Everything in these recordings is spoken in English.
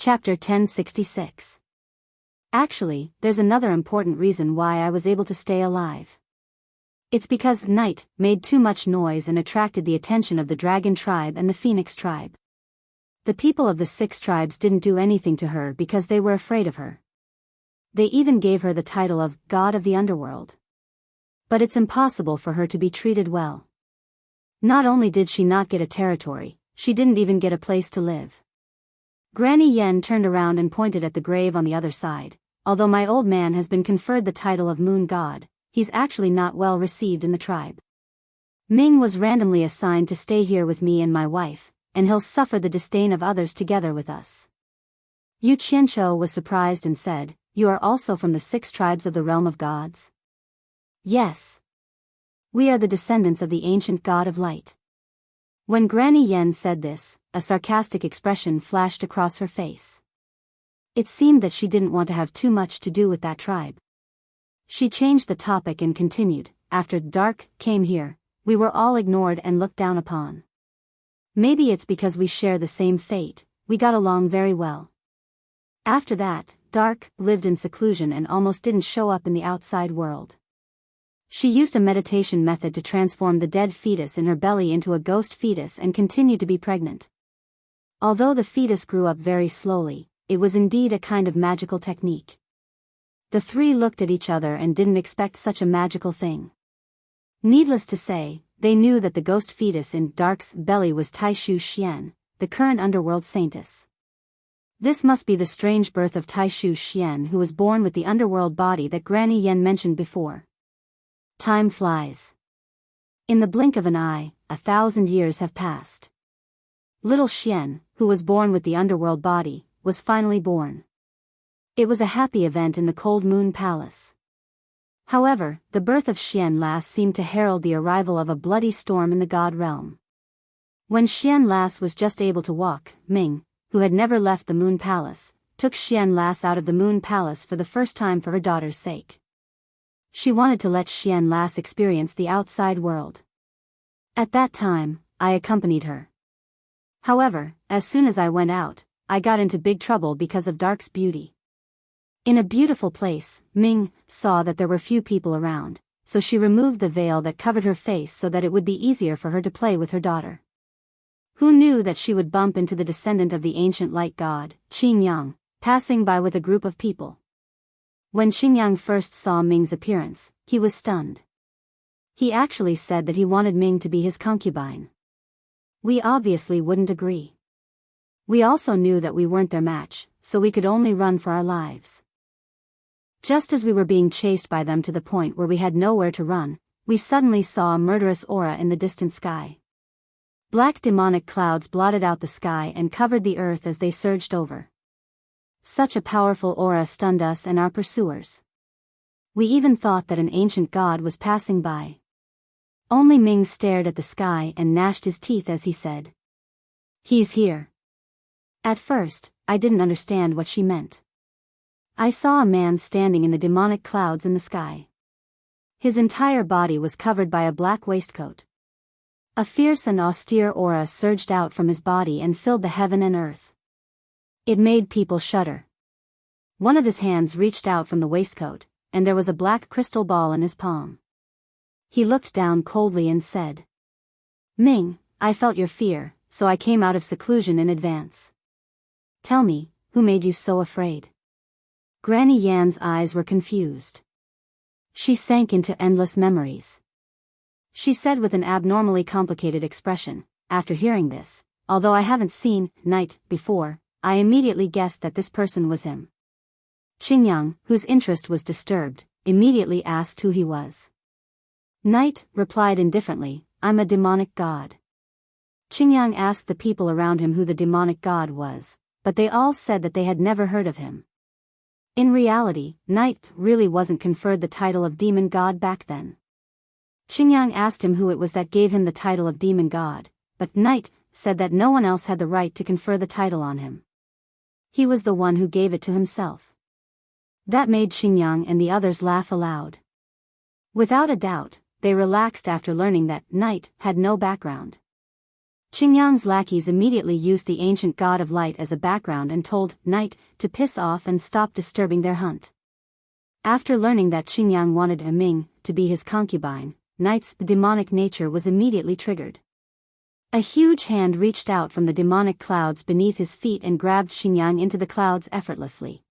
Chapter 1066. Actually, there's another important reason why I was able to stay alive. It's because Night made too much noise and attracted the attention of the Dragon Tribe and the Phoenix Tribe. The people of the 6 tribes didn't do anything to her because they were afraid of her. They even gave her the title of God of the Underworld. But it's impossible for her to be treated well. Not only did she not get a territory, she didn't even get a place to live. Granny Yen turned around and pointed at the grave on the other side. Although my old man has been conferred the title of Moon God, he's actually not well received in the tribe. Ming was randomly assigned to stay here with me and my wife, and he'll suffer the disdain of others together with us. Yu Qianqiu was surprised and said, "You are also from the 6 tribes of the realm of gods?" "Yes. We are the descendants of the ancient god of light." When Granny Yen said this, a sarcastic expression flashed across her face. It seemed that she didn't want to have too much to do with that tribe. She changed the topic and continued, "After dark came here, we were all ignored and looked down upon. Maybe it's because we share the same fate, we got along very well. After that, Dark lived in seclusion and almost didn't show up in the outside world. She used a meditation method to transform the dead fetus in her belly into a ghost fetus and continued to be pregnant. Although the fetus grew up very slowly, it was indeed a kind of magical technique. The 3 looked at each other and didn't expect such a magical thing. Needless to say, they knew that the ghost fetus in Dark's belly was Taishu Xian, the current underworld saintess. This must be the strange birth of Taishu Xian, who was born with the underworld body that Granny Yen mentioned before. Time flies. In the blink of an eye, 1,000 years have passed. Little Xian, who was born with the underworld body, was finally born. It was a happy event in the Cold Moon Palace. However, the birth of Xian Lass seemed to herald the arrival of a bloody storm in the god realm. When Xian Lass was just able to walk, Ming, who had never left the Moon Palace, took Xian Lass out of the Moon Palace for the first time for her daughter's sake. She wanted to let Xian Lass experience the outside world. At that time, I accompanied her. However, as soon as I went out, I got into big trouble because of Dark's beauty. In a beautiful place, Ming saw that there were few people around, so she removed the veil that covered her face so that it would be easier for her to play with her daughter. Who knew that she would bump into the descendant of the ancient light god, Qingyang, passing by with a group of people? When Qingyang first saw Ming's appearance, he was stunned. He actually said that he wanted Ming to be his concubine. We obviously wouldn't agree. We also knew that we weren't their match, so we could only run for our lives. Just as we were being chased by them to the point where we had nowhere to run, we suddenly saw a murderous aura in the distant sky. Black demonic clouds blotted out the sky and covered the earth as they surged over. Such a powerful aura stunned us and our pursuers. We even thought that an ancient god was passing by. Only Ming stared at the sky and gnashed his teeth as he said, "He's here." At first, I didn't understand what she meant. I saw a man standing in the demonic clouds in the sky. His entire body was covered by a black waistcoat. A fierce and austere aura surged out from his body and filled the heaven and earth. It made people shudder. One of his hands reached out from the waistcoat, and there was a black crystal ball in his palm. He looked down coldly and said, "Ming, I felt your fear, so I came out of seclusion in advance. Tell me, who made you so afraid?" Granny Yan's eyes were confused. She sank into endless memories. She said with an abnormally complicated expression, after hearing this, "Although I haven't seen Night before, I immediately guessed that this person was him." Qingyang, whose interest was disturbed, immediately asked who he was. Night replied indifferently, "I'm a demonic god." Qingyang asked the people around him who the demonic god was, but they all said that they had never heard of him. In reality, Night really wasn't conferred the title of demon god back then. Qingyang asked him who it was that gave him the title of demon god, but Night said that no one else had the right to confer the title on him. He was the one who gave it to himself. That made Qingyang and the others laugh aloud. Without a doubt, they relaxed after learning that Night had no background. Qingyang's lackeys immediately used the ancient god of light as a background and told Night to piss off and stop disturbing their hunt. After learning that Qingyang wanted Ming to be his concubine, Night's demonic nature was immediately triggered. A huge hand reached out from the demonic clouds beneath his feet and grabbed Qingyang into the clouds effortlessly.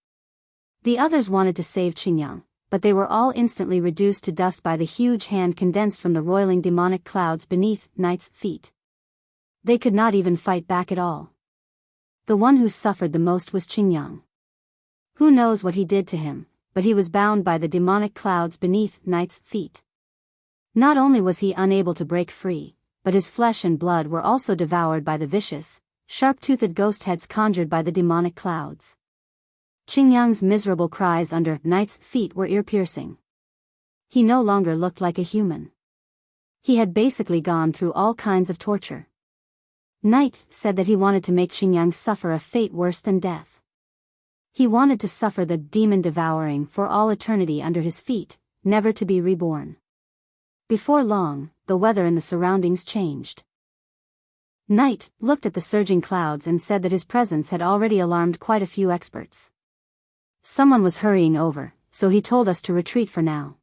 The others wanted to save Qingyang, but they were all instantly reduced to dust by the huge hand condensed from the roiling demonic clouds beneath Night's feet. They could not even fight back at all. The one who suffered the most was Qingyang. Who knows what he did to him, but he was bound by the demonic clouds beneath Night's feet. Not only was he unable to break free, but his flesh and blood were also devoured by the vicious, sharp-toothed ghost heads conjured by the demonic clouds. Qingyang's miserable cries under Night's feet were ear-piercing. He no longer looked like a human. He had basically gone through all kinds of torture. Night said that he wanted to make Qingyang suffer a fate worse than death. He wanted to suffer the demon devouring for all eternity under his feet, never to be reborn. Before long, the weather and the surroundings changed. Night looked at the surging clouds and said that his presence had already alarmed quite a few experts. Someone was hurrying over, so he told us to retreat for now.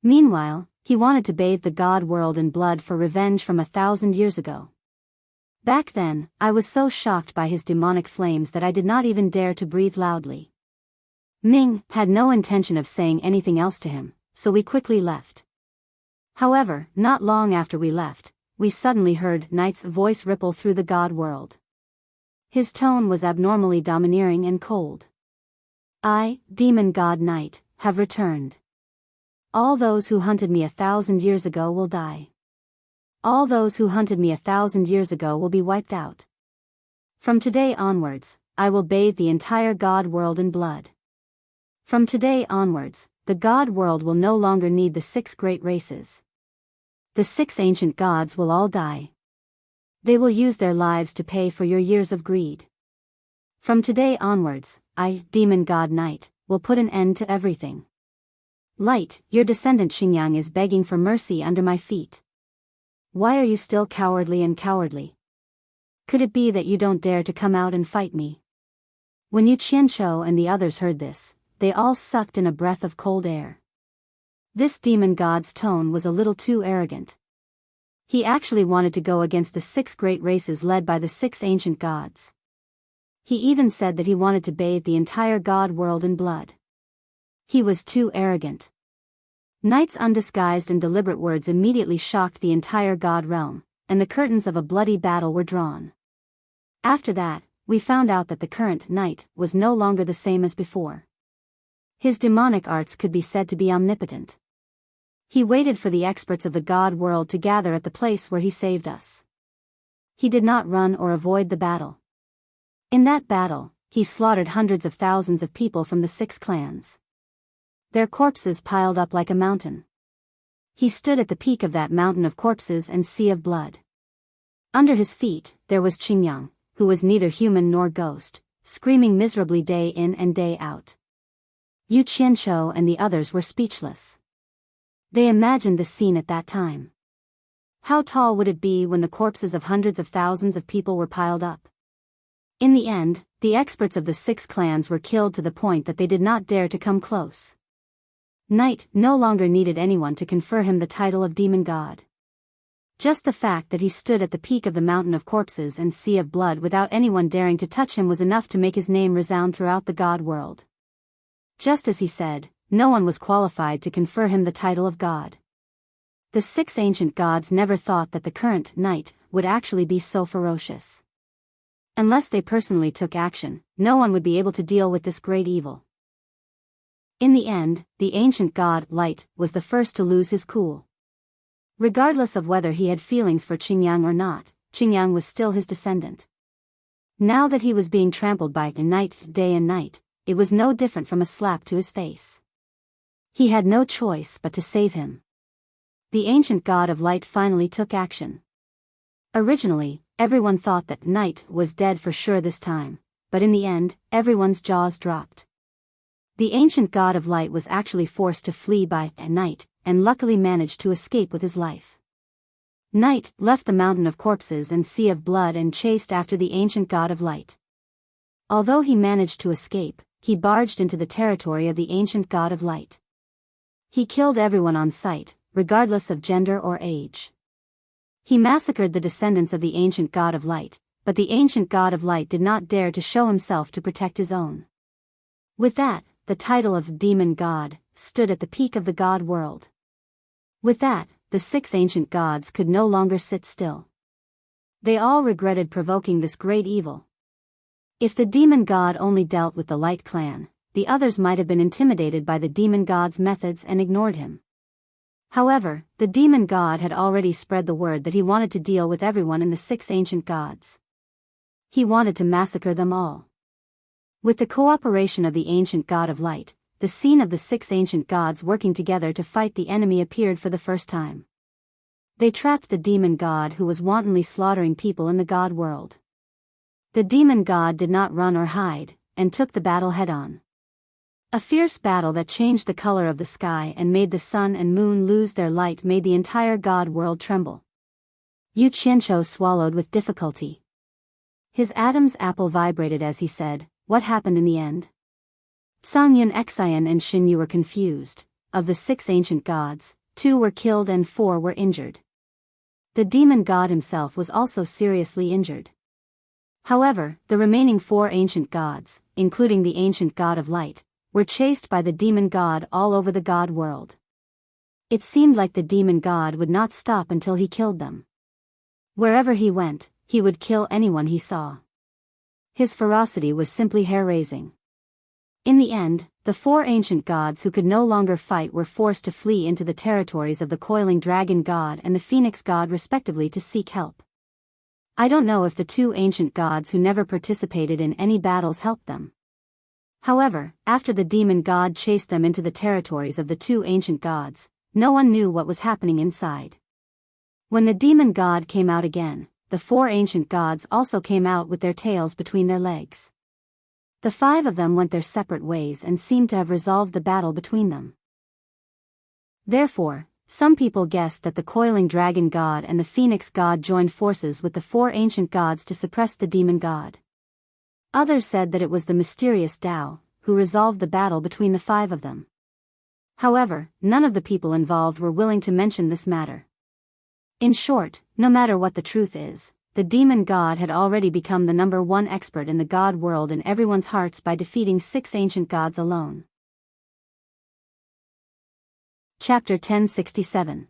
Meanwhile, he wanted to bathe the god world in blood for revenge from 1,000 years ago. Back then, I was so shocked by his demonic flames that I did not even dare to breathe loudly. Ming had no intention of saying anything else to him, so we quickly left. However, not long after we left, we suddenly heard Night's voice ripple through the god world. His tone was abnormally domineering and cold. I, demon god Night, have returned. All those who hunted me 1,000 years ago will die. All those who hunted me 1,000 years ago will be wiped out. From today onwards, I will bathe the entire god world in blood. From today onwards, the god world will no longer need the 6 great races. The 6 ancient gods will all die. They will use their lives to pay for your years of greed. From today onwards, I, demon god Night, will put an end to everything. Light, your descendant Qingyang is begging for mercy under my feet. Why are you still cowardly and cowardly? Could it be that you don't dare to come out and fight me? When Yu Qianqiu and the others heard this, they all sucked in a breath of cold air. This demon god's tone was a little too arrogant. He actually wanted to go against the 6 great races led by the 6 ancient gods. He even said that he wanted to bathe the entire god world in blood. He was too arrogant. Night's undisguised and deliberate words immediately shocked the entire god realm, and the curtains of a bloody battle were drawn. After that, we found out that the current Night was no longer the same as before. His demonic arts could be said to be omnipotent. He waited for the experts of the god world to gather at the place where he saved us. He did not run or avoid the battle. In that battle, he slaughtered hundreds of thousands of people from the 6 clans. Their corpses piled up like a mountain. He stood at the peak of that mountain of corpses and sea of blood. Under his feet, there was Qingyang, who was neither human nor ghost, screaming miserably day in and day out. Yu Qianqiu and the others were speechless. They imagined the scene at that time. How tall would it be when the corpses of hundreds of thousands of people were piled up? In the end, the experts of the 6 clans were killed to the point that they did not dare to come close. Night no longer needed anyone to confer him the title of demon god. Just the fact that he stood at the peak of the mountain of corpses and sea of blood without anyone daring to touch him was enough to make his name resound throughout the god world. Just as he said, no one was qualified to confer him the title of god. The 6 ancient gods never thought that the current Night would actually be so ferocious. Unless they personally took action, no one would be able to deal with this great evil. In the end, the ancient god Light was the first to lose his cool. Regardless of whether he had feelings for Qingyang or not, Qingyang was still his descendant. Now that he was being trampled by Night day and night, it was no different from a slap to his face. He had no choice but to save him. The ancient god of Light finally took action. Originally, everyone thought that Night was dead for sure this time, but in the end, everyone's jaws dropped. The ancient god of Light was actually forced to flee by Night, and luckily managed to escape with his life. Night left the mountain of corpses and sea of blood and chased after the ancient god of light. Although he managed to escape, he barged into the territory of the ancient god of light. He killed everyone on sight, regardless of gender or age. He massacred the descendants of the ancient god of light, but the ancient god of light did not dare to show himself to protect his own. With that, the title of demon god stood at the peak of the god world. With that, the 6 ancient gods could no longer sit still. They all regretted provoking this great evil. If the demon god only dealt with the Light Clan, the others might have been intimidated by the demon god's methods and ignored him. However, the demon god had already spread the word that he wanted to deal with everyone in the 6 ancient gods. He wanted to massacre them all. With the cooperation of the ancient god of light, the scene of the 6 ancient gods working together to fight the enemy appeared for the first time. They trapped the demon god who was wantonly slaughtering people in the god world. The demon god did not run or hide, and took the battle head-on. A fierce battle that changed the color of the sky and made the sun and moon lose their light made the entire god world tremble. Yu Qianqiu swallowed with difficulty. His Adam's apple vibrated as he said, "What happened in the end?" Cangyun Xian and Xin Yu were confused. Of the 6 ancient gods, 2 were killed and 4 were injured. The demon god himself was also seriously injured. However, the remaining 4 ancient gods, including the ancient god of light, were chased by the demon god all over the god world. It seemed like the demon god would not stop until he killed them. Wherever he went, he would kill anyone he saw. His ferocity was simply hair-raising. In the end, the 4 ancient gods who could no longer fight were forced to flee into the territories of the coiling dragon god and the phoenix god respectively to seek help. I don't know if the 2 ancient gods who never participated in any battles helped them. However, after the demon god chased them into the territories of the 2 ancient gods, no one knew what was happening inside. When the demon god came out again, the 4 ancient gods also came out with their tails between their legs. The 5 of them went their separate ways and seemed to have resolved the battle between them. Therefore, some people guessed that the coiling dragon god and the phoenix god joined forces with the 4 ancient gods to suppress the demon god. Others said that it was the mysterious Tao, who resolved the battle between the 5 of them. However, none of the people involved were willing to mention this matter. In short, no matter what the truth is, the demon god had already become the #1 expert in the god world in everyone's hearts by defeating 6 ancient gods alone. Chapter 1067.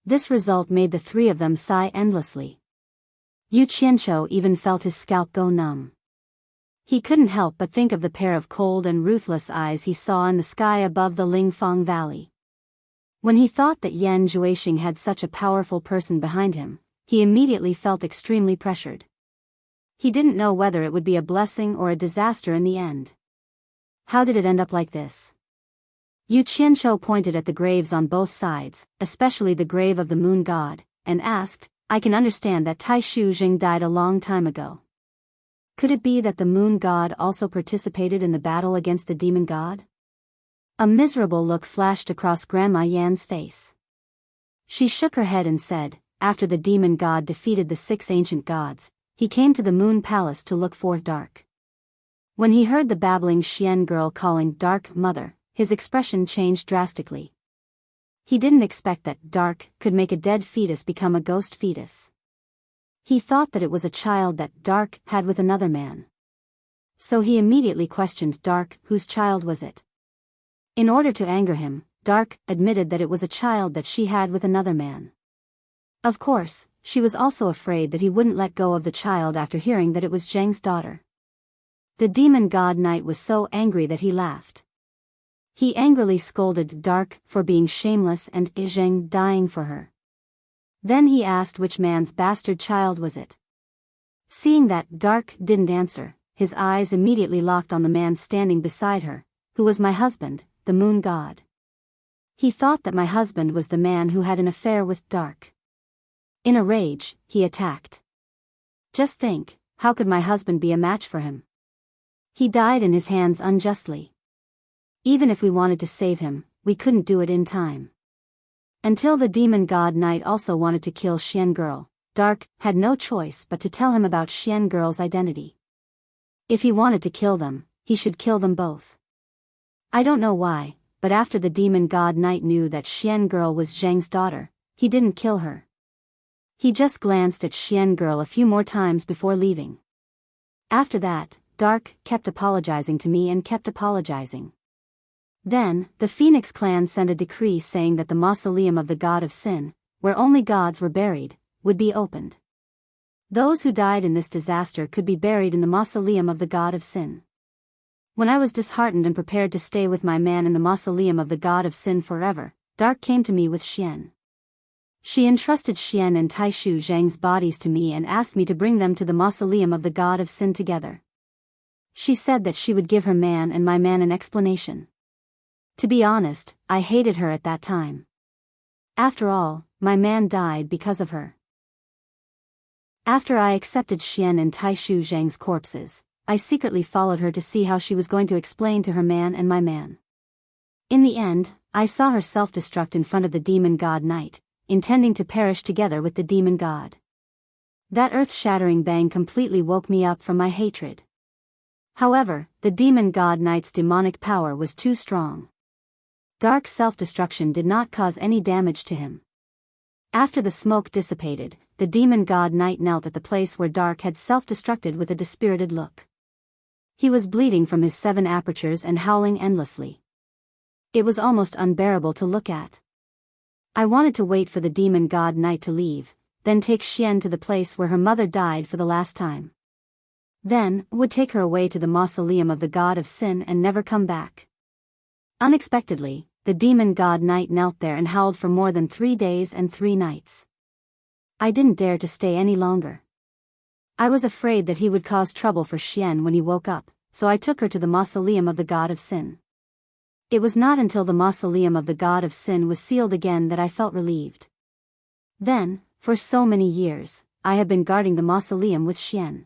This result made the 3 of them sigh endlessly. Yu Qianqiu even felt his scalp go numb. He couldn't help but think of the pair of cold and ruthless eyes he saw in the sky above the Lingfang Valley. When he thought that Yan Zhuixing had such a powerful person behind him, he immediately felt extremely pressured. He didn't know whether it would be a blessing or a disaster in the end. How did it end up like this? Yu Qianqiu pointed at the graves on both sides, especially the grave of the moon god, and asked, "I can understand that Tai Shuzheng died a long time ago. Could it be that the moon god also participated in the battle against the demon god?" A miserable look flashed across Grandma Yan's face. She shook her head and said, "After the demon god defeated the 6 ancient gods, he came to the moon palace to look for Dark. When he heard the babbling Xian girl calling Dark mother, his expression changed drastically. He didn't expect that Dark could make a dead fetus become a ghost fetus. He thought that it was a child that Dark had with another man. So he immediately questioned Dark, whose child was it? In order to anger him, Dark admitted that it was a child that she had with another man. Of course, she was also afraid that he wouldn't let go of the child after hearing that it was Zheng's daughter. The demon god knight was so angry that he laughed. He angrily scolded Dark for being shameless and Zheng dying for her. Then he asked which man's bastard child was it. Seeing that Dark didn't answer, his eyes immediately locked on the man standing beside her, who was my husband, the moon god. He thought that my husband was the man who had an affair with Dark. In a rage, he attacked. Just think, how could my husband be a match for him? He died in his hands unjustly. Even if we wanted to save him, we couldn't do it in time. Until the demon god knight also wanted to kill Xian girl, Dark had no choice but to tell him about Xian girl's identity. If he wanted to kill them, he should kill them both. I don't know why, but after the demon god knight knew that Xian girl was Zhang's daughter, he didn't kill her. He just glanced at Xian girl a few more times before leaving. After that, Dark kept apologizing to me and kept apologizing. Then, the Phoenix clan sent a decree saying that the mausoleum of the god of sin, where only gods were buried, would be opened. Those who died in this disaster could be buried in the mausoleum of the god of sin. When I was disheartened and prepared to stay with my man in the mausoleum of the god of sin forever, Dark came to me with Xian. She entrusted Xian and Taishu Zhang's bodies to me and asked me to bring them to the mausoleum of the god of sin together. She said that she would give her man and my man an explanation. To be honest, I hated her at that time. After all, my man died because of her. After I accepted Xian and Taishu Zhang's corpses, I secretly followed her to see how she was going to explain to her man and my man. In the end, I saw her self-destruct in front of the demon god knight, intending to perish together with the demon god. That earth-shattering bang completely woke me up from my hatred. However, the demon god knight's demonic power was too strong. Dark self-destruction did not cause any damage to him. After the smoke dissipated, the demon god knight knelt at the place where Dark had self-destructed with a dispirited look. He was bleeding from his 7 apertures and howling endlessly. It was almost unbearable to look at. I wanted to wait for the demon god knight to leave, then take Xian to the place where her mother died for the last time. Then, would take her away to the mausoleum of the god of sin and never come back. Unexpectedly, the demon god knight knelt there and howled for more than 3 days and 3 nights. I didn't dare to stay any longer. I was afraid that he would cause trouble for Xian when he woke up, so I took her to the mausoleum of the god of sin. It was not until the mausoleum of the god of sin was sealed again that I felt relieved. Then, for so many years, I have been guarding the mausoleum with Xian.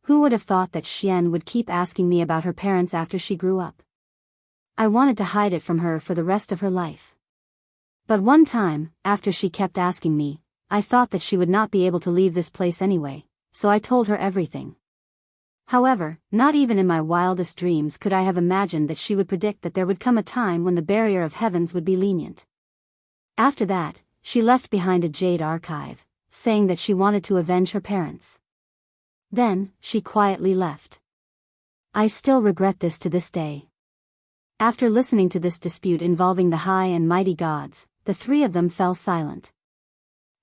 Who would have thought that Xian would keep asking me about her parents after she grew up? I wanted to hide it from her for the rest of her life. But one time, after she kept asking me, I thought that she would not be able to leave this place anyway, so I told her everything. However, not even in my wildest dreams could I have imagined that she would predict that there would come a time when the barrier of heavens would be lenient. After that, she left behind a jade archive, saying that she wanted to avenge her parents. Then, she quietly left. I still regret this to this day. After listening to this dispute involving the high and mighty gods, the 3 of them fell silent.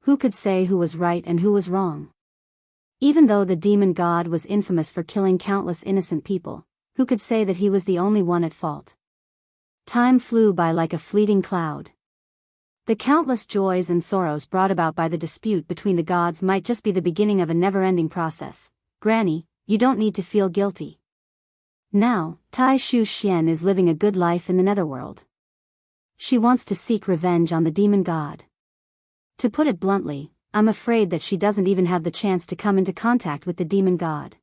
Who could say who was right and who was wrong? Even though the demon god was infamous for killing countless innocent people, who could say that he was the only one at fault? Time flew by like a fleeting cloud. The countless joys and sorrows brought about by the dispute between the gods might just be the beginning of a never-ending process. Granny, you don't need to feel guilty. Now, Tai Shu Xian is living a good life in the netherworld. She wants to seek revenge on the demon god. To put it bluntly, I'm afraid that she doesn't even have the chance to come into contact with the demon god.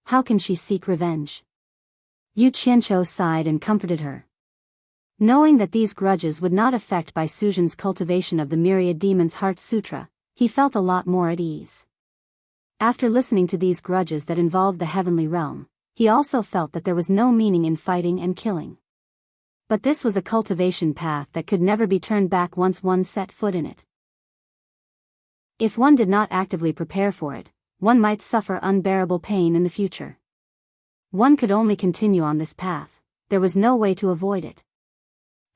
How can she seek revenge? Yu Qianqiu sighed and comforted her. Knowing that these grudges would not affect Bai Suzhen's cultivation of the Myriad Demon's Heart Sutra, he felt a lot more at ease. After listening to these grudges that involved the heavenly realm, he also felt that there was no meaning in fighting and killing. But this was a cultivation path that could never be turned back once one set foot in it. If one did not actively prepare for it, one might suffer unbearable pain in the future. One could only continue on this path, there was no way to avoid it.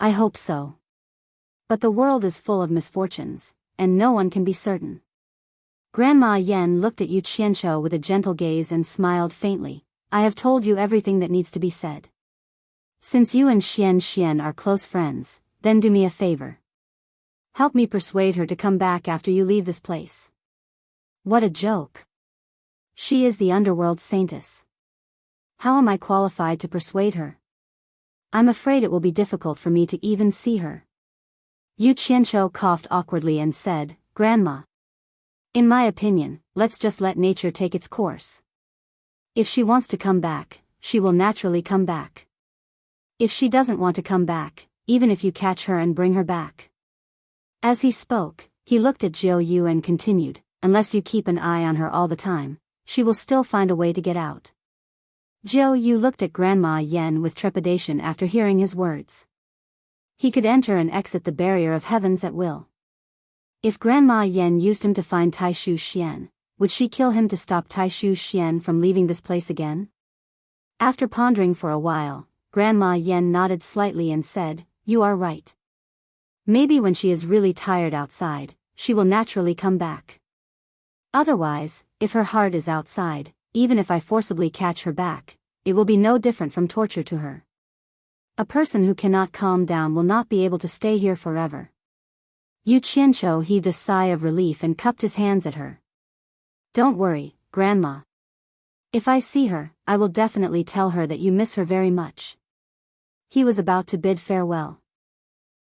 I hope so. But the world is full of misfortunes, and no one can be certain. Grandma Yen looked at Yu Qianqiu with a gentle gaze and smiled faintly. I have told you everything that needs to be said. Since you and Xian are close friends, then do me a favor. Help me persuade her to come back after you leave this place. What a joke. She is the underworld saintess. How am I qualified to persuade her? I'm afraid it will be difficult for me to even see her. Yu Qianqiu coughed awkwardly and said, Grandma. In my opinion, let's just let nature take its course. If she wants to come back, she will naturally come back. If she doesn't want to come back, even if you catch her and bring her back, As he spoke, he looked at Jiu Yu and continued, unless you keep an eye on her all the time, she will still find a way to get out. Jiu Yu looked at Grandma Yen with trepidation after hearing his words. He could enter and exit the barrier of heavens at will. If Grandma Yen used him to find Taishu Xian, would she kill him to stop Taishu Xian from leaving this place again? After pondering for a while, Grandma Yen nodded slightly and said, "You are right. Maybe when she is really tired outside, she will naturally come back. Otherwise, if her heart is outside, even if I forcibly catch her back, it will be no different from torture to her. A person who cannot calm down will not be able to stay here forever." Yu Qianqiu heaved a sigh of relief and cupped his hands at her. "Don't worry, Grandma. If I see her, I will definitely tell her that you miss her very much." He was about to bid farewell.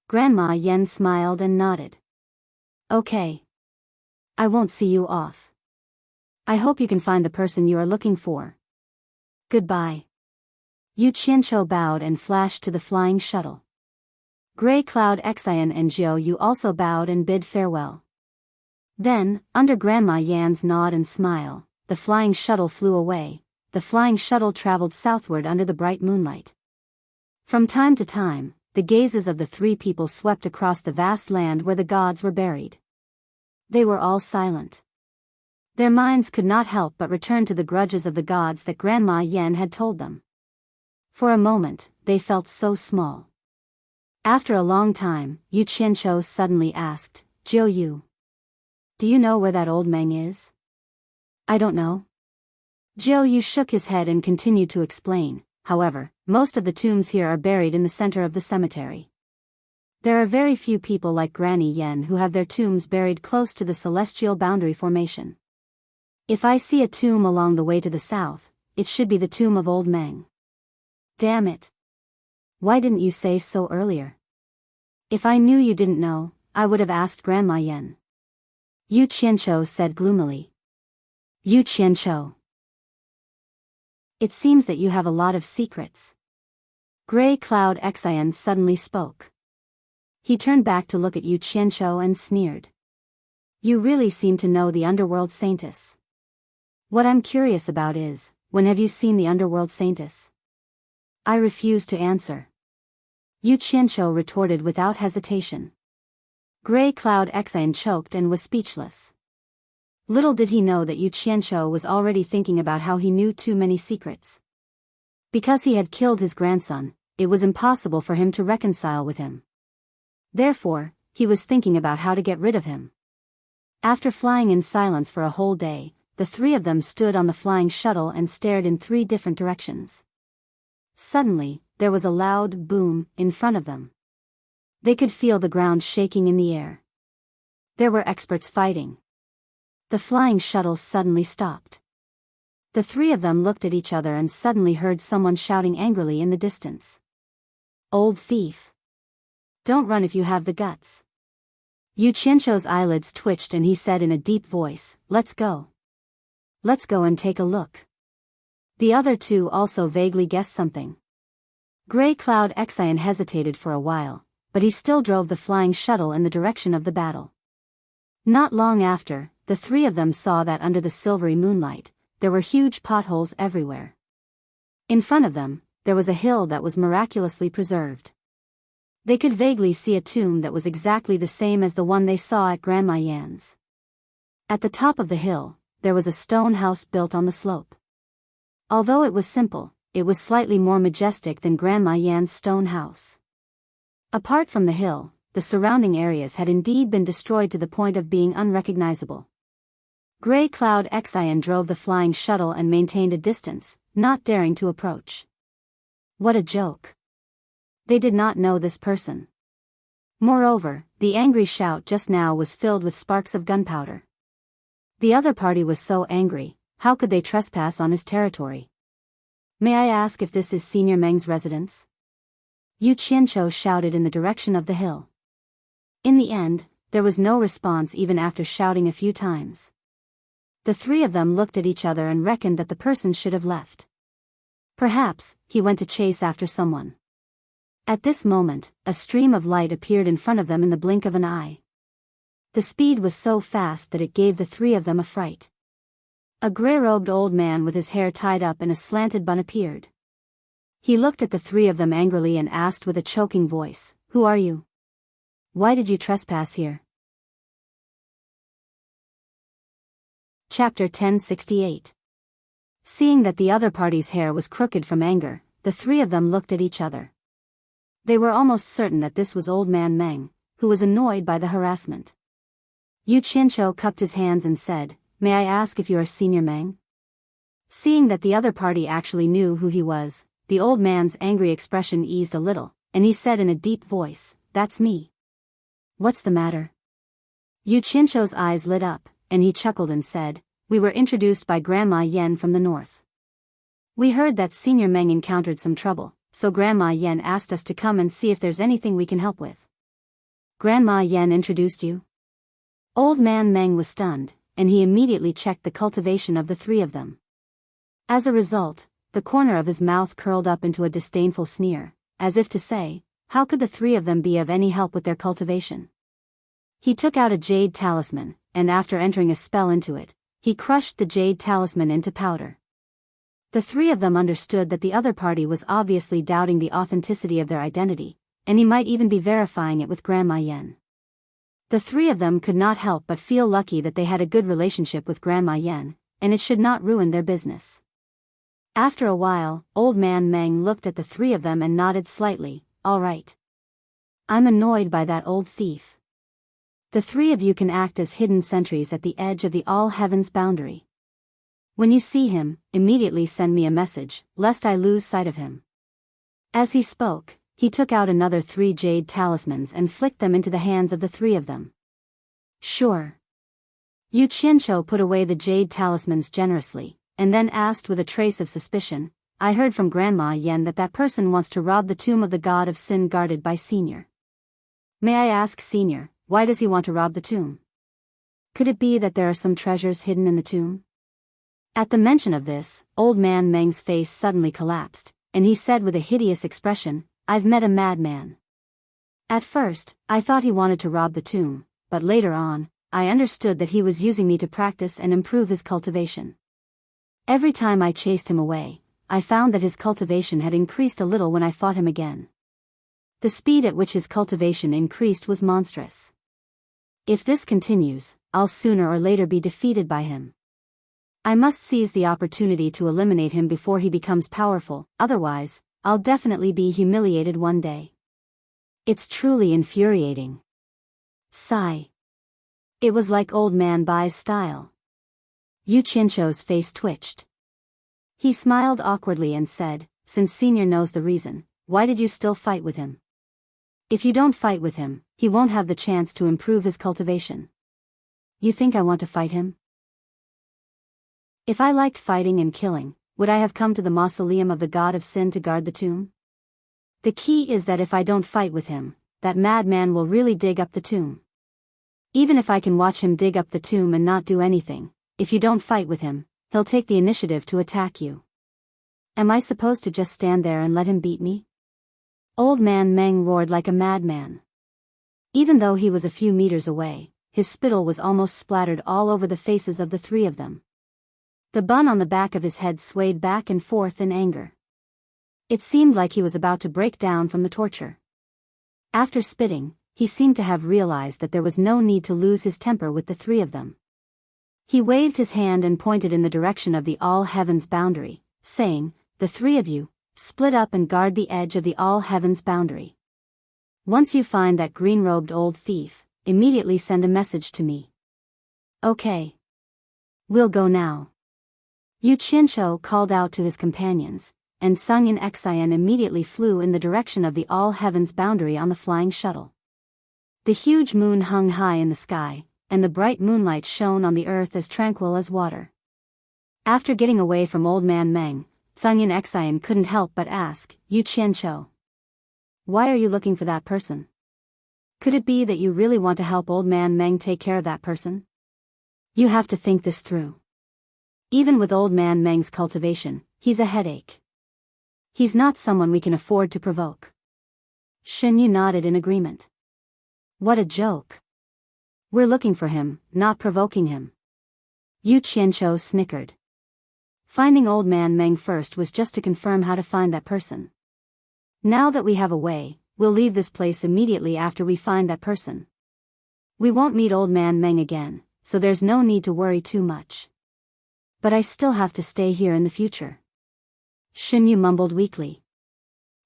Grandma Yen smiled and nodded. "Okay. I won't see you off. I hope you can find the person you are looking for. Goodbye." Yu Qianqiu bowed and flashed to the flying shuttle. Grey Cloud Xian and Jiu Yu also bowed and bid farewell. Then, under Grandma Yan's nod and smile, the flying shuttle flew away. The flying shuttle traveled southward under the bright moonlight. From time to time, the gazes of the three people swept across the vast land where the gods were buried. They were all silent. Their minds could not help but return to the grudges of the gods that Grandma Yen had told them. For a moment, they felt so small. After a long time, Yu Qianqiu suddenly asked, "Jiu Yu, do you know where that old Meng is?" "I don't know." Jiu Yu shook his head and continued to explain, "However, most of the tombs here are buried in the center of the cemetery. There are very few people like Granny Yen who have their tombs buried close to the celestial boundary formation. If I see a tomb along the way to the south, it should be the tomb of old Meng." "Damn it. Why didn't you say so earlier? If I knew you didn't know, I would have asked Grandma Yen." Yu Qianqiu said gloomily. "Yu Qianqiu, it seems that you have a lot of secrets." Grey Cloud Xian suddenly spoke. He turned back to look at Yu Qianqiu and sneered. "You really seem to know the underworld saintess. What I'm curious about is, when have you seen the underworld saintess?" I refuse to answer. Yu Qianqiu retorted without hesitation. Grey Cloud Xian choked and was speechless. Little did he know that Yu Qianqiu was already thinking about how he knew too many secrets. Because he had killed his grandson, it was impossible for him to reconcile with him. Therefore, he was thinking about how to get rid of him. After flying in silence for a whole day, the three of them stood on the flying shuttle and stared in three different directions. Suddenly, there was a loud boom in front of them. They could feel the ground shaking in the air. There were experts fighting. The flying shuttle suddenly stopped. The three of them looked at each other and suddenly heard someone shouting angrily in the distance. "Old thief! Don't run if you have the guts." Yu Qianqiu's eyelids twitched and he said in a deep voice, "Let's go. Let's go and take a look." The other two also vaguely guessed something. Grey Cloud Xian hesitated for a while, but he still drove the flying shuttle in the direction of the battle. Not long after, the three of them saw that under the silvery moonlight, there were huge potholes everywhere. In front of them, there was a hill that was miraculously preserved. They could vaguely see a tomb that was exactly the same as the one they saw at Grandma Yan's. At the top of the hill, there was a stone house built on the slope. Although it was simple, it was slightly more majestic than Grandma Yan's stone house. Apart from the hill, the surrounding areas had indeed been destroyed to the point of being unrecognizable. Grey Cloud Xian drove the flying shuttle and maintained a distance, not daring to approach. What a joke. They did not know this person. Moreover, the angry shout just now was filled with sparks of gunpowder. The other party was so angry, how could they trespass on his territory? "May I ask if this is Senior Meng's residence?" Yu Qianqiu shouted in the direction of the hill. In the end, there was no response even after shouting a few times. The three of them looked at each other and reckoned that the person should have left. Perhaps, he went to chase after someone. At this moment, a stream of light appeared in front of them in the blink of an eye. The speed was so fast that it gave the three of them a fright. A gray-robed old man with his hair tied up in a slanted bun appeared. He looked at the three of them angrily and asked with a choking voice, "Who are you? Why did you trespass here?" Chapter 1068. Seeing that the other party's hair was crooked from anger, the three of them looked at each other. They were almost certain that this was Old Man Meng, who was annoyed by the harassment. Yu Qianqiu cupped his hands and said, "May I ask if you are Senior Meng?" Seeing that the other party actually knew who he was, the old man's angry expression eased a little, and he said in a deep voice, "That's me." "What's the matter?" Yu Qianqiu's eyes lit up, and he chuckled and said, "We were introduced by Grandma Yen from the north. We heard that Senior Meng encountered some trouble, so Grandma Yen asked us to come and see if there's anything we can help with." "Grandma Yen introduced you?" Old Man Meng was stunned, and he immediately checked the cultivation of the three of them. As a result, the corner of his mouth curled up into a disdainful sneer, as if to say, how could the three of them be of any help with their cultivation? He took out a jade talisman, and after entering a spell into it, he crushed the jade talisman into powder. The three of them understood that the other party was obviously doubting the authenticity of their identity, and he might even be verifying it with Grandma Yen. The three of them could not help but feel lucky that they had a good relationship with Grandma Yen, and it should not ruin their business. After a while, Old Man Meng looked at the three of them and nodded slightly, "All right. I'm annoyed by that old thief. The three of you can act as hidden sentries at the edge of the all heavens boundary. When you see him, immediately send me a message, lest I lose sight of him." As he spoke, he took out another 3 jade talismans and flicked them into the hands of the three of them. "Sure." Yu Qianqiu put away the jade talismans generously, and then asked with a trace of suspicion, "I heard from Grandma Yen that person wants to rob the tomb of the god of sin guarded by Senior. May I ask Senior, why does he want to rob the tomb? Could it be that there are some treasures hidden in the tomb?" At the mention of this, Old Man Meng's face suddenly collapsed, and he said with a hideous expression, "I've met a madman. At first, I thought he wanted to rob the tomb, but later on, I understood that he was using me to practice and improve his cultivation. Every time I chased him away, I found that his cultivation had increased a little when I fought him again. The speed at which his cultivation increased was monstrous. If this continues, I'll sooner or later be defeated by him. I must seize the opportunity to eliminate him before he becomes powerful, otherwise, I'll definitely be humiliated one day. It's truly infuriating." Sigh. It was like Old Man Bai's style. Yu Qianqiu's face twitched. He smiled awkwardly and said, "Since Senior knows the reason, why did you still fight with him? If you don't fight with him, he won't have the chance to improve his cultivation. You think I want to fight him? If I liked fighting and killing, would I have come to the mausoleum of the god of sin to guard the tomb? The key is that if I don't fight with him, that madman will really dig up the tomb. Even if I can watch him dig up the tomb and not do anything, if you don't fight with him, he'll take the initiative to attack you. Am I supposed to just stand there and let him beat me?" Old Man Meng roared like a madman. Even though he was a few meters away, his spittle was almost splattered all over the faces of the three of them. The bun on the back of his head swayed back and forth in anger. It seemed like he was about to break down from the torture. After spitting, he seemed to have realized that there was no need to lose his temper with the three of them. He waved his hand and pointed in the direction of the all heavens boundary, saying, "The three of you, split up and guard the edge of the all heavens boundary. Once you find that green-robed old thief, immediately send a message to me." "Okay. We'll go now." Yu Qianqiu called out to his companions, and Sung In Xian immediately flew in the direction of the all heavens boundary on the flying shuttle. The huge moon hung high in the sky, and the bright moonlight shone on the earth as tranquil as water. After getting away from Old Man Meng, Sung In Xian couldn't help but ask, "Yu Qianqiu, why are you looking for that person? Could it be that you really want to help Old Man Meng take care of that person? You have to think this through. Even with Old Man Meng's cultivation, he's a headache. He's not someone we can afford to provoke." Shen Yu nodded in agreement. "What a joke. We're looking for him, not provoking him. Yu Qianqiu snickered. Finding Old Man Meng first was just to confirm how to find that person. Now that we have a way, we'll leave this place immediately after we find that person. We won't meet Old Man Meng again, so there's no need to worry too much. But I still have to stay here in the future. Shin Yu mumbled weakly.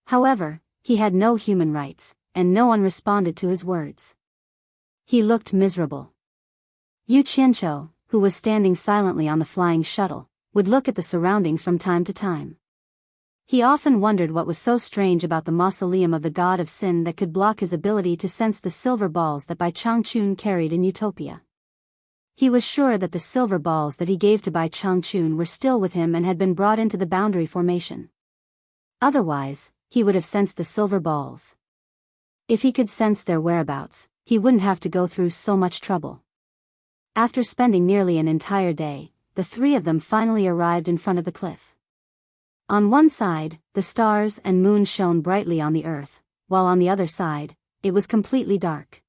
However, he had no human rights, and no one responded to his words. He looked miserable. Yu Qianqiu, who was standing silently on the flying shuttle, would look at the surroundings from time to time. He often wondered what was so strange about the mausoleum of the god of sin that could block his ability to sense the silver balls that Bai Changchun carried in Utopia. He was sure that the silver balls that he gave to Bai Changchun were still with him and had been brought into the boundary formation. Otherwise, he would have sensed the silver balls. If he could sense their whereabouts, he wouldn't have to go through so much trouble. After spending nearly an entire day, the three of them finally arrived in front of the cliff. On one side, the stars and moon shone brightly on the earth, while on the other side, it was completely dark.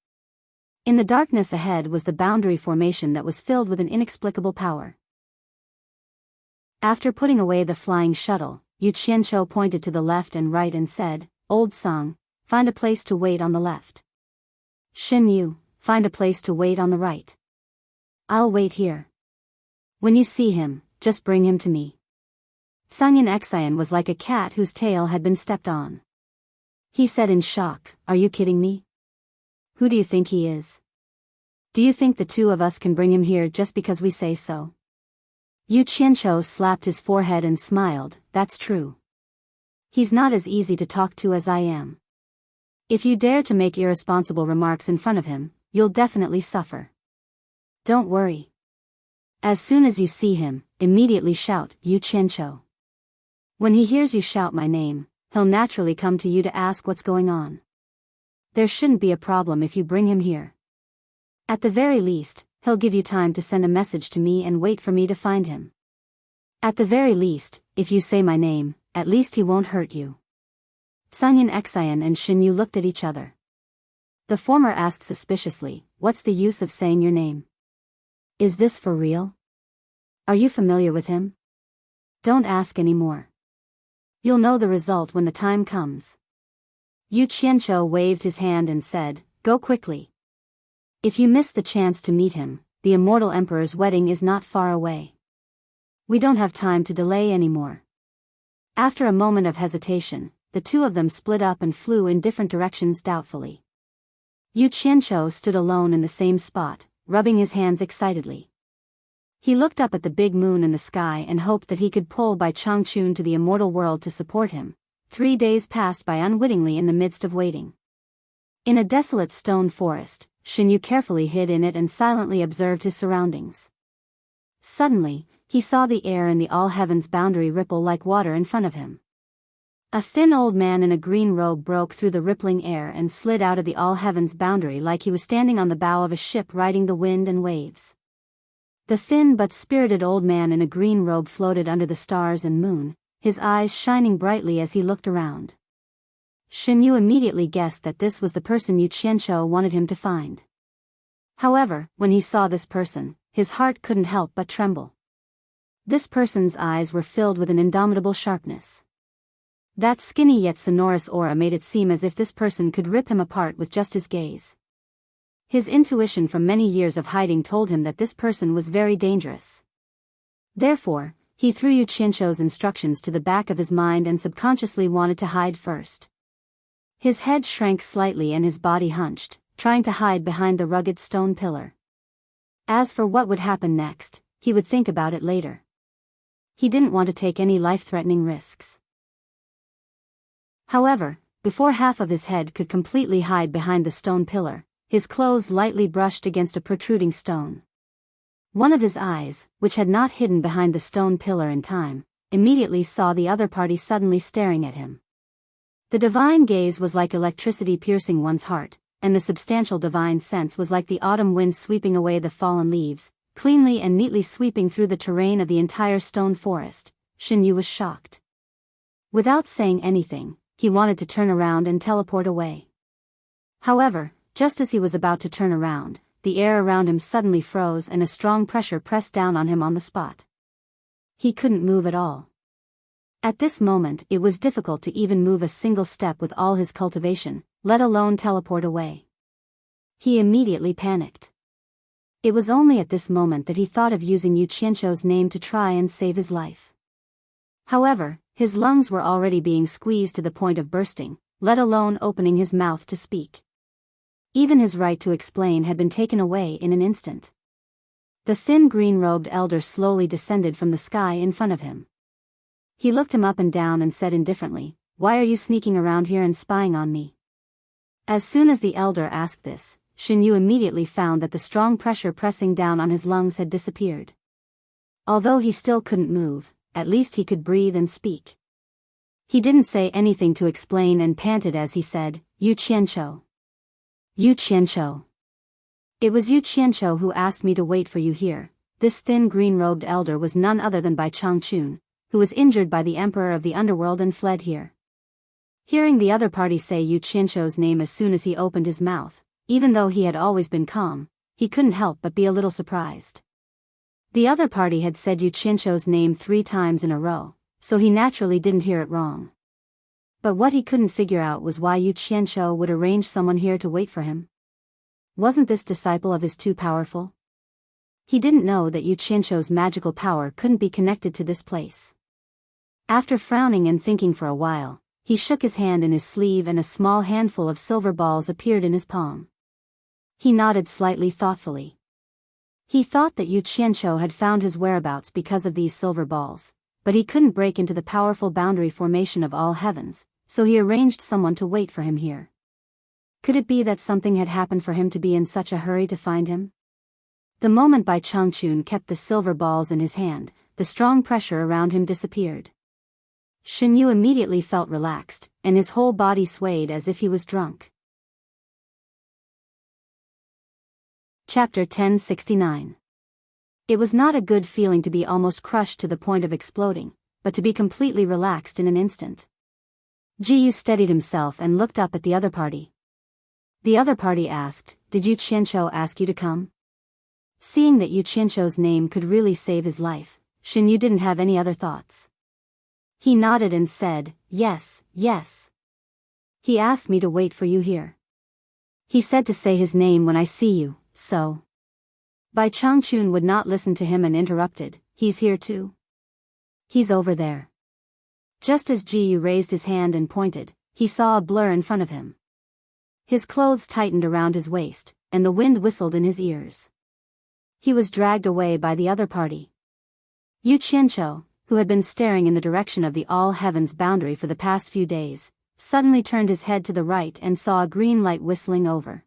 In the darkness ahead was the boundary formation that was filled with an inexplicable power. After putting away the flying shuttle, Yu Qianqiu pointed to the left and right and said, "Old Song, find a place to wait on the left. Shin Yu, find a place to wait on the right. I'll wait here. When you see him, just bring him to me." Sangyan Xian was like a cat whose tail had been stepped on. He said in shock, "Are you kidding me? Who do you think he is? Do you think the two of us can bring him here just because we say so?" Yu Qianqiu slapped his forehead and smiled, "That's true. He's not as easy to talk to as I am. If you dare to make irresponsible remarks in front of him, you'll definitely suffer. Don't worry. As soon as you see him, immediately shout, 'Yu Qianqiu.' When he hears you shout my name, he'll naturally come to you to ask what's going on. There shouldn't be a problem if you bring him here. At the very least, he'll give you time to send a message to me and wait for me to find him. At the very least, if you say my name, at least he won't hurt you." Sangyan Xian and Shin Yu looked at each other. The former asked suspiciously, "What's the use of saying your name? Is this for real? Are you familiar with him? Don't ask any more. You'll know the result when the time comes." Yu Qianqiu waved his hand and said, "Go quickly. If you miss the chance to meet him, the immortal emperor's wedding is not far away. We don't have time to delay anymore." After a moment of hesitation, the two of them split up and flew in different directions doubtfully. Yu Qianqiu stood alone in the same spot, rubbing his hands excitedly. He looked up at the big moon in the sky and hoped that he could pull Bai Changchun to the immortal world to support him. 3 days passed by unwittingly in the midst of waiting. In a desolate stone forest, Shin Yu carefully hid in it and silently observed his surroundings. Suddenly, he saw the air in the all-heavens boundary ripple like water in front of him. A thin old man in a green robe broke through the rippling air and slid out of the all-heavens boundary like he was standing on the bow of a ship riding the wind and waves. The thin but spirited old man in a green robe floated under the stars and moon, his eyes shining brightly as he looked around. Shin Yu immediately guessed that this was the person Yu Qianqiu wanted him to find. However, when he saw this person, his heart couldn't help but tremble. This person's eyes were filled with an indomitable sharpness. That skinny yet sonorous aura made it seem as if this person could rip him apart with just his gaze. His intuition from many years of hiding told him that this person was very dangerous. Therefore, he threw Yu Qianqiu's instructions to the back of his mind and subconsciously wanted to hide first. His head shrank slightly and his body hunched, trying to hide behind the rugged stone pillar. As for what would happen next, he would think about it later. He didn't want to take any life-threatening risks. However, before half of his head could completely hide behind the stone pillar, his clothes lightly brushed against a protruding stone. One of his eyes, which had not hidden behind the stone pillar in time, immediately saw the other party suddenly staring at him. The divine gaze was like electricity piercing one's heart, and the substantial divine sense was like the autumn wind sweeping away the fallen leaves, cleanly and neatly sweeping through the terrain of the entire stone forest. Shin Yu was shocked. Without saying anything, he wanted to turn around and teleport away. However, just as he was about to turn around, the air around him suddenly froze and a strong pressure pressed down on him on the spot. He couldn't move at all. At this moment it was difficult to even move a single step with all his cultivation, let alone teleport away. He immediately panicked. It was only at this moment that he thought of using Yu Qianzhou's name to try and save his life. However, his lungs were already being squeezed to the point of bursting, let alone opening his mouth to speak. Even his right to explain had been taken away in an instant. The thin green-robed elder slowly descended from the sky in front of him. He looked him up and down and said indifferently, "Why are you sneaking around here and spying on me?" As soon as the elder asked this, Shen Yu immediately found that the strong pressure pressing down on his lungs had disappeared. Although he still couldn't move, at least he could breathe and speak. He didn't say anything to explain and panted as he said, "Yu Qianzhou. Yu Qianzhou. It was Yu Qianzhou who asked me to wait for you here." This thin green-robed elder was none other than Bai Changchun, who was injured by the emperor of the underworld and fled here. Hearing the other party say Yu Qianzhou's name as soon as he opened his mouth, even though he had always been calm, he couldn't help but be a little surprised. The other party had said Yu Qianzhou's name 3 times in a row, so he naturally didn't hear it wrong. But what he couldn't figure out was why Yu Qianzhou would arrange someone here to wait for him. Wasn't this disciple of his too powerful? He didn't know that Yu Qianzhou's magical power couldn't be connected to this place. After frowning and thinking for a while, he shook his hand in his sleeve and a small handful of silver balls appeared in his palm. He nodded slightly thoughtfully. He thought that Yu Qianzhou had found his whereabouts because of these silver balls, but he couldn't break into the powerful boundary formation of all heavens, so he arranged someone to wait for him here. Could it be that something had happened for him to be in such a hurry to find him? The moment Bai Changchun kept the silver balls in his hand, the strong pressure around him disappeared. Shen Yu immediately felt relaxed, and his whole body swayed as if he was drunk. Chapter 1069. It was not a good feeling to be almost crushed to the point of exploding, but to be completely relaxed in an instant. Ji Yu steadied himself and looked up at the other party. The other party asked, "Did Yu Qianzhou ask you to come?" Seeing that Yu Qianzhou's name could really save his life, Shen Yu didn't have any other thoughts. He nodded and said, "Yes, yes. He asked me to wait for you here. He said to say his name when I see you, so." Bai Changchun would not listen to him and interrupted, "He's here too? He's over there." Just as Ji Yu raised his hand and pointed, he saw a blur in front of him. His clothes tightened around his waist, and the wind whistled in his ears. He was dragged away by the other party. Yu Qianzhou, who had been staring in the direction of the all-heavens boundary for the past few days, suddenly turned his head to the right and saw a green light whistling over.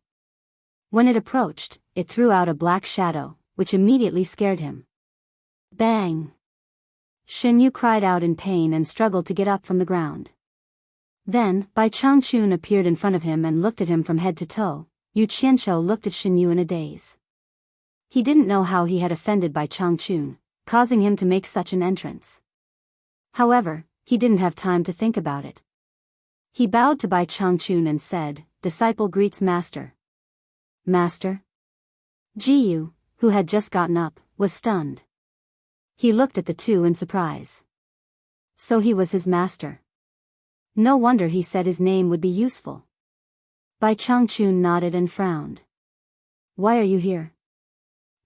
When it approached, it threw out a black shadow, which immediately scared him. Bang! Shen Yu cried out in pain and struggled to get up from the ground. Then, Bai Changchun appeared in front of him and looked at him from head to toe. Yu Qianzhou looked at Shen Yu in a daze. He didn't know how he had offended Bai Changchun, causing him to make such an entrance. However, he didn't have time to think about it. He bowed to Bai Changchun and said, "Disciple greets master." "Master?" Ji Yu, who had just gotten up, was stunned. He looked at the two in surprise. So he was his master. No wonder he said his name would be useful. Bai Changchun nodded and frowned. "Why are you here?"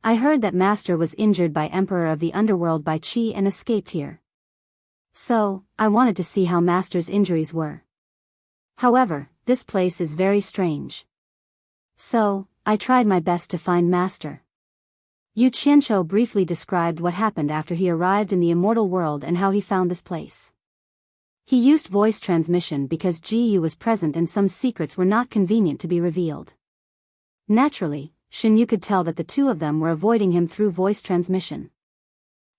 "I heard that master was injured by Emperor of the Underworld Bai Qi and escaped here. So, I wanted to see how master's injuries were. However, this place is very strange. So, I tried my best to find master." Yu Qianzhou briefly described what happened after he arrived in the immortal world and how he found this place. He used voice transmission because Ji Yu was present and some secrets were not convenient to be revealed. Naturally, Shen Yu could tell that the two of them were avoiding him through voice transmission.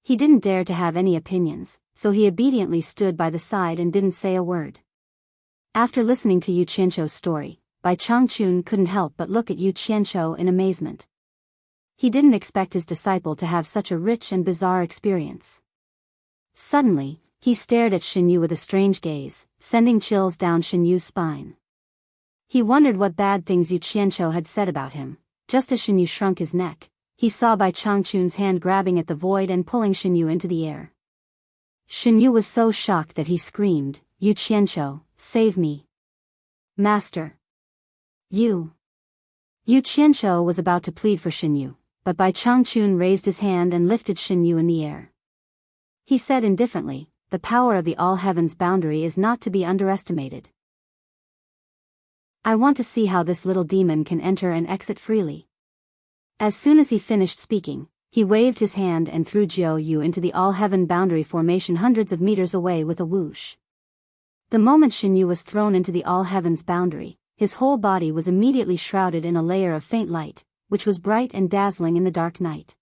He didn't dare to have any opinions, so he obediently stood by the side and didn't say a word. After listening to Yu Qianzhou's story, Bai Changchun couldn't help but look at Yu Qianzhou in amazement. He didn't expect his disciple to have such a rich and bizarre experience. Suddenly, he stared at Shen Yu with a strange gaze, sending chills down Shen Yu's spine. He wondered what bad things Yu Qianzhou had said about him. just as Shinyu shrunk his neck, he saw Bai Changchun's hand grabbing at the void and pulling Shinyu into the air. Shinyu was so shocked that he screamed, "Yu Qianqiu, save me! Master! Yu Qianqiu was about to plead for Shinyu, but Bai Changchun raised his hand and lifted Shinyu in the air. He said indifferently, "The power of the all-heavens boundary is not to be underestimated. I want to see how this little demon can enter and exit freely." As soon as he finished speaking, he waved his hand and threw Jiao Yu into the all-heaven boundary formation hundreds of meters away with a whoosh. The moment Shinyu was thrown into the all-heavens boundary, his whole body was immediately shrouded in a layer of faint light, which was bright and dazzling in the dark night.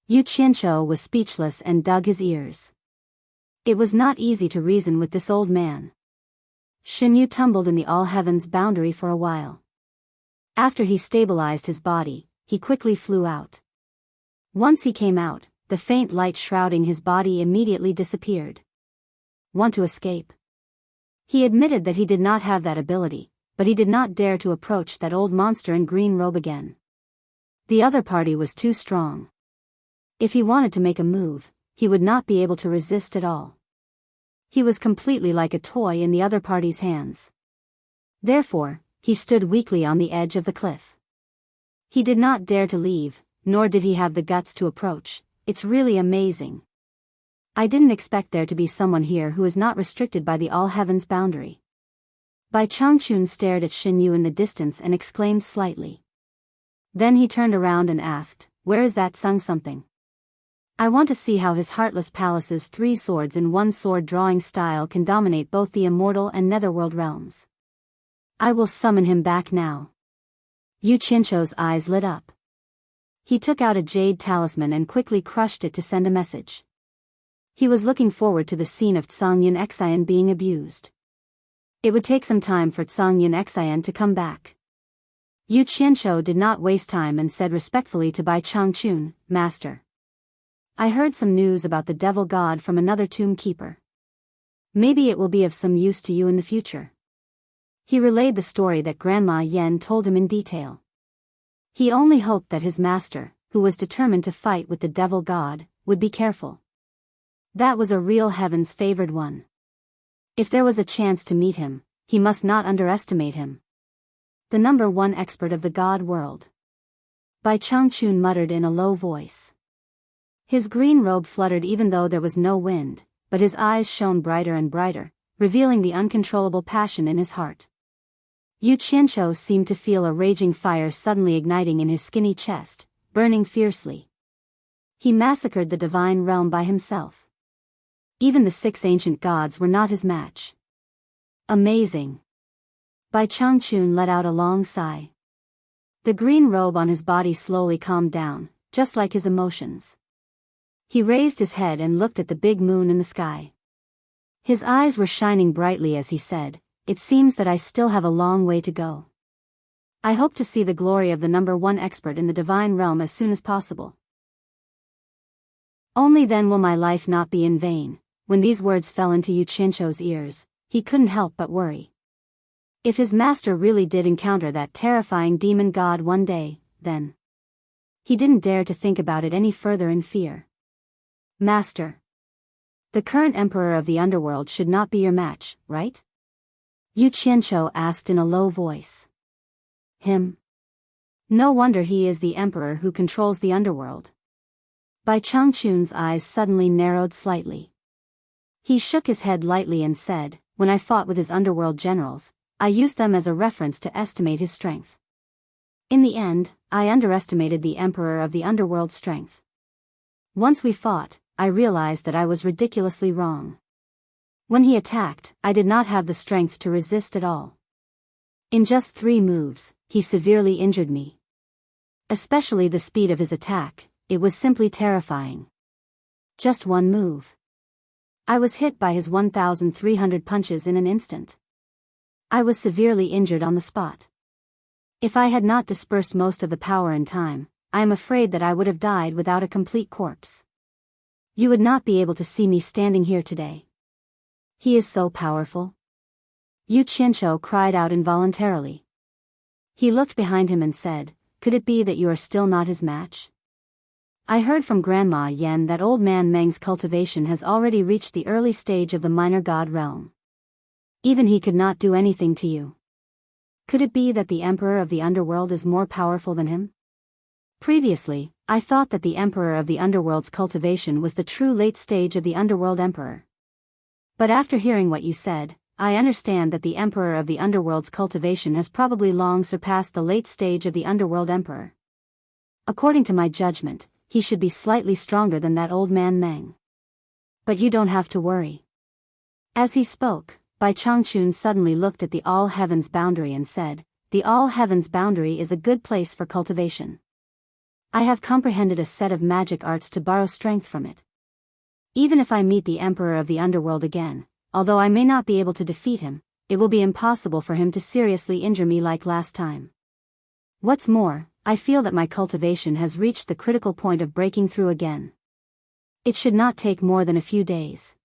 Yu Qianqiu was speechless and dug his ears. It was not easy to reason with this old man. Shinyu tumbled in the all-heavens boundary for a while. After he stabilized his body, he quickly flew out. Once he came out, the faint light shrouding his body immediately disappeared. Want to escape? He admitted that he did not have that ability, but he did not dare to approach that old monster in green robe again. The other party was too strong. If he wanted to make a move, he would not be able to resist at all. He was completely like a toy in the other party's hands. Therefore, he stood weakly on the edge of the cliff. He did not dare to leave, nor did he have the guts to approach. It's really amazing. I didn't expect there to be someone here who is not restricted by the all-heavens boundary. Bai Changchun stared at Shinyu in the distance and exclaimed slightly. Then he turned around and asked, "Where is that something? I want to see how his heartless palace's 3 swords in 1 sword drawing style can dominate both the immortal and netherworld realms. I will summon him back now." Yu Qianqiu's eyes lit up. He took out a jade talisman and quickly crushed it to send a message. He was looking forward to the scene of Tsang Yun Xian being abused. It would take some time for Tsang Yun Xian to come back. Yu Qianqiu did not waste time and said respectfully to Bai Changchun, "Master, I heard some news about the devil god from another tomb keeper. Maybe it will be of some use to you in the future." He relayed the story that Grandma Yen told him in detail. He only hoped that his master, who was determined to fight with the devil god, would be careful. That was a real heaven's favored one. If there was a chance to meet him, he must not underestimate him. The #1 expert of the god world. Bai Changchun muttered in a low voice. His green robe fluttered even though there was no wind, but his eyes shone brighter and brighter, revealing the uncontrollable passion in his heart. Yu Qianqiu seemed to feel a raging fire suddenly igniting in his skinny chest, burning fiercely. He massacred the divine realm by himself. Even the 6 ancient gods were not his match. Amazing. Bai Changchun let out a long sigh. The green robe on his body slowly calmed down, just like his emotions. He raised his head and looked at the big moon in the sky. His eyes were shining brightly as he said, "It seems that I still have a long way to go. I hope to see the glory of the #1 expert in the divine realm as soon as possible. Only then will my life not be in vain." When these words fell into Yu Qianqiu's ears, he couldn't help but worry. If his master really did encounter that terrifying demon god one day, then he didn't dare to think about it any further in fear. "Master, the current emperor of the underworld should not be your match, right?" Yu Qianqiu asked in a low voice. "Him? No wonder he is the emperor who controls the underworld." Bai Changchun's eyes suddenly narrowed slightly. He shook his head lightly and said, "When I fought with his underworld generals, I used them as a reference to estimate his strength. In the end, I underestimated the emperor of the underworld's strength. Once we fought, I realized that I was ridiculously wrong. When he attacked, I did not have the strength to resist at all. In just 3 moves, he severely injured me. Especially the speed of his attack, it was simply terrifying. Just 1 move. I was hit by his 1,300 punches in an instant. I was severely injured on the spot. If I had not dispersed most of the power in time, I am afraid that I would have died without a complete corpse. You would not be able to see me standing here today. He is so powerful." Yu Qianqiu cried out involuntarily. He looked behind him and said, could it be that you are still not his match? I heard from Grandma Yen that old man Meng's cultivation has already reached the early stage of the minor god realm. Even he could not do anything to you. Could it be that the Emperor of the Underworld is more powerful than him? Previously, I thought that the Emperor of the Underworld's cultivation was the true late stage of the Underworld Emperor. But after hearing what you said, I understand that the Emperor of the Underworld's cultivation has probably long surpassed the late stage of the Underworld Emperor. According to my judgment, he should be slightly stronger than that old man Meng. But you don't have to worry. As he spoke, Bai Changchun suddenly looked at the all-heavens boundary and said, "The all-heavens boundary is a good place for cultivation. I have comprehended a set of magic arts to borrow strength from it. Even if I meet the Emperor of the Underworld again, although I may not be able to defeat him, it will be impossible for him to seriously injure me like last time. What's more, I feel that my cultivation has reached the critical point of breaking through again. It should not take more than a few days.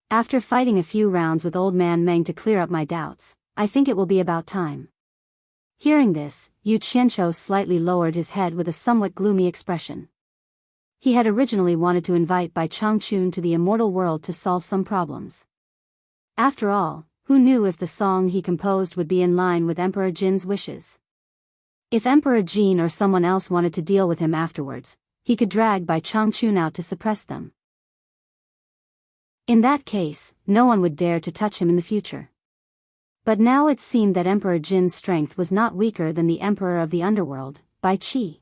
After fighting a few rounds with old man Meng to clear up my doubts, I think it will be about time." Hearing this, Yu Qianzhou slightly lowered his head with a somewhat gloomy expression. He had originally wanted to invite Bai Changchun to the immortal world to solve some problems. After all, who knew if the song he composed would be in line with Emperor Jin's wishes? If Emperor Jin or someone else wanted to deal with him afterwards, he could drag Bai Changchun out to suppress them. In that case, no one would dare to touch him in the future. But now it seemed that Emperor Jin's strength was not weaker than the Emperor of the Underworld, Bai Qi.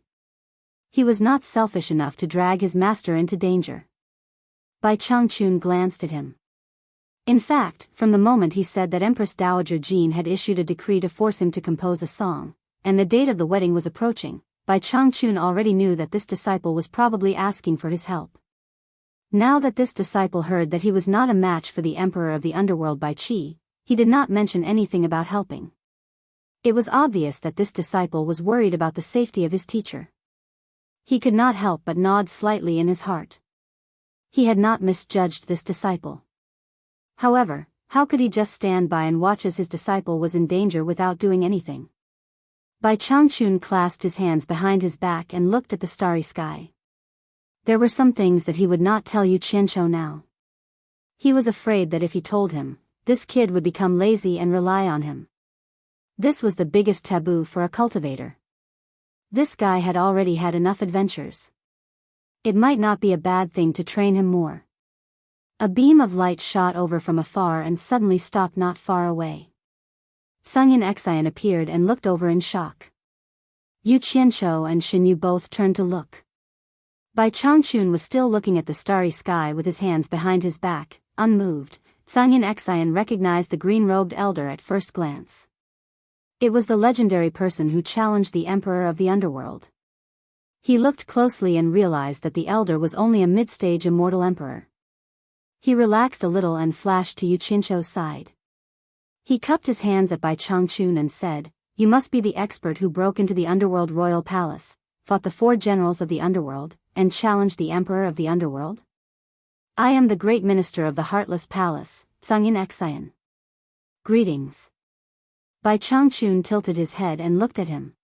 He was not selfish enough to drag his master into danger. Bai Changchun glanced at him. In fact, from the moment he said that Empress Dowager Jin had issued a decree to force him to compose a song, and the date of the wedding was approaching, Bai Changchun already knew that this disciple was probably asking for his help. Now that this disciple heard that he was not a match for the Emperor of the Underworld Bai Qi, he did not mention anything about helping. It was obvious that this disciple was worried about the safety of his teacher. He could not help but nod slightly in his heart. He had not misjudged this disciple. However, how could he just stand by and watch as his disciple was in danger without doing anything? Bai Changchun clasped his hands behind his back and looked at the starry sky. There were some things that he would not tell Yu Qianzhou now. He was afraid that if he told him, this kid would become lazy and rely on him. This was the biggest taboo for a cultivator. This guy had already had enough adventures. It might not be a bad thing to train him more. A beam of light shot over from afar and suddenly stopped not far away. Tsungyin Xian appeared and looked over in shock. Yu Qianzhou and Shen Yu both turned to look. Bai Changchun was still looking at the starry sky with his hands behind his back, unmoved. Tsungyin Xian recognized the green-robed elder at first glance. It was the legendary person who challenged the Emperor of the Underworld. He looked closely and realized that the elder was only a mid-stage immortal emperor. He relaxed a little and flashed to Yu Qianzhou's side. He cupped his hands at Bai Changchun and said, "You must be the expert who broke into the Underworld Royal Palace, fought the 4 generals of the Underworld, and challenged the Emperor of the Underworld? I am the Great Minister of the Heartless Palace, Tsungyin Xian. Greetings." Bai Changchun tilted his head and looked at him.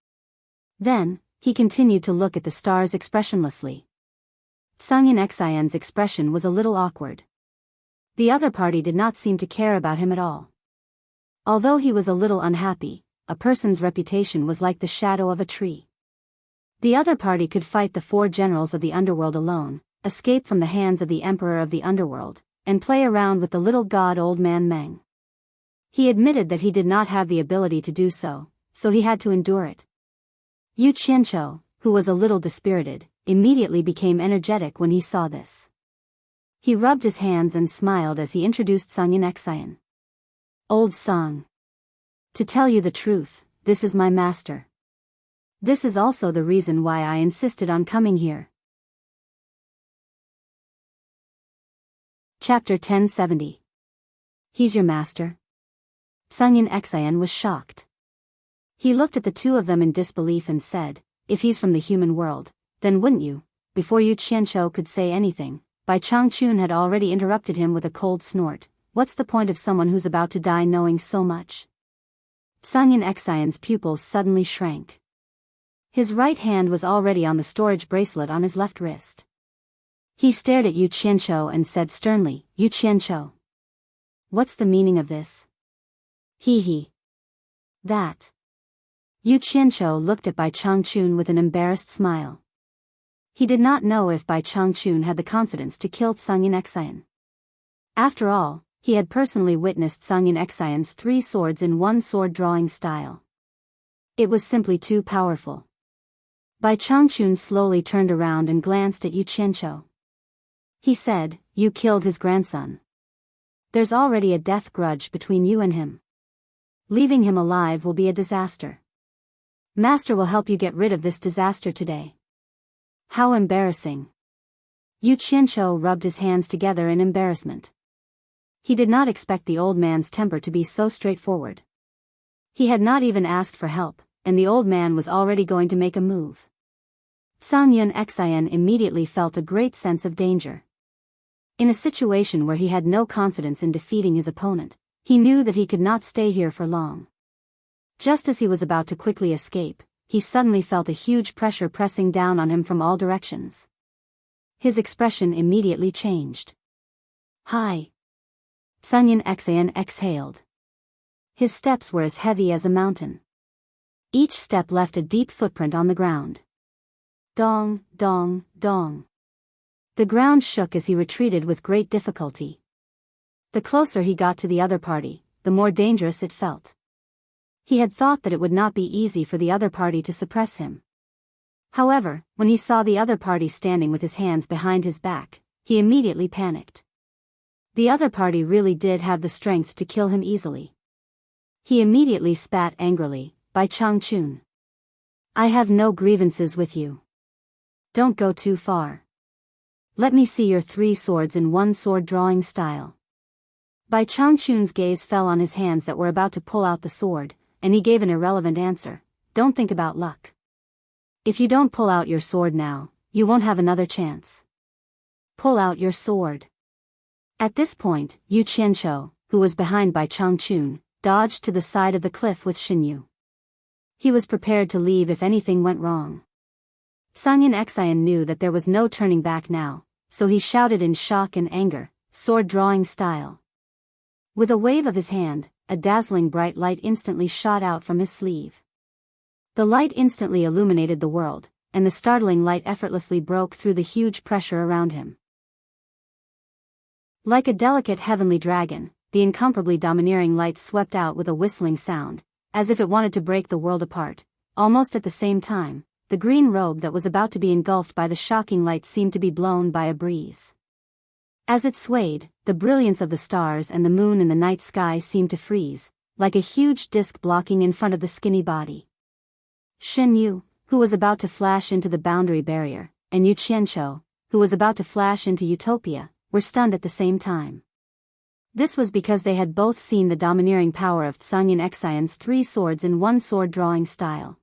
Then, he continued to look at the stars expressionlessly. Tsungyin Xian's expression was a little awkward. The other party did not seem to care about him at all. Although he was a little unhappy, a person's reputation was like the shadow of a tree. The other party could fight the 4 generals of the Underworld alone, escape from the hands of the Emperor of the Underworld, and play around with the little god old man Meng. He admitted that he did not have the ability to do so, so he had to endure it. Yu Qianzhou, who was a little dispirited, immediately became energetic when he saw this. He rubbed his hands and smiled as he introduced Tsungyin Xian. "Old song. To tell you the truth, this is my master. This is also the reason why I insisted on coming here." Chapter 1070. He's your master? Tsungyin Xian was shocked. He looked at the two of them in disbelief and said, "If he's from the human world, then wouldn't you?" Before Yu Qianzhou could say anything, Bai Changchun had already interrupted him with a cold snort. "What's the point of someone who's about to die knowing so much?" Tsungyin Xian's pupils suddenly shrank. His right hand was already on the storage bracelet on his left wrist. He stared at Yu Qianqiu and said sternly, "Yu Qianqiu. What's the meaning of this?" He. That. Yu Qianqiu looked at Bai Changchun with an embarrassed smile. He did not know if Bai Changchun had the confidence to kill Tsang Yin Xian. After all, he had personally witnessed Tsang Yin Xian's 3 swords in 1 sword drawing style. It was simply too powerful. Bai Changchun slowly turned around and glanced at Yu Qianqiu. He said, "You killed his grandson. There's already a death grudge between you and him. Leaving him alive will be a disaster. Master will help you get rid of this disaster today." How embarrassing. Yu Qianqiu rubbed his hands together in embarrassment. He did not expect the old man's temper to be so straightforward. He had not even asked for help, and the old man was already going to make a move. Tsang Yin Xian immediately felt a great sense of danger. In a situation where he had no confidence in defeating his opponent, he knew that he could not stay here for long. Just as he was about to quickly escape, he suddenly felt a huge pressure pressing down on him from all directions. His expression immediately changed. "Hi." Tsang Yin Xian exhaled. His steps were as heavy as a mountain. Each step left a deep footprint on the ground. Dong, dong, dong. The ground shook as he retreated with great difficulty. The closer he got to the other party, the more dangerous it felt. He had thought that it would not be easy for the other party to suppress him. However, when he saw the other party standing with his hands behind his back, he immediately panicked. The other party really did have the strength to kill him easily. He immediately spat angrily, "Bai Changchun. I have no grievances with you. Don't go too far. Let me see your 3 swords in 1 sword drawing style." Bai Changchun's gaze fell on his hands that were about to pull out the sword, and he gave an irrelevant answer, "Don't think about luck. If you don't pull out your sword now, you won't have another chance. Pull out your sword." At this point, Yu Qianqiu, who was behind Bai Changchun, dodged to the side of the cliff with Xinyu. He was prepared to leave if anything went wrong. Tsang Yin Xian knew that there was no turning back now, so he shouted in shock and anger, "Sword drawing style." With a wave of his hand, a dazzling bright light instantly shot out from his sleeve. The light instantly illuminated the world, and the startling light effortlessly broke through the huge pressure around him. Like a delicate heavenly dragon, the incomparably domineering light swept out with a whistling sound, as if it wanted to break the world apart. Almost at the same time, the green robe that was about to be engulfed by the shocking light seemed to be blown by a breeze. As it swayed, the brilliance of the stars and the moon in the night sky seemed to freeze, like a huge disk blocking in front of the skinny body. Shen Yu, who was about to flash into the boundary barrier, and Yu Qianqiu, who was about to flash into utopia, were stunned at the same time. This was because they had both seen the domineering power of Tsang Yin Xian's 3 swords in 1 sword drawing style.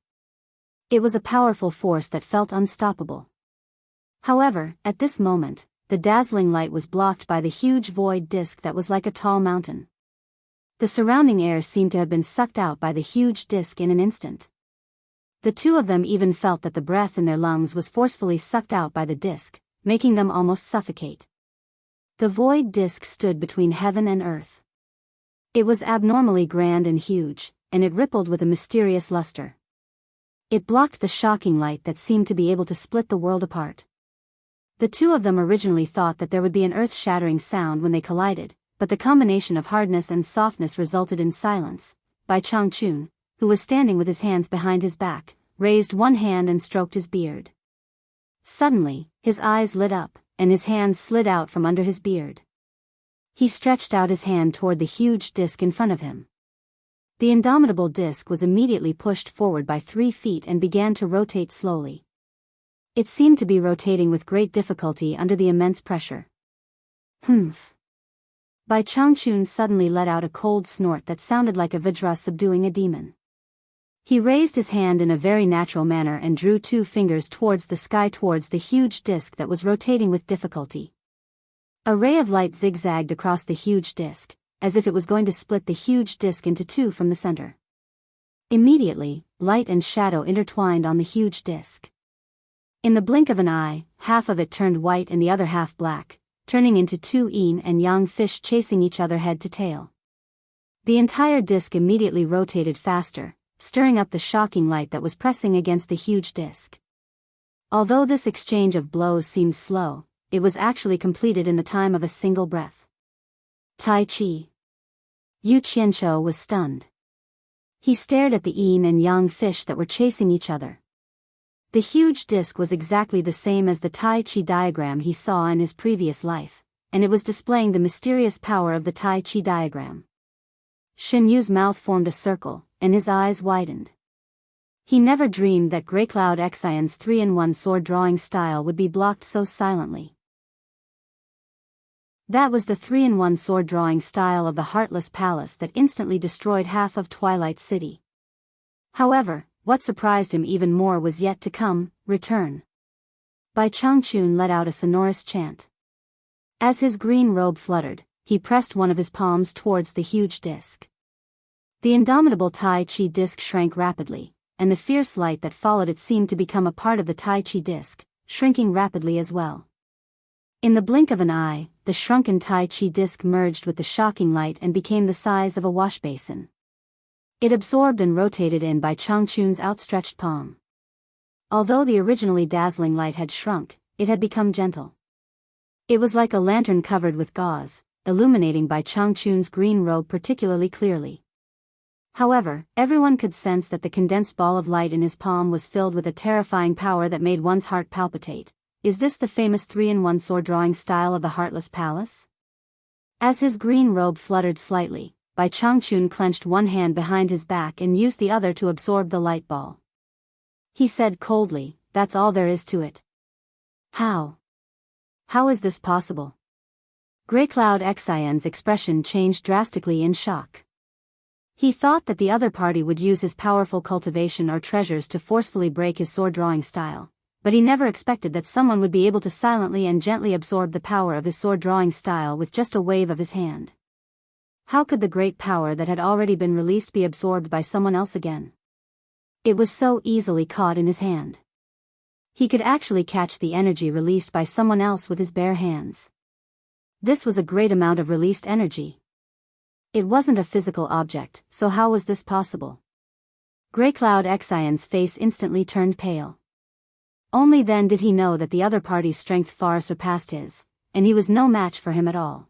It was a powerful force that felt unstoppable. However, at this moment, the dazzling light was blocked by the huge void disk that was like a tall mountain. The surrounding air seemed to have been sucked out by the huge disk in an instant. The two of them even felt that the breath in their lungs was forcefully sucked out by the disk, making them almost suffocate. The void disk stood between heaven and earth. It was abnormally grand and huge, and it rippled with a mysterious luster. It blocked the shocking light that seemed to be able to split the world apart. The two of them originally thought that there would be an earth-shattering sound when they collided, but the combination of hardness and softness resulted in silence. Bai Changchun, who was standing with his hands behind his back, raised one hand and stroked his beard. Suddenly, his eyes lit up, and his hands slid out from under his beard. He stretched out his hand toward the huge disk in front of him. The indomitable disk was immediately pushed forward by 3 feet and began to rotate slowly. It seemed to be rotating with great difficulty under the immense pressure. Humph. Bai Changchun suddenly let out a cold snort that sounded like a vajra subduing a demon. He raised his hand in a very natural manner and drew 2 fingers towards the sky towards the huge disk that was rotating with difficulty. A ray of light zigzagged across the huge disk, as if it was going to split the huge disk into 2 from the center. Immediately, light and shadow intertwined on the huge disk. In the blink of an eye, half of it turned white and the other half black, turning into two yin and yang fish chasing each other head to tail. The entire disk immediately rotated faster, stirring up the shocking light that was pressing against the huge disk. Although this exchange of blows seemed slow, it was actually completed in the time of a single breath. Tai Chi. Yu Qianqiu was stunned. He stared at the yin and yang fish that were chasing each other. The huge disk was exactly the same as the Tai Chi diagram he saw in his previous life, and it was displaying the mysterious power of the Tai Chi diagram. Shen Yu's mouth formed a circle, and his eyes widened. He never dreamed that Greycloud Xian's 3-in-1 sword drawing style would be blocked so silently. That was the 3-in-1 sword drawing style of the Heartless Palace that instantly destroyed half of Twilight City. However, what surprised him even more was yet to come. Return. Bai Changchun let out a sonorous chant. As his green robe fluttered, he pressed one of his palms towards the huge disk. The indomitable Tai Chi disk shrank rapidly, and the fierce light that followed it seemed to become a part of the Tai Chi disk, shrinking rapidly as well. In the blink of an eye, the shrunken Tai Chi disk merged with the shocking light and became the size of a wash basin. It absorbed and rotated in by Changchun's outstretched palm. Although the originally dazzling light had shrunk, it had become gentle. It was like a lantern covered with gauze, illuminating Bai Changchun's green robe particularly clearly. However, everyone could sense that the condensed ball of light in his palm was filled with a terrifying power that made one's heart palpitate. Is this the famous 3-in-1 sword drawing style of the Heartless Palace? As his green robe fluttered slightly, Bai Changchun clenched one hand behind his back and used the other to absorb the light ball. He said coldly, "That's all there is to it." How? How is this possible? Greycloud Xian's expression changed drastically in shock. He thought that the other party would use his powerful cultivation or treasures to forcefully break his sword drawing style, but he never expected that someone would be able to silently and gently absorb the power of his sword drawing style with just a wave of his hand. How could the great power that had already been released be absorbed by someone else again? It was so easily caught in his hand. He could actually catch the energy released by someone else with his bare hands. This was a great amount of released energy. It wasn't a physical object, so how was this possible? Greycloud Xian's face instantly turned pale. Only then did he know that the other party's strength far surpassed his, and he was no match for him at all.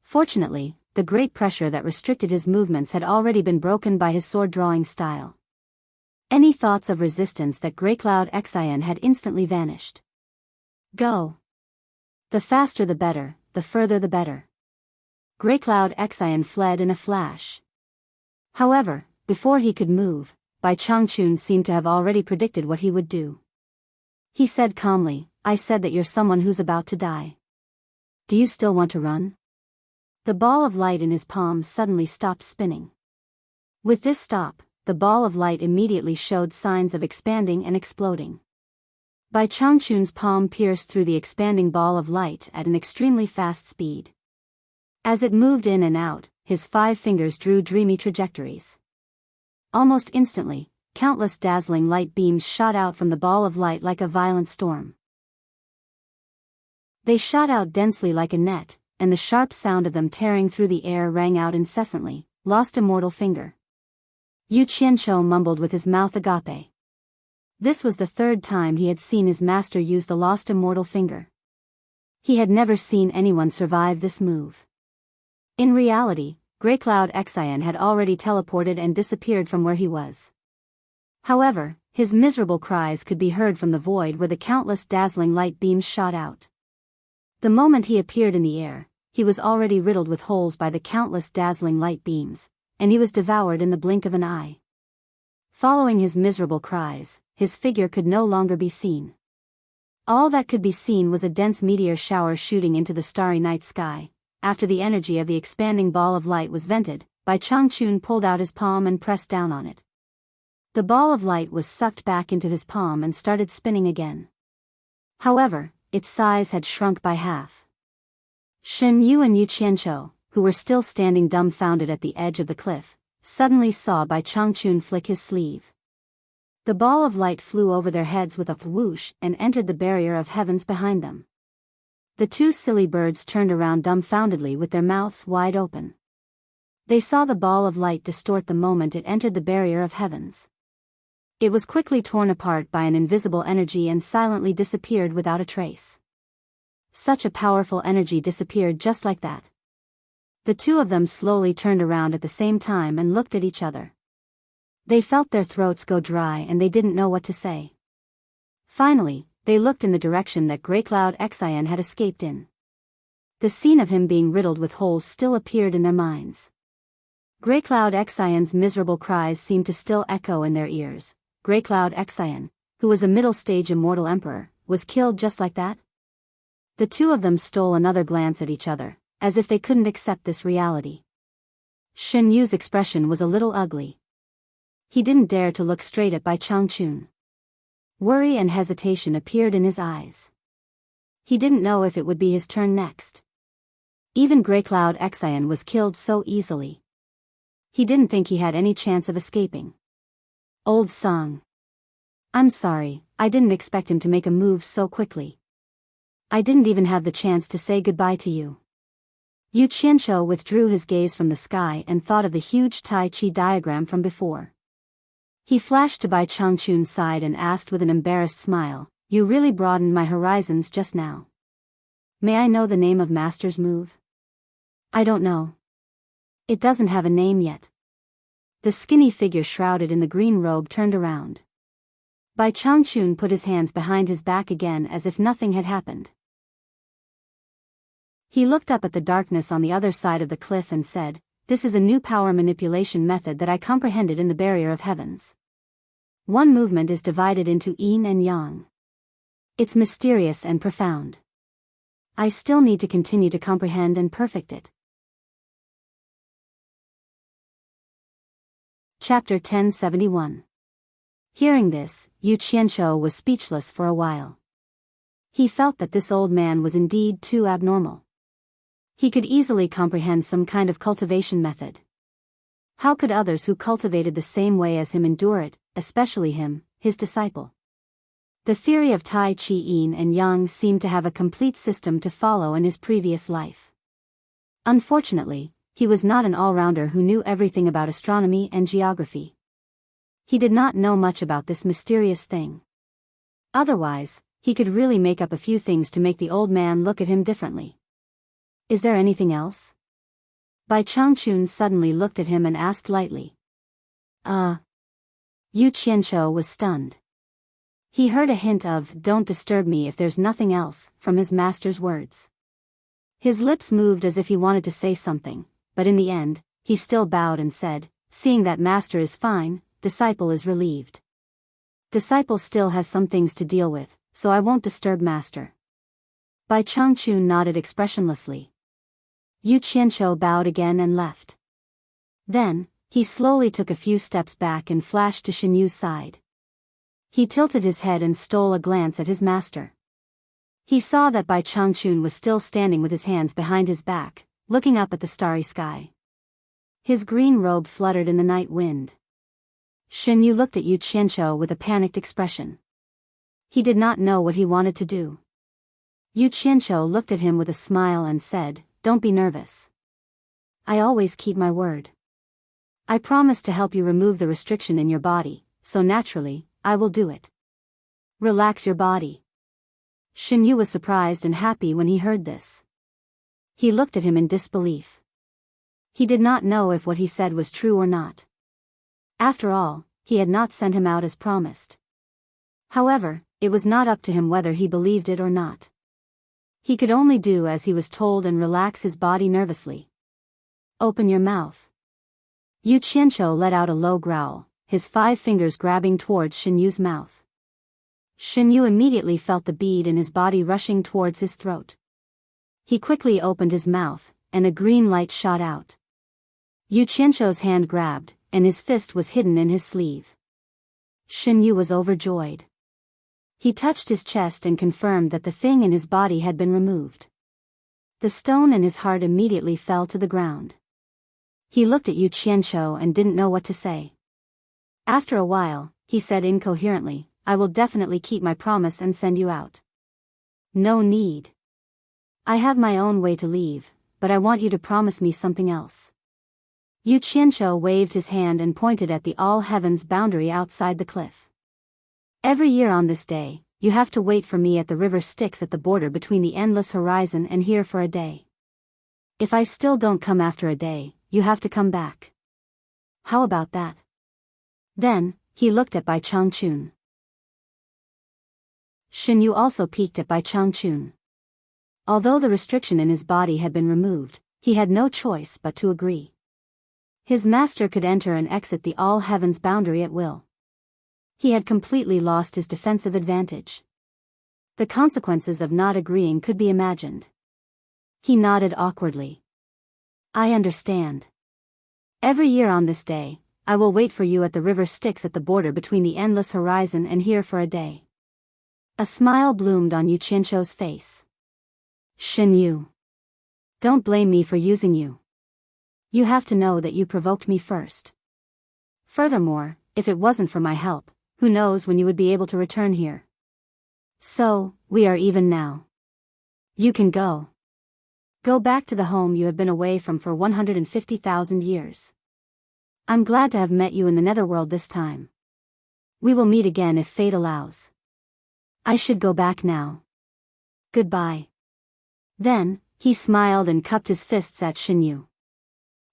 Fortunately, the great pressure that restricted his movements had already been broken by his sword drawing style. Any thoughts of resistance that Greycloud Xian had instantly vanished. Go. The faster the better, the further the better. Greycloud Xian fled in a flash. However, before he could move, Bai Changchun seemed to have already predicted what he would do. He said calmly, "I said that you're someone who's about to die. Do you still want to run?" The ball of light in his palm suddenly stopped spinning. With this stop, the ball of light immediately showed signs of expanding and exploding. Bai Changchun's palm pierced through the expanding ball of light at an extremely fast speed. As it moved in and out, his 5 fingers drew dreamy trajectories. Almost instantly, countless dazzling light beams shot out from the ball of light like a violent storm. They shot out densely like a net, and the sharp sound of them tearing through the air rang out incessantly. Lost immortal finger. Yu Qianqiu mumbled with his mouth agape. This was the 3rd time he had seen his master use the lost immortal finger. He had never seen anyone survive this move. In reality, Greycloud Xian had already teleported and disappeared from where he was. However, his miserable cries could be heard from the void where the countless dazzling light beams shot out. The moment he appeared in the air, he was already riddled with holes by the countless dazzling light beams, and he was devoured in the blink of an eye. Following his miserable cries, his figure could no longer be seen. All that could be seen was a dense meteor shower shooting into the starry night sky. After the energy of the expanding ball of light was vented, Bai Changchun pulled out his palm and pressed down on it. The ball of light was sucked back into his palm and started spinning again. However, its size had shrunk by half. Shen Yu and Yu Qianqiu, who were still standing dumbfounded at the edge of the cliff, suddenly saw Bai Changchun flick his sleeve. The ball of light flew over their heads with a whoosh and entered the barrier of heavens behind them. The two silly birds turned around dumbfoundedly with their mouths wide open. They saw the ball of light distort the moment it entered the barrier of heavens. It was quickly torn apart by an invisible energy and silently disappeared without a trace. Such a powerful energy disappeared just like that. The two of them slowly turned around at the same time and looked at each other. They felt their throats go dry and they didn't know what to say. Finally, they looked in the direction that Grey Cloud Xian had escaped in. The scene of him being riddled with holes still appeared in their minds. Grey Cloud Xian's miserable cries seemed to still echo in their ears. Grey Cloud Xian, who was a middle-stage immortal emperor, was killed just like that? The two of them stole another glance at each other, as if they couldn't accept this reality. Shen Yu's expression was a little ugly. He didn't dare to look straight at Bai Changchun. Worry and hesitation appeared in his eyes. He didn't know if it would be his turn next. Even Grey Cloud Xian was killed so easily. He didn't think he had any chance of escaping. Old song. I'm sorry, I didn't expect him to make a move so quickly. I didn't even have the chance to say goodbye to you. Yu Qianshou withdrew his gaze from the sky and thought of the huge Tai Chi diagram from before. He flashed to Bai Changchun's side and asked with an embarrassed smile, "You really broadened my horizons just now. May I know the name of Master's move?" "I don't know. It doesn't have a name yet." The skinny figure shrouded in the green robe turned around. Bai Changchun put his hands behind his back again as if nothing had happened. He looked up at the darkness on the other side of the cliff and said, "This is a new power manipulation method that I comprehended in the barrier of heavens. One movement is divided into yin and yang. It's mysterious and profound. I still need to continue to comprehend and perfect it." Chapter 1071. Hearing this, Yu Qianshou was speechless for a while. He felt that this old man was indeed too abnormal. He could easily comprehend some kind of cultivation method. How could others who cultivated the same way as him endure it, especially him, his disciple? The theory of Tai Chi Yin and Yang seemed to have a complete system to follow in his previous life. Unfortunately, he was not an all-rounder who knew everything about astronomy and geography. He did not know much about this mysterious thing. Otherwise, he could really make up a few things to make the old man look at him differently. "Is there anything else?" Bai Changchun suddenly looked at him and asked lightly. Yu Qianshou was stunned. He heard a hint of, "Don't disturb me if there's nothing else," from his master's words. His lips moved as if he wanted to say something, but in the end, he still bowed and said, "Seeing that master is fine, disciple is relieved. Disciple still has some things to deal with, so I won't disturb master." Bai Changchun nodded expressionlessly. Yu Qianshou bowed again and left. Then, he slowly took a few steps back and flashed to Shen Yu's side. He tilted his head and stole a glance at his master. He saw that Bai Changchun was still standing with his hands behind his back, looking up at the starry sky. His green robe fluttered in the night wind. Shen Yu looked at Yu Qianshou with a panicked expression. He did not know what he wanted to do. Yu Qianshou looked at him with a smile and said, "Don't be nervous. I always keep my word. I promise to help you remove the restriction in your body, so naturally, I will do it. Relax your body." Shen Yu was surprised and happy when he heard this. He looked at him in disbelief. He did not know if what he said was true or not. After all, he had not sent him out as promised. However, it was not up to him whether he believed it or not. He could only do as he was told and relax his body nervously. "Open your mouth." Yu Qianshou let out a low growl, his 5 fingers grabbing towards Shen Yu's mouth. Shen Yu immediately felt the bead in his body rushing towards his throat. He quickly opened his mouth, and a green light shot out. Yu Qianshou's hand grabbed, and his fist was hidden in his sleeve. Shen Yu was overjoyed. He touched his chest and confirmed that the thing in his body had been removed. The stone in his heart immediately fell to the ground. He looked at Yu Qianqiu and didn't know what to say. After a while, he said incoherently, I will definitely keep my promise and send you out. No need. I have my own way to leave, but I want you to promise me something else. Yu Qianqiu waved his hand and pointed at the all-heavens boundary outside the cliff. Every year on this day, you have to wait for me at the river Styx at the border between the endless horizon and here for a day. If I still don't come after a day, you have to come back. How about that? Then, he looked at Bai Changchun. Shen Yu also peeked at Bai Changchun. Although the restriction in his body had been removed, he had no choice but to agree. His master could enter and exit the all-heavens boundary at will. He had completely lost his defensive advantage. The consequences of not agreeing could be imagined. He nodded awkwardly. I understand. Every year on this day, I will wait for you at the river Styx at the border between the endless horizon and here for a day. A smile bloomed on Yu Qianqiu's face. Shen Yu. Don't blame me for using you. You have to know that you provoked me first. Furthermore, if it wasn't for my help, who knows when you would be able to return here. So, we are even now. You can go. Go back to the home you have been away from for 150,000 years. I'm glad to have met you in the netherworld this time. We will meet again if fate allows. I should go back now. Goodbye. Then, he smiled and cupped his fists at Shen Yu.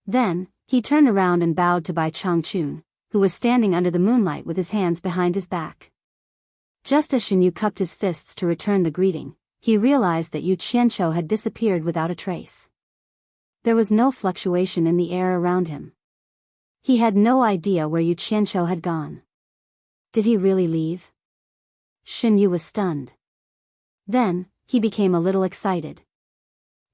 Then, he turned around and bowed to Bai Changchun, who was standing under the moonlight with his hands behind his back. Just as Shen Yu cupped his fists to return the greeting, he realized that Yu Qianqiu had disappeared without a trace. There was no fluctuation in the air around him. He had no idea where Yu Qianqiu had gone. Did he really leave? Shen Yu was stunned. Then, he became a little excited.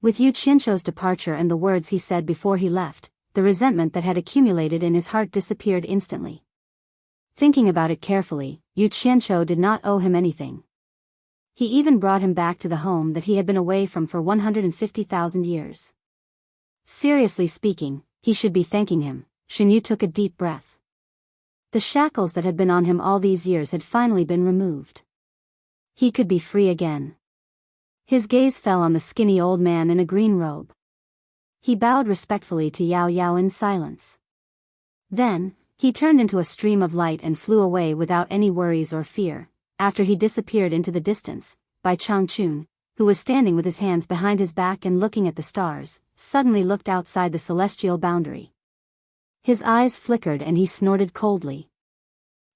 With Yu Qianqiu's departure and the words he said before he left, the resentment that had accumulated in his heart disappeared instantly. Thinking about it carefully, Yu Qianqiu did not owe him anything. He even brought him back to the home that he had been away from for 150,000 years. Seriously speaking, he should be thanking him. Shen Yu took a deep breath. The shackles that had been on him all these years had finally been removed. He could be free again. His gaze fell on the skinny old man in a green robe. He bowed respectfully to Yao Yao in silence. Then, he turned into a stream of light and flew away without any worries or fear. After he disappeared into the distance, Bai Changchun, who was standing with his hands behind his back and looking at the stars, suddenly looked outside the celestial boundary. His eyes flickered and he snorted coldly.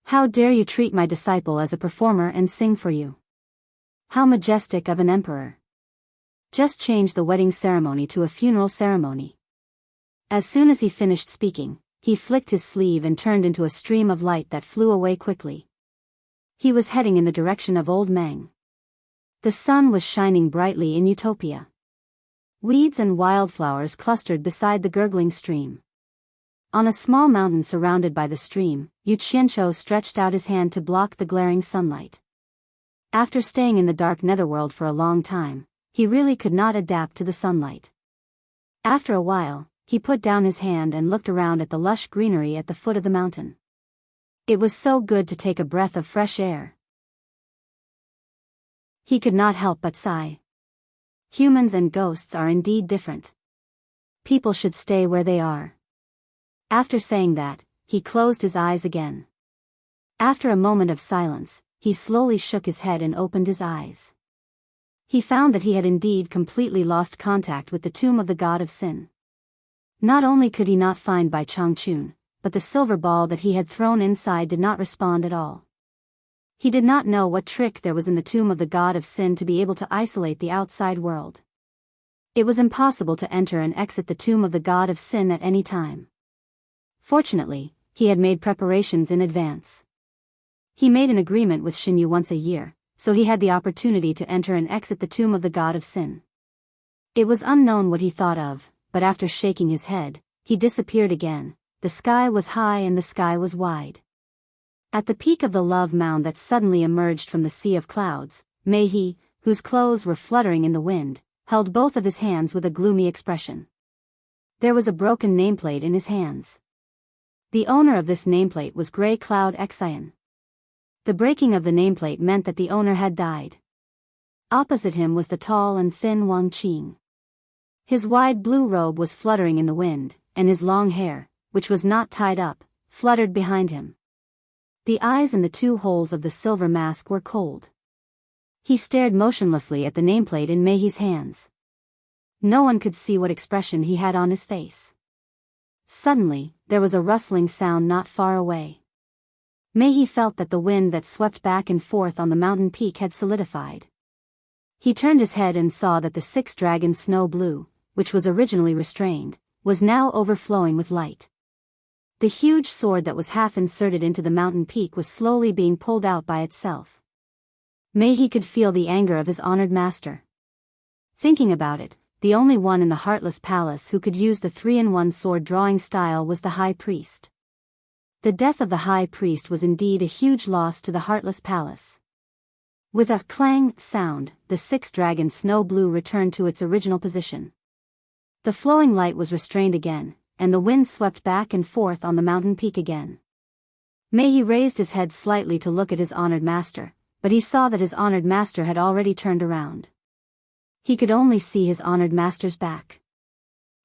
How dare you treat my disciple as a performer and sing for you? How majestic of an emperor. Just change the wedding ceremony to a funeral ceremony. As soon as he finished speaking, he flicked his sleeve and turned into a stream of light that flew away quickly. He was heading in the direction of Old Meng. The sun was shining brightly in Utopia. Weeds and wildflowers clustered beside the gurgling stream. On a small mountain surrounded by the stream, Yu Qianqiu stretched out his hand to block the glaring sunlight. After staying in the dark netherworld for a long time, he really could not adapt to the sunlight. After a while, he put down his hand and looked around at the lush greenery at the foot of the mountain. It was so good to take a breath of fresh air. He could not help but sigh. Humans and ghosts are indeed different. People should stay where they are. After saying that, he closed his eyes again. After a moment of silence, he slowly shook his head and opened his eyes. He found that he had indeed completely lost contact with the tomb of the god of sin. Not only could he not find Bai Changchun, but the silver ball that he had thrown inside did not respond at all. He did not know what trick there was in the tomb of the god of sin to be able to isolate the outside world. It was impossible to enter and exit the tomb of the god of sin at any time. Fortunately, he had made preparations in advance. He made an agreement with Shen Yu once a year, so he had the opportunity to enter and exit the tomb of the god of sin. It was unknown what he thought of, but after shaking his head, he disappeared again. The sky was high and the sky was wide. At the peak of the love mound that suddenly emerged from the sea of clouds, Mei He, whose clothes were fluttering in the wind, held both of his hands with a gloomy expression. There was a broken nameplate in his hands. The owner of this nameplate was Grey Cloud Exion. The breaking of the nameplate meant that the owner had died. Opposite him was the tall and thin Wang Qing. His wide blue robe was fluttering in the wind, and his long hair, which was not tied up, fluttered behind him. The eyes in the two holes of the silver mask were cold. He stared motionlessly at the nameplate in Meihi's hands. No one could see what expression he had on his face. Suddenly, there was a rustling sound not far away. Meihi felt that the wind that swept back and forth on the mountain peak had solidified. He turned his head and saw that the six-dragon snow blue, which was originally restrained, was now overflowing with light. The huge sword that was half inserted into the mountain peak was slowly being pulled out by itself. Meihi could feel the anger of his honored master. Thinking about it, the only one in the Heartless Palace who could use the 3-in-1 sword drawing style was the High Priest. The death of the High Priest was indeed a huge loss to the Heartless Palace. With a clang sound, the six-dragon snow blue returned to its original position. The flowing light was restrained again, and the wind swept back and forth on the mountain peak again. Meihi raised his head slightly to look at his honored master, but he saw that his honored master had already turned around. He could only see his honored master's back.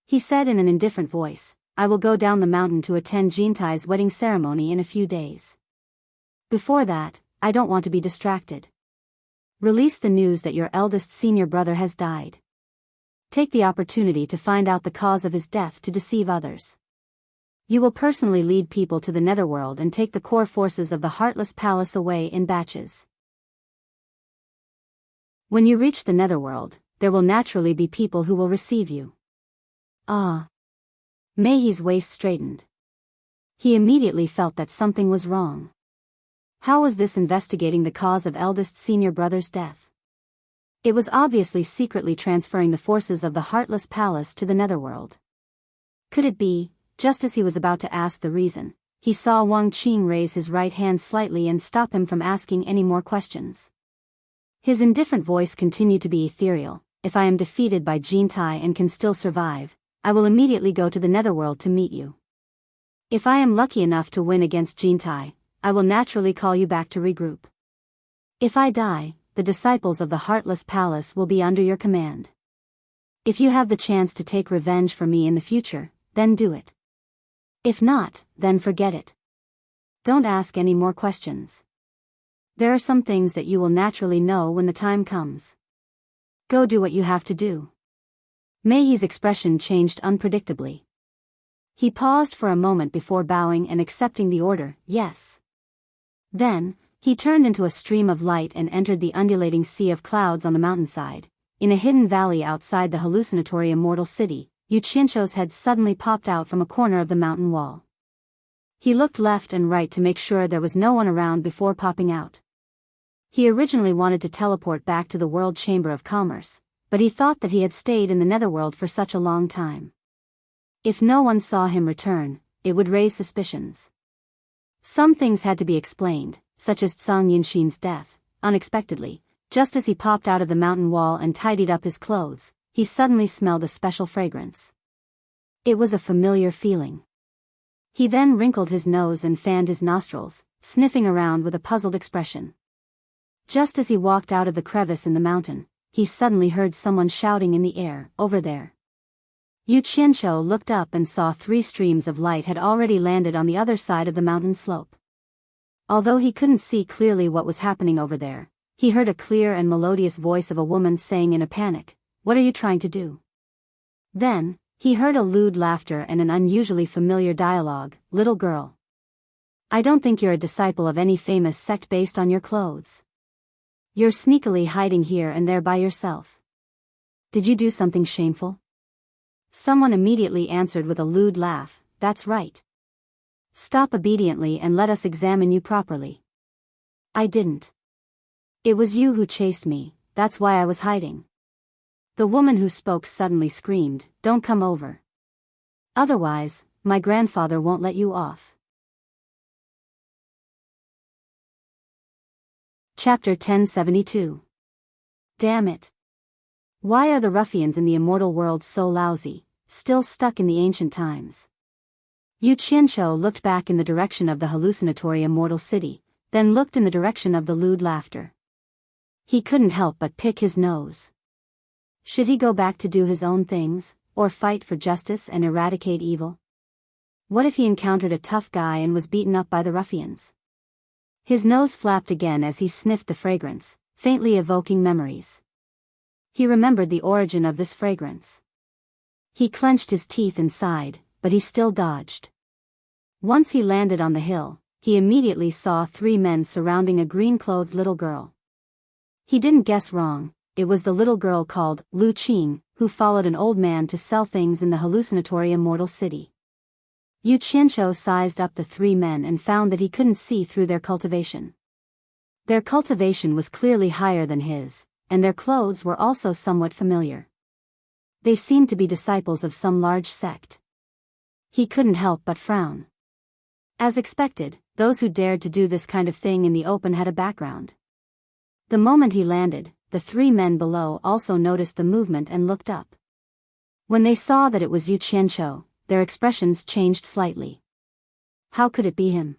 He said in an indifferent voice, "I will go down the mountain to attend Jintai's wedding ceremony in a few days. Before that, I don't want to be distracted. Release the news that your eldest senior brother has died. Take the opportunity to find out the cause of his death to deceive others. You will personally lead people to the Netherworld and take the core forces of the Heartless Palace away in batches. When you reach the Netherworld, there will naturally be people who will receive you." Ah. Meihi's waist straightened. He immediately felt that something was wrong. How was this investigating the cause of eldest senior brother's death? It was obviously secretly transferring the forces of the Heartless Palace to the Netherworld. Could it be, just as he was about to ask the reason, he saw Wang Qing raise his right hand slightly and stop him from asking any more questions. His indifferent voice continued to be ethereal. "If I am defeated by Jintai and can still survive, I will immediately go to the Netherworld to meet you. If I am lucky enough to win against Jintai, I will naturally call you back to regroup. If I die, the disciples of the Heartless Palace will be under your command. If you have the chance to take revenge for me in the future, then do it. If not, then forget it. Don't ask any more questions. There are some things that you will naturally know when the time comes. Go do what you have to do." Meihi's expression changed unpredictably. He paused for a moment before bowing and accepting the order, "Yes." Then, he turned into a stream of light and entered the undulating sea of clouds on the mountainside. In a hidden valley outside the hallucinatory immortal city, Yu Qianzhou's head suddenly popped out from a corner of the mountain wall. He looked left and right to make sure there was no one around before popping out. He originally wanted to teleport back to the World Chamber of Commerce, but he thought that he had stayed in the Netherworld for such a long time. If no one saw him return, it would raise suspicions. Some things had to be explained, such as Tsang Yinxin's death. Unexpectedly, just as he popped out of the mountain wall and tidied up his clothes, he suddenly smelled a special fragrance. It was a familiar feeling. He then wrinkled his nose and fanned his nostrils, sniffing around with a puzzled expression. Just as he walked out of the crevice in the mountain, he suddenly heard someone shouting in the air, "Over there." Yu Qianzhou looked up and saw 3 streams of light had already landed on the other side of the mountain slope. Although he couldn't see clearly what was happening over there, he heard a clear and melodious voice of a woman saying in a panic, "What are you trying to do?" Then, he heard a lewd laughter and an unusually familiar dialogue, "Little girl. I don't think you're a disciple of any famous sect based on your clothes. You're sneakily hiding here and there by yourself. Did you do something shameful?" Someone immediately answered with a lewd laugh, "That's right. Stop obediently and let us examine you properly." "I didn't. It was you who chased me, that's why I was hiding." The woman who spoke suddenly screamed, "Don't come over. Otherwise, my grandfather won't let you off." Chapter 1072. Damn it. Why are the ruffians in the immortal world so lousy? still stuck in the ancient times. Yu Qianqiu looked back in the direction of the hallucinatory immortal city, then looked in the direction of the lewd laughter. He couldn't help but pick his nose. Should he go back to do his own things, or fight for justice and eradicate evil? What if he encountered a tough guy and was beaten up by the ruffians? His nose flapped again as he sniffed the fragrance, faintly evoking memories. He remembered the origin of this fragrance. He clenched his teeth and sighed, but he still dodged. Once he landed on the hill, he immediately saw 3 men surrounding a green-clothed little girl. He didn't guess wrong, it was the little girl called Lu Qing, who followed an old man to sell things in the hallucinatory immortal city. Yu Qianqiu sized up the 3 men and found that he couldn't see through their cultivation. Their cultivation was clearly higher than his, and their clothes were also somewhat familiar. They seemed to be disciples of some large sect. He couldn't help but frown. As expected, those who dared to do this kind of thing in the open had a background. The moment he landed, the 3 men below also noticed the movement and looked up. When they saw that it was Yu Qianqiu, their expressions changed slightly. How could it be him?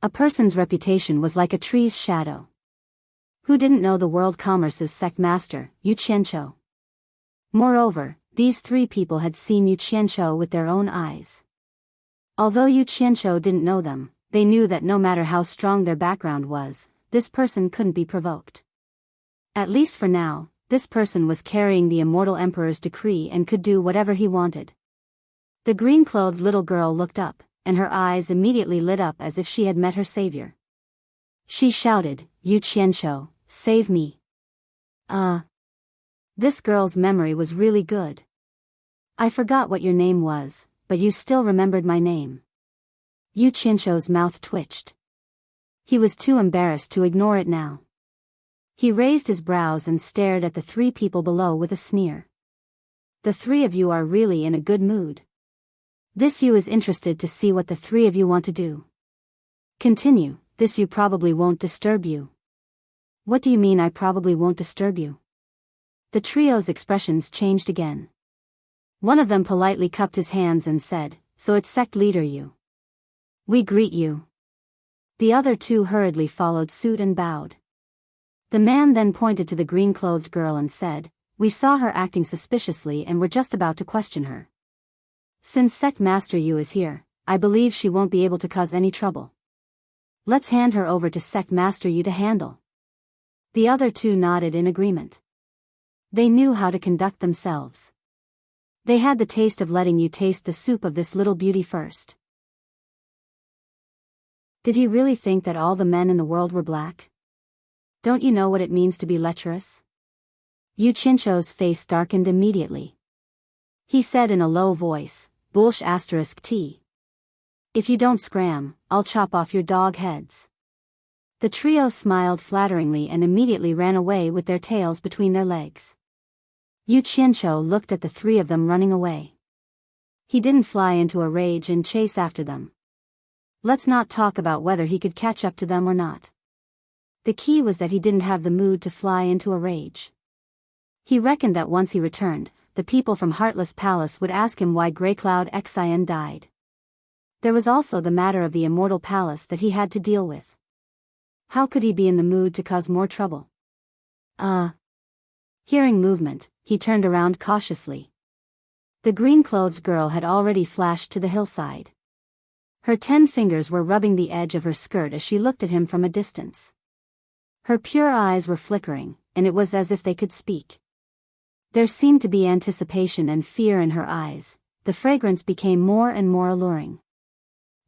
A person's reputation was like a tree's shadow. Who didn't know the world commerce's sect master, Yu Qianqiu? Moreover, these 3 people had seen Yu Qianqiu with their own eyes. Although Yu Qianqiu didn't know them, they knew that no matter how strong their background was, this person couldn't be provoked. At least for now, this person was carrying the immortal emperor's decree and could do whatever he wanted. The green-clothed little girl looked up, and her eyes immediately lit up as if she had met her savior. She shouted, "Yu Qianqiu, save me!" This girl's memory was really good. I forgot what your name was, but you still remembered my name. Yu Qianqiu's mouth twitched. He was too embarrassed to ignore it now. He raised his brows and stared at the 3 people below with a sneer. The 3 of you are really in a good mood. This Yu is interested to see what the 3 of you want to do. Continue, this Yu probably won't disturb you. What do you mean I probably won't disturb you? The trio's expressions changed again. One of them politely cupped his hands and said, "So it's sect leader Yu. We greet you." The other 2 hurriedly followed suit and bowed. The man then pointed to the green-clothed girl and said, "We saw her acting suspiciously and were just about to question her. Since Sect Master Yu is here, I believe she won't be able to cause any trouble. Let's hand her over to Sect Master Yu to handle." The other 2 nodded in agreement. They knew how to conduct themselves. They had the taste of letting you taste the soup of this little beauty first. Did he really think that all the men in the world were black? Don't you know what it means to be lecherous? Yu Qianqiu's face darkened immediately. He said in a low voice, "Bullsh *t. If you don't scram, I'll chop off your dog heads." The trio smiled flatteringly and immediately ran away with their tails between their legs. Yu Qianqiu looked at the 3 of them running away. He didn't fly into a rage and chase after them. Let's not talk about whether he could catch up to them or not. The key was that he didn't have the mood to fly into a rage. He reckoned that once he returned, the people from Heartless Palace would ask him why Greycloud Xian died. There was also the matter of the Immortal Palace that he had to deal with. How could he be in the mood to cause more trouble? Hearing movement, he turned around cautiously. The green-clothed girl had already flashed to the hillside. Her 10 fingers were rubbing the edge of her skirt as she looked at him from a distance. Her pure eyes were flickering, and it was as if they could speak. There seemed to be anticipation and fear in her eyes. The fragrance became more and more alluring.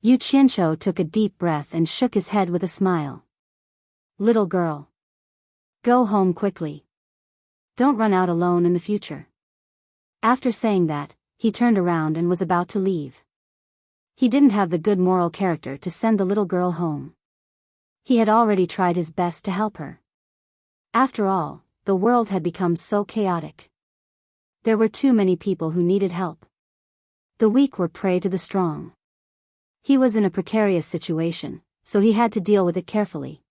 Yu Qianqiu took a deep breath and shook his head with a smile. "Little girl. Go home quickly. Don't run out alone in the future." After saying that, he turned around and was about to leave. He didn't have the good moral character to send the little girl home. He had already tried his best to help her. After all, the world had become so chaotic. There were too many people who needed help. The weak were prey to the strong. He was in a precarious situation, so he had to deal with it carefully.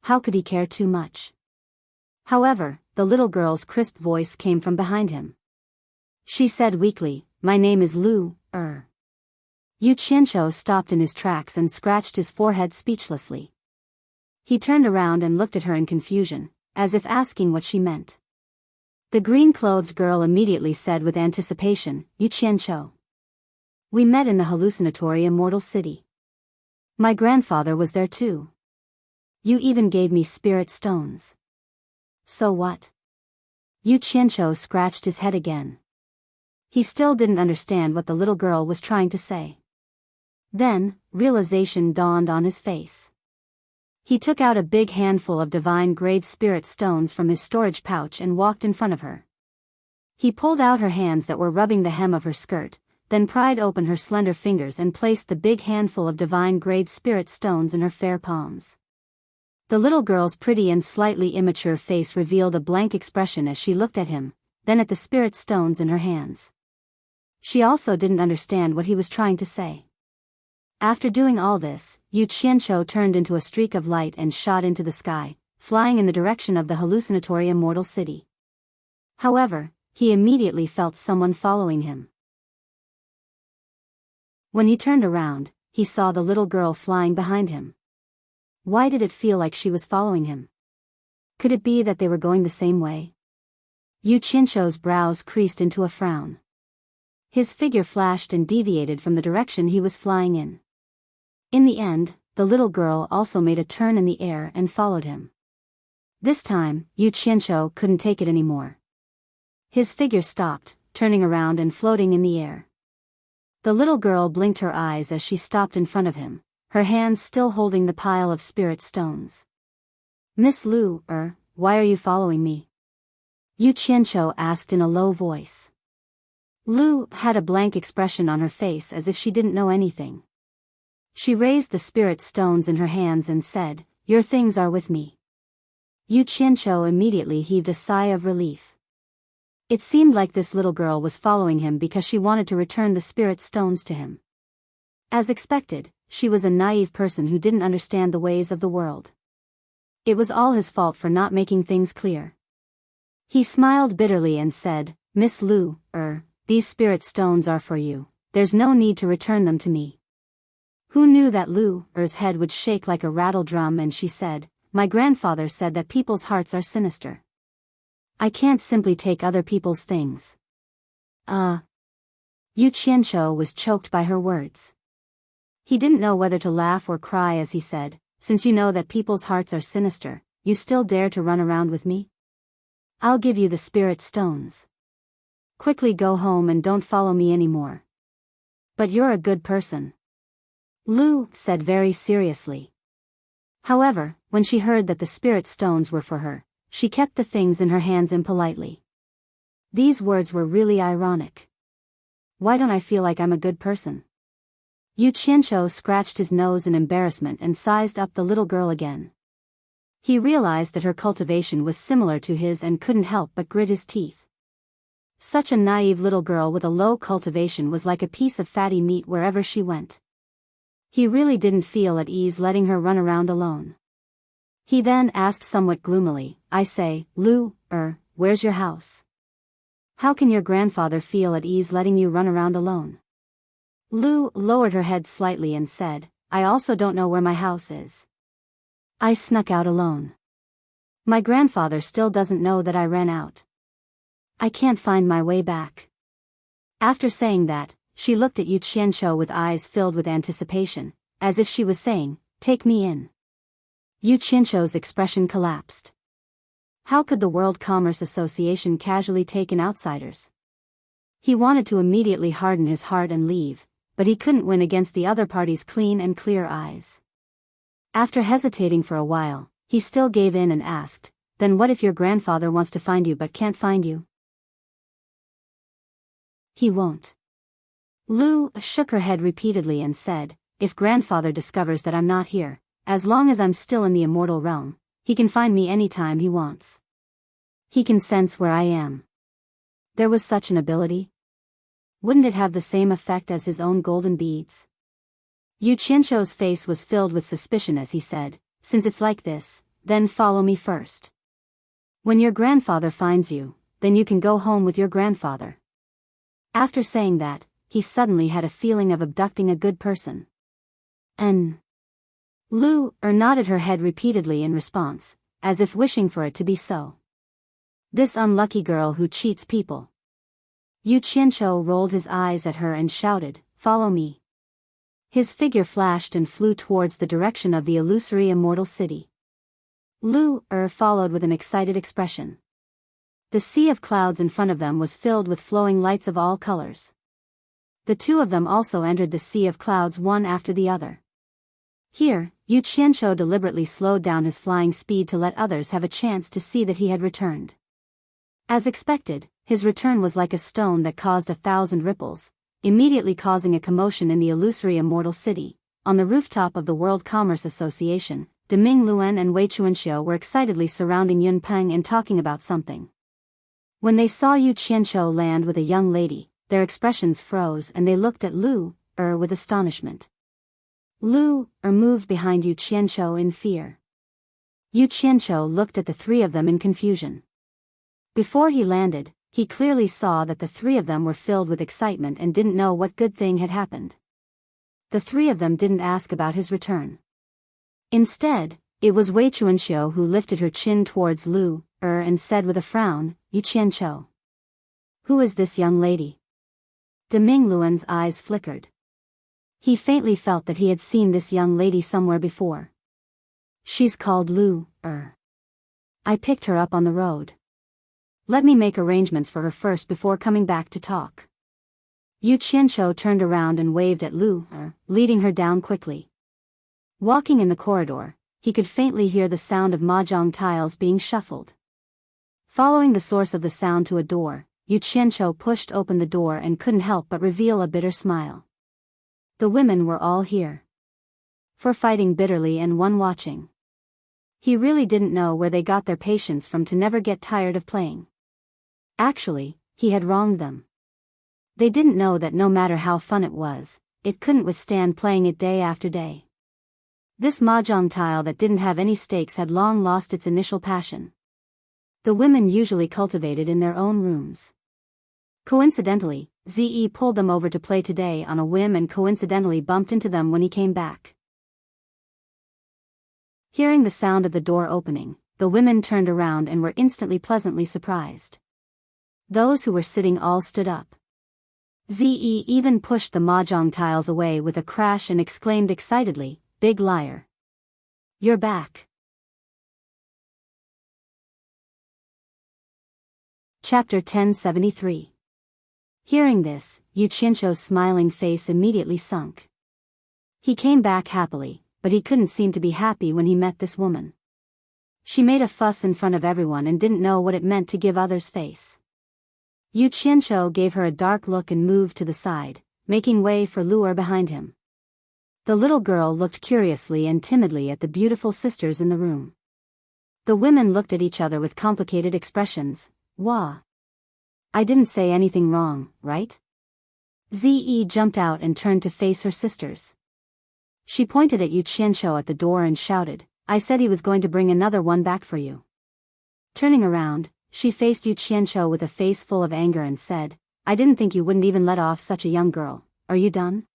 How could he care too much? However, the little girl's crisp voice came from behind him. She said weakly, "My name is Lu, Yu Qianqiu stopped in his tracks and scratched his forehead speechlessly. He turned around and looked at her in confusion, as if asking what she meant. The green-clothed girl immediately said with anticipation, "Yu Qianqiu. We met in the hallucinatory immortal city. My grandfather was there too. You even gave me spirit stones." "So what?" Yu Qianqiu scratched his head again. He still didn't understand what the little girl was trying to say. Then, realization dawned on his face. He took out a big handful of divine-grade spirit stones from his storage pouch and walked in front of her. He pulled out her hands that were rubbing the hem of her skirt, then pried open her slender fingers and placed the big handful of divine-grade spirit stones in her fair palms. The little girl's pretty and slightly immature face revealed a blank expression as she looked at him, then at the spirit stones in her hands. She also didn't understand what he was trying to say. After doing all this, Yu Qianqiu turned into a streak of light and shot into the sky, flying in the direction of the hallucinatory immortal city. However, he immediately felt someone following him. When he turned around, he saw the little girl flying behind him. Why did it feel like she was following him? Could it be that they were going the same way? Yu Qianqiu's brows creased into a frown. His figure flashed and deviated from the direction he was flying in. In the end, the little girl also made a turn in the air and followed him. This time, Yu Qianqiu couldn't take it anymore. His figure stopped, turning around and floating in the air. The little girl blinked her eyes as she stopped in front of him, her hands still holding the pile of spirit stones. "Miss Lu, why are you following me?" Yu Qianqiu asked in a low voice. Lu had a blank expression on her face as if she didn't know anything. She raised the spirit stones in her hands and said, "Your things are with me." Yu Qianqiu immediately heaved a sigh of relief. It seemed like this little girl was following him because she wanted to return the spirit stones to him. As expected, she was a naive person who didn't understand the ways of the world. It was all his fault for not making things clear. He smiled bitterly and said, "Miss Lu, these spirit stones are for you. There's no need to return them to me." Who knew that Lu's head would shake like a rattle drum, and she said, "My grandfather said that people's hearts are sinister. I can't simply take other people's things." Yu Qianqiu was choked by her words. He didn't know whether to laugh or cry as he said, "Since you know that people's hearts are sinister, you still dare to run around with me? I'll give you the spirit stones. Quickly go home and don't follow me anymore. But you're a good person," Lu said very seriously. However, when she heard that the spirit stones were for her, she kept the things in her hands impolitely. These words were really ironic. Why don't I feel like I'm a good person? Yu Qianqiu scratched his nose in embarrassment and sized up the little girl again. He realized that her cultivation was similar to his and couldn't help but grit his teeth. Such a naive little girl with a low cultivation was like a piece of fatty meat wherever she went. He really didn't feel at ease letting her run around alone. He then asked somewhat gloomily, "I say, Lu, where's your house? How can your grandfather feel at ease letting you run around alone?" Lu lowered her head slightly and said, "I also don't know where my house is. I snuck out alone. My grandfather still doesn't know that I ran out. I can't find my way back." After saying that, she looked at Yu Qianqiu with eyes filled with anticipation, as if she was saying, "Take me in." Yu Qianqiu's expression collapsed. How could the World Commerce Association casually take in outsiders? He wanted to immediately harden his heart and leave, but he couldn't win against the other party's clean and clear eyes. After hesitating for a while, he still gave in and asked, "Then what if your grandfather wants to find you but can't find you?" "He won't." Lu shook her head repeatedly and said, "If grandfather discovers that I'm not here, as long as I'm still in the immortal realm, he can find me anytime he wants. He can sense where I am." There was such an ability? Wouldn't it have the same effect as his own golden beads? Yu Qianqiu's face was filled with suspicion as he said, "Since it's like this, then follow me first. When your grandfather finds you, then you can go home with your grandfather." After saying that, he suddenly had a feeling of abducting a good person. Lu nodded her head repeatedly in response, as if wishing for it to be so. This unlucky girl who cheats people. Yu Qianqiu rolled his eyes at her and shouted, "Follow me." His figure flashed and flew towards the direction of the illusory immortal city. Lu followed with an excited expression. The sea of clouds in front of them was filled with flowing lights of all colors. The two of them also entered the sea of clouds one after the other. Here, Yu Qianqiu deliberately slowed down his flying speed to let others have a chance to see that he had returned. As expected, his return was like a stone that caused 1,000 ripples, immediately causing a commotion in the illusory immortal city. On the rooftop of the World Commerce Association, Deming Luan and Wei Chuanxiu were excitedly surrounding Yun Peng and talking about something. When they saw Yu Qianqiu land with a young lady, their expressions froze and they looked at Lu with astonishment. Lu moved behind Yu Qianqiu in fear. Yu Qianqiu looked at the three of them in confusion. Before he landed, he clearly saw that the three of them were filled with excitement and didn't know what good thing had happened. The three of them didn't ask about his return. Instead, it was Wei Chuanxiu who lifted her chin towards Lu and said with a frown, "Yu Qianqiu. Who is this young lady?" Deming Luan's eyes flickered. He faintly felt that he had seen this young lady somewhere before. "She's called Lu I picked her up on the road. Let me make arrangements for her first before coming back to talk." Yu Qianqiu turned around and waved at Lu leading her down quickly. Walking in the corridor, he could faintly hear the sound of mahjong tiles being shuffled. Following the source of the sound to a door, Yu Qianqiu pushed open the door and couldn't help but reveal a bitter smile. The women were all here. 4 fighting bitterly and 1 watching. He really didn't know where they got their patience from to never get tired of playing. Actually, he had wronged them. They didn't know that no matter how fun it was, it couldn't withstand playing it day after day. This mahjong tile that didn't have any stakes had long lost its initial passion. The women usually cultivated in their own rooms. Coincidentally, Ze pulled them over to play today on a whim and coincidentally bumped into them when he came back. Hearing the sound of the door opening, the women turned around and were instantly pleasantly surprised. Those who were sitting all stood up. Ze even pushed the mahjong tiles away with a crash and exclaimed excitedly, "Big liar. You're back." Chapter 1073. Hearing this, Yu Qianqiu's smiling face immediately sunk. He came back happily, but he couldn't seem to be happy when he met this woman. She made a fuss in front of everyone and didn't know what it meant to give others face. Yu Qianqiu gave her a dark look and moved to the side, making way for Lu behind him. The little girl looked curiously and timidly at the beautiful sisters in the room. The women looked at each other with complicated expressions. "Wah. I didn't say anything wrong, right?" Ze jumped out and turned to face her sisters. She pointed at Yu Qianqiu at the door and shouted, "I said he was going to bring another one back for you." Turning around, she faced Yu Qianqiu with a face full of anger and said, "I didn't think you wouldn't even let off such a young girl. Are you done?"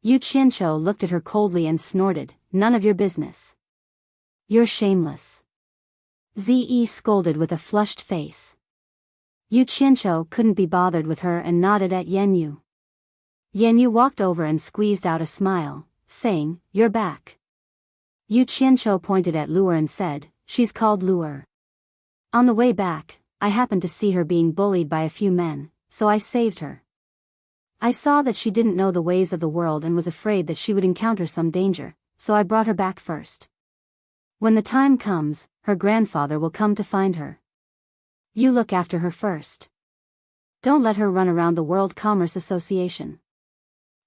Yu Qianqiu looked at her coldly and snorted, "None of your business. You're shameless." Ze scolded with a flushed face. Yu Qianqiu couldn't be bothered with her and nodded at Yan Yu. Yan Yu walked over and squeezed out a smile, saying, "You're back." Yu Qianqiu pointed at Lu and said, "She's called Lu. On the way back, I happened to see her being bullied by a few men, so I saved her. I saw that she didn't know the ways of the world and was afraid that she would encounter some danger, so I brought her back first. When the time comes, her grandfather will come to find her. You look after her first. Don't let her run around the World Commerce Association."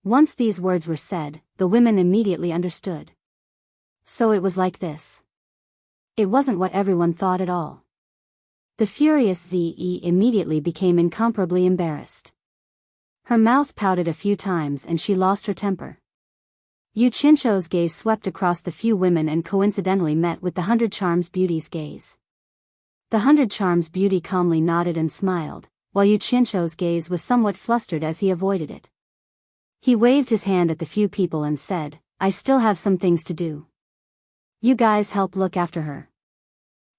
Once these words were said, the women immediately understood. So it was like this. It wasn't what everyone thought at all. The furious Ze immediately became incomparably embarrassed. Her mouth pouted a few times and she lost her temper. Yu Qianqiu's gaze swept across the few women and coincidentally met with the 100 Charms Beauty's gaze. The 100 Charms Beauty calmly nodded and smiled, while Yu Qianshou's gaze was somewhat flustered as he avoided it. He waved his hand at the few people and said, "I still have some things to do. You guys help look after her."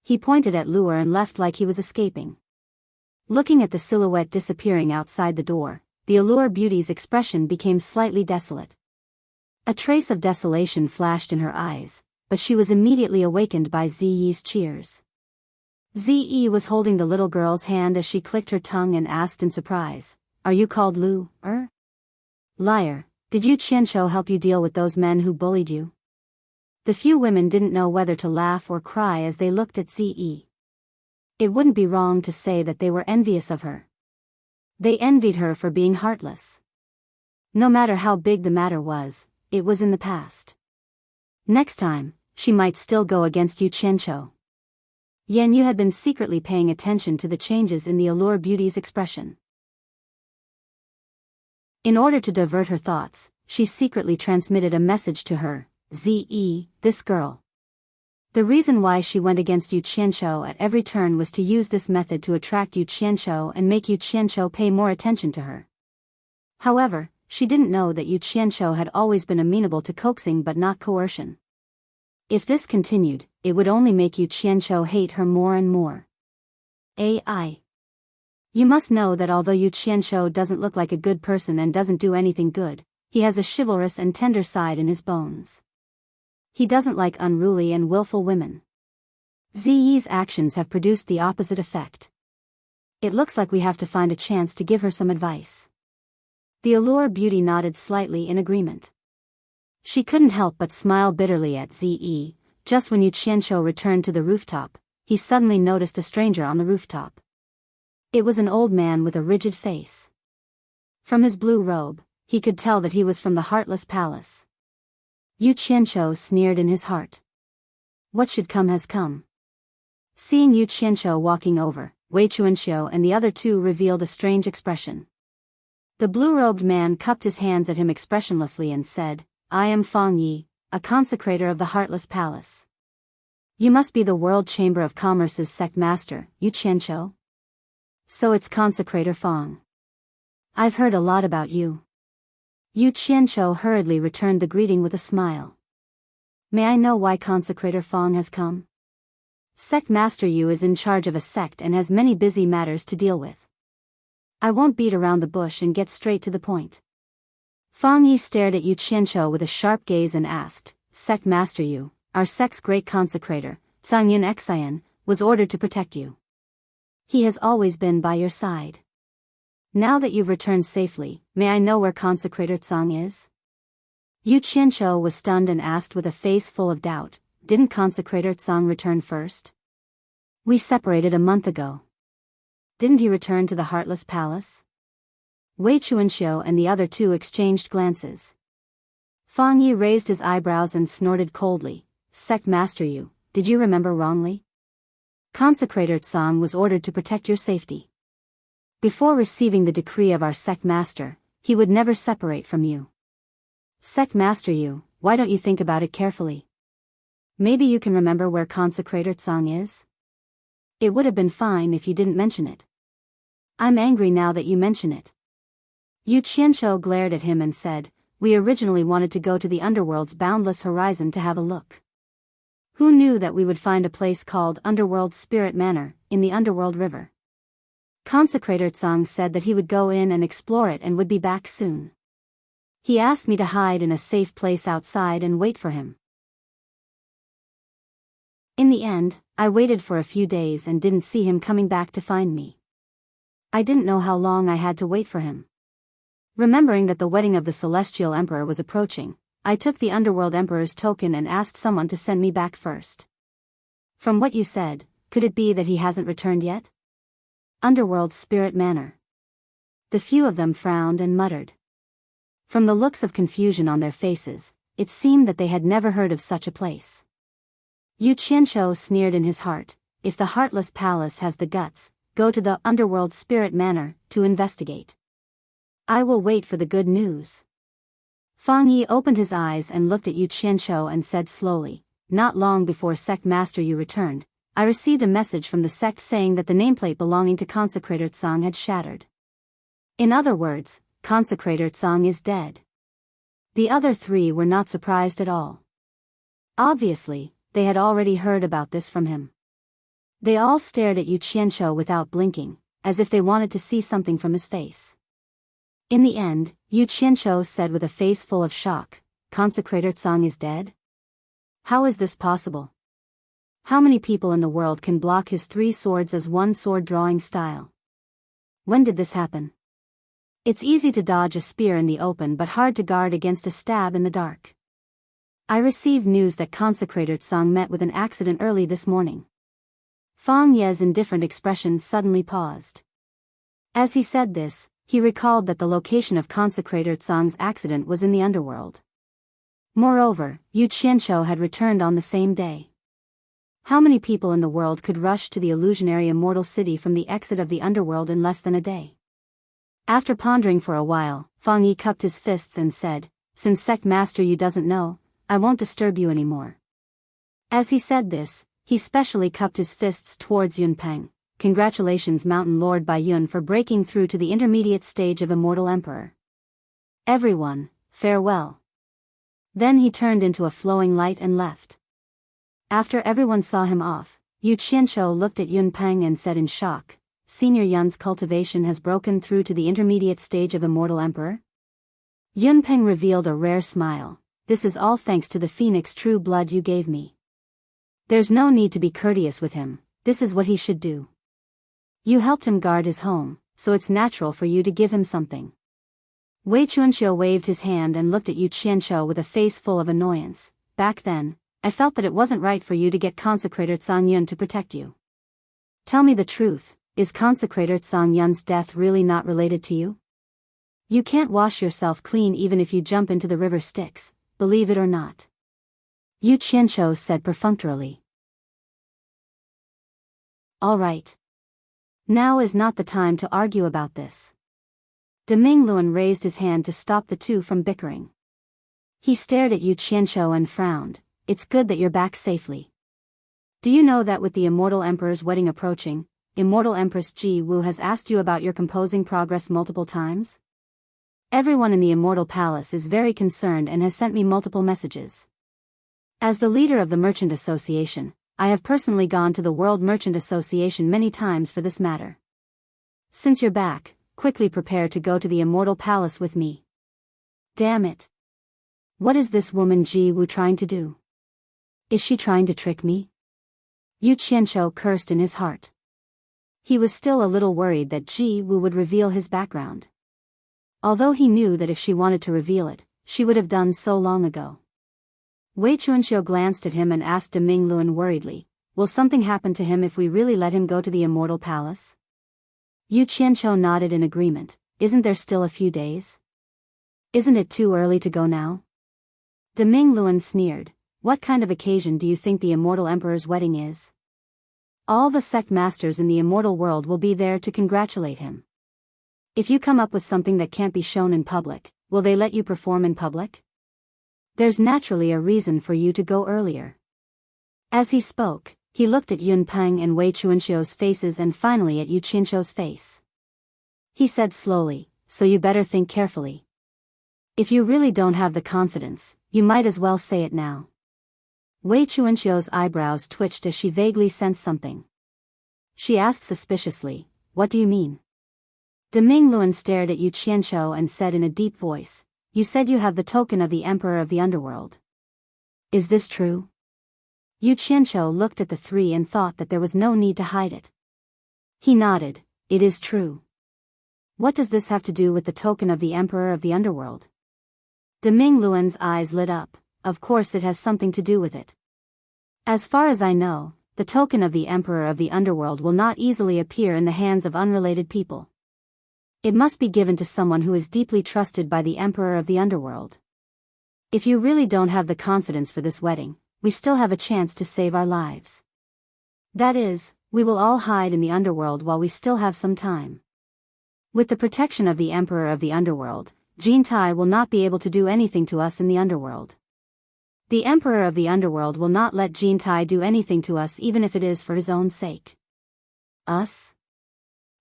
He pointed at Luer and left like he was escaping. Looking at the silhouette disappearing outside the door, the Allure Beauty's expression became slightly desolate. A trace of desolation flashed in her eyes, but she was immediately awakened by Ziyi's cheers. Ziyi was holding the little girl's hand as she clicked her tongue and asked in surprise, "Are you called Lu, er? Liar, did Yu Qianshou help you deal with those men who bullied you?" The few women didn't know whether to laugh or cry as they looked at Ziyi. It wouldn't be wrong to say that they were envious of her. They envied her for being heartless. No matter how big the matter was, it was in the past. Next time, she might still go against Yu Qianshou. Yan Yu had been secretly paying attention to the changes in the Allure Beauty's expression. In order to divert her thoughts, she secretly transmitted a message to her, "Zi, this girl." The reason why she went against Yu Qianshou at every turn was to use this method to attract Yu Qianshou and make Yu Qianshou pay more attention to her. However, she didn't know that Yu Qianshou had always been amenable to coaxing but not coercion. If this continued, it would only make Yu Qianshou hate her more and more. AI. You must know that although Yu Qianshou doesn't look like a good person and doesn't do anything good, he has a chivalrous and tender side in his bones. He doesn't like unruly and willful women. Ziyi's actions have produced the opposite effect. It looks like we have to find a chance to give her some advice. The Allure Beauty nodded slightly in agreement. She couldn't help but smile bitterly at Ziyi. Just when Yu Qianshou returned to the rooftop, he suddenly noticed a stranger on the rooftop. It was an old man with a rigid face. From his blue robe, he could tell that he was from the Heartless Palace. Yu Qianshou sneered in his heart. What should come has come. Seeing Yu Qianshou walking over, Wei Chuanxiu and the other two revealed a strange expression. The blue-robed man cupped his hands at him expressionlessly and said, "I am Fang Yi, a consecrator of the Heartless Palace. You must be the World Chamber of Commerce's sect master, Yu Qianshou? So it's Consecrator Fang. I've heard a lot about you." Yu Qianshou hurriedly returned the greeting with a smile. "May I know why Consecrator Fang has come?" "Sect Master Yu is in charge of a sect and has many busy matters to deal with. I won't beat around the bush and get straight to the point." Fang Yi stared at Yu Qianshou with a sharp gaze and asked, "Sect Master Yu, our sect's great consecrator, Zhang Yun Xian, was ordered to protect you. He has always been by your side. Now that you've returned safely, may I know where Consecrator Zhang is?" Yu Qianshou was stunned and asked with a face full of doubt, "Didn't Consecrator Zhang return first? We separated a month ago. Didn't he return to the Heartless Palace?" Wei Chuanxiu and the other two exchanged glances. Fang Yi raised his eyebrows and snorted coldly, "Sect Master Yu, did you remember wrongly? Consecrator Zhang was ordered to protect your safety. Before receiving the decree of our sect master, he would never separate from you. Sect Master Yu, why don't you think about it carefully? Maybe you can remember where Consecrator Zhang is? It would have been fine if you didn't mention it. I'm angry now that you mention it." Yu Qianshou glared at him and said, "We originally wanted to go to the underworld's boundless horizon to have a look. Who knew that we would find a place called Underworld Spirit Manor, in the Underworld River? Consecrator Zhang said that he would go in and explore it and would be back soon. He asked me to hide in a safe place outside and wait for him. In the end, I waited for a few days and didn't see him coming back to find me. I didn't know how long I had to wait for him. Remembering that the wedding of the Celestial Emperor was approaching, I took the Underworld Emperor's token and asked someone to send me back first. From what you said, could it be that he hasn't returned yet? Underworld Spirit Manor." The few of them frowned and muttered. From the looks of confusion on their faces, it seemed that they had never heard of such a place. Yu Qianshou sneered in his heart, "If the Heartless Palace has the guts, go to the Underworld Spirit Manor to investigate. I will wait for the good news." Fang Yi opened his eyes and looked at Yu Qianshou and said slowly, "Not long before Sect Master Yu returned, I received a message from the sect saying that the nameplate belonging to Consecrator Tsang had shattered. In other words, Consecrator Tsang is dead. The other three were not surprised at all. Obviously, they had already heard about this from him. They all stared at Yu Qianqiu without blinking, as if they wanted to see something from his face. In the end, Yu Qianqiu said with a face full of shock, "Consecrator Tsang is dead? How is this possible? How many people in the world can block his 3 swords as one sword drawing style? When did this happen? It's easy to dodge a spear in the open but hard to guard against a stab in the dark. I received news that Consecrator Tsang met with an accident early this morning." Fang Ye's indifferent expression suddenly paused. As he said this, he recalled that the location of Consecrator Tsang's accident was in the underworld. Moreover, Yu Qianqiu had returned on the same day. How many people in the world could rush to the illusionary immortal city from the exit of the underworld in less than a day? After pondering for a while, Fang Yi cupped his fists and said, "Since Sect Master Yu doesn't know, I won't disturb you anymore." As he said this, he specially cupped his fists towards Yun Peng. "Congratulations Mountain Lord Bai Yun for breaking through to the intermediate stage of Immortal Emperor. Everyone, farewell." Then he turned into a flowing light and left. After everyone saw him off, Yu Qianqiu looked at Yun Peng and said in shock, "Senior Yun's cultivation has broken through to the intermediate stage of Immortal Emperor?" Yun Peng revealed a rare smile. "This is all thanks to the Phoenix true blood you gave me. There's no need to be courteous with him, this is what he should do. You helped him guard his home, so it's natural for you to give him something." Wei Chunqiu waved his hand and looked at Yu Qianqiu with a face full of annoyance. "Back then, I felt that it wasn't right for you to get Consecrator Tsang Yun to protect you. Tell me the truth, is Consecrator Tsang Yun's death really not related to you? You can't wash yourself clean even if you jump into the river Styx, believe it or not." Yu Qianqiu said perfunctorily. "All right. Now is not the time to argue about this." Deming Luan raised his hand to stop the two from bickering. He stared at Yu Qianqiu and frowned. "It's good that you're back safely. Do you know that with the Immortal Emperor's wedding approaching, Immortal Empress Ji Wu has asked you about your composing progress multiple times? Everyone in the Immortal Palace is very concerned and has sent me multiple messages. As the leader of the Merchant Association, I have personally gone to the World Merchant Association many times for this matter. Since you're back, quickly prepare to go to the Immortal Palace with me." Damn it. What is this woman Ji Wu trying to do? Is she trying to trick me? Yu Qianqiu cursed in his heart. He was still a little worried that Ji Wu would reveal his background. Although he knew that if she wanted to reveal it, she would have done so long ago. Wei Chunqiu glanced at him and asked Deming Luan worriedly, "Will something happen to him if we really let him go to the Immortal Palace?" Yu Qianqiu nodded in agreement. "Isn't there still a few days? Isn't it too early to go now?" Deming Luan sneered. "What kind of occasion do you think the Immortal Emperor's wedding is? All the sect masters in the immortal world will be there to congratulate him. If you come up with something that can't be shown in public, will they let you perform in public? There's naturally a reason for you to go earlier." As he spoke, he looked at Yun Peng and Wei Chunqiu's faces and finally at Yu Qianqiu's face. He said slowly, "So you better think carefully. If you really don't have the confidence, you might as well say it now." Wei Chunqiu's eyebrows twitched as she vaguely sensed something. She asked suspiciously, "What do you mean?" Deming Luan stared at Yu Qianqiu and said in a deep voice, "You said you have the token of the Emperor of the Underworld. Is this true?" Yu Qianqiu looked at the three and thought that there was no need to hide it. He nodded. "It is true. What does this have to do with the token of the Emperor of the Underworld?" Deming Luan's eyes lit up. "Of course it has something to do with it. As far as I know, the token of the Emperor of the Underworld will not easily appear in the hands of unrelated people. It must be given to someone who is deeply trusted by the Emperor of the Underworld. If you really don't have the confidence for this wedding, we still have a chance to save our lives. That is, we will all hide in the underworld while we still have some time. With the protection of the Emperor of the Underworld, Jin Tai will not be able to do anything to us in the underworld. The Emperor of the Underworld will not let Jin Tai do anything to us even if it is for his own sake. Us?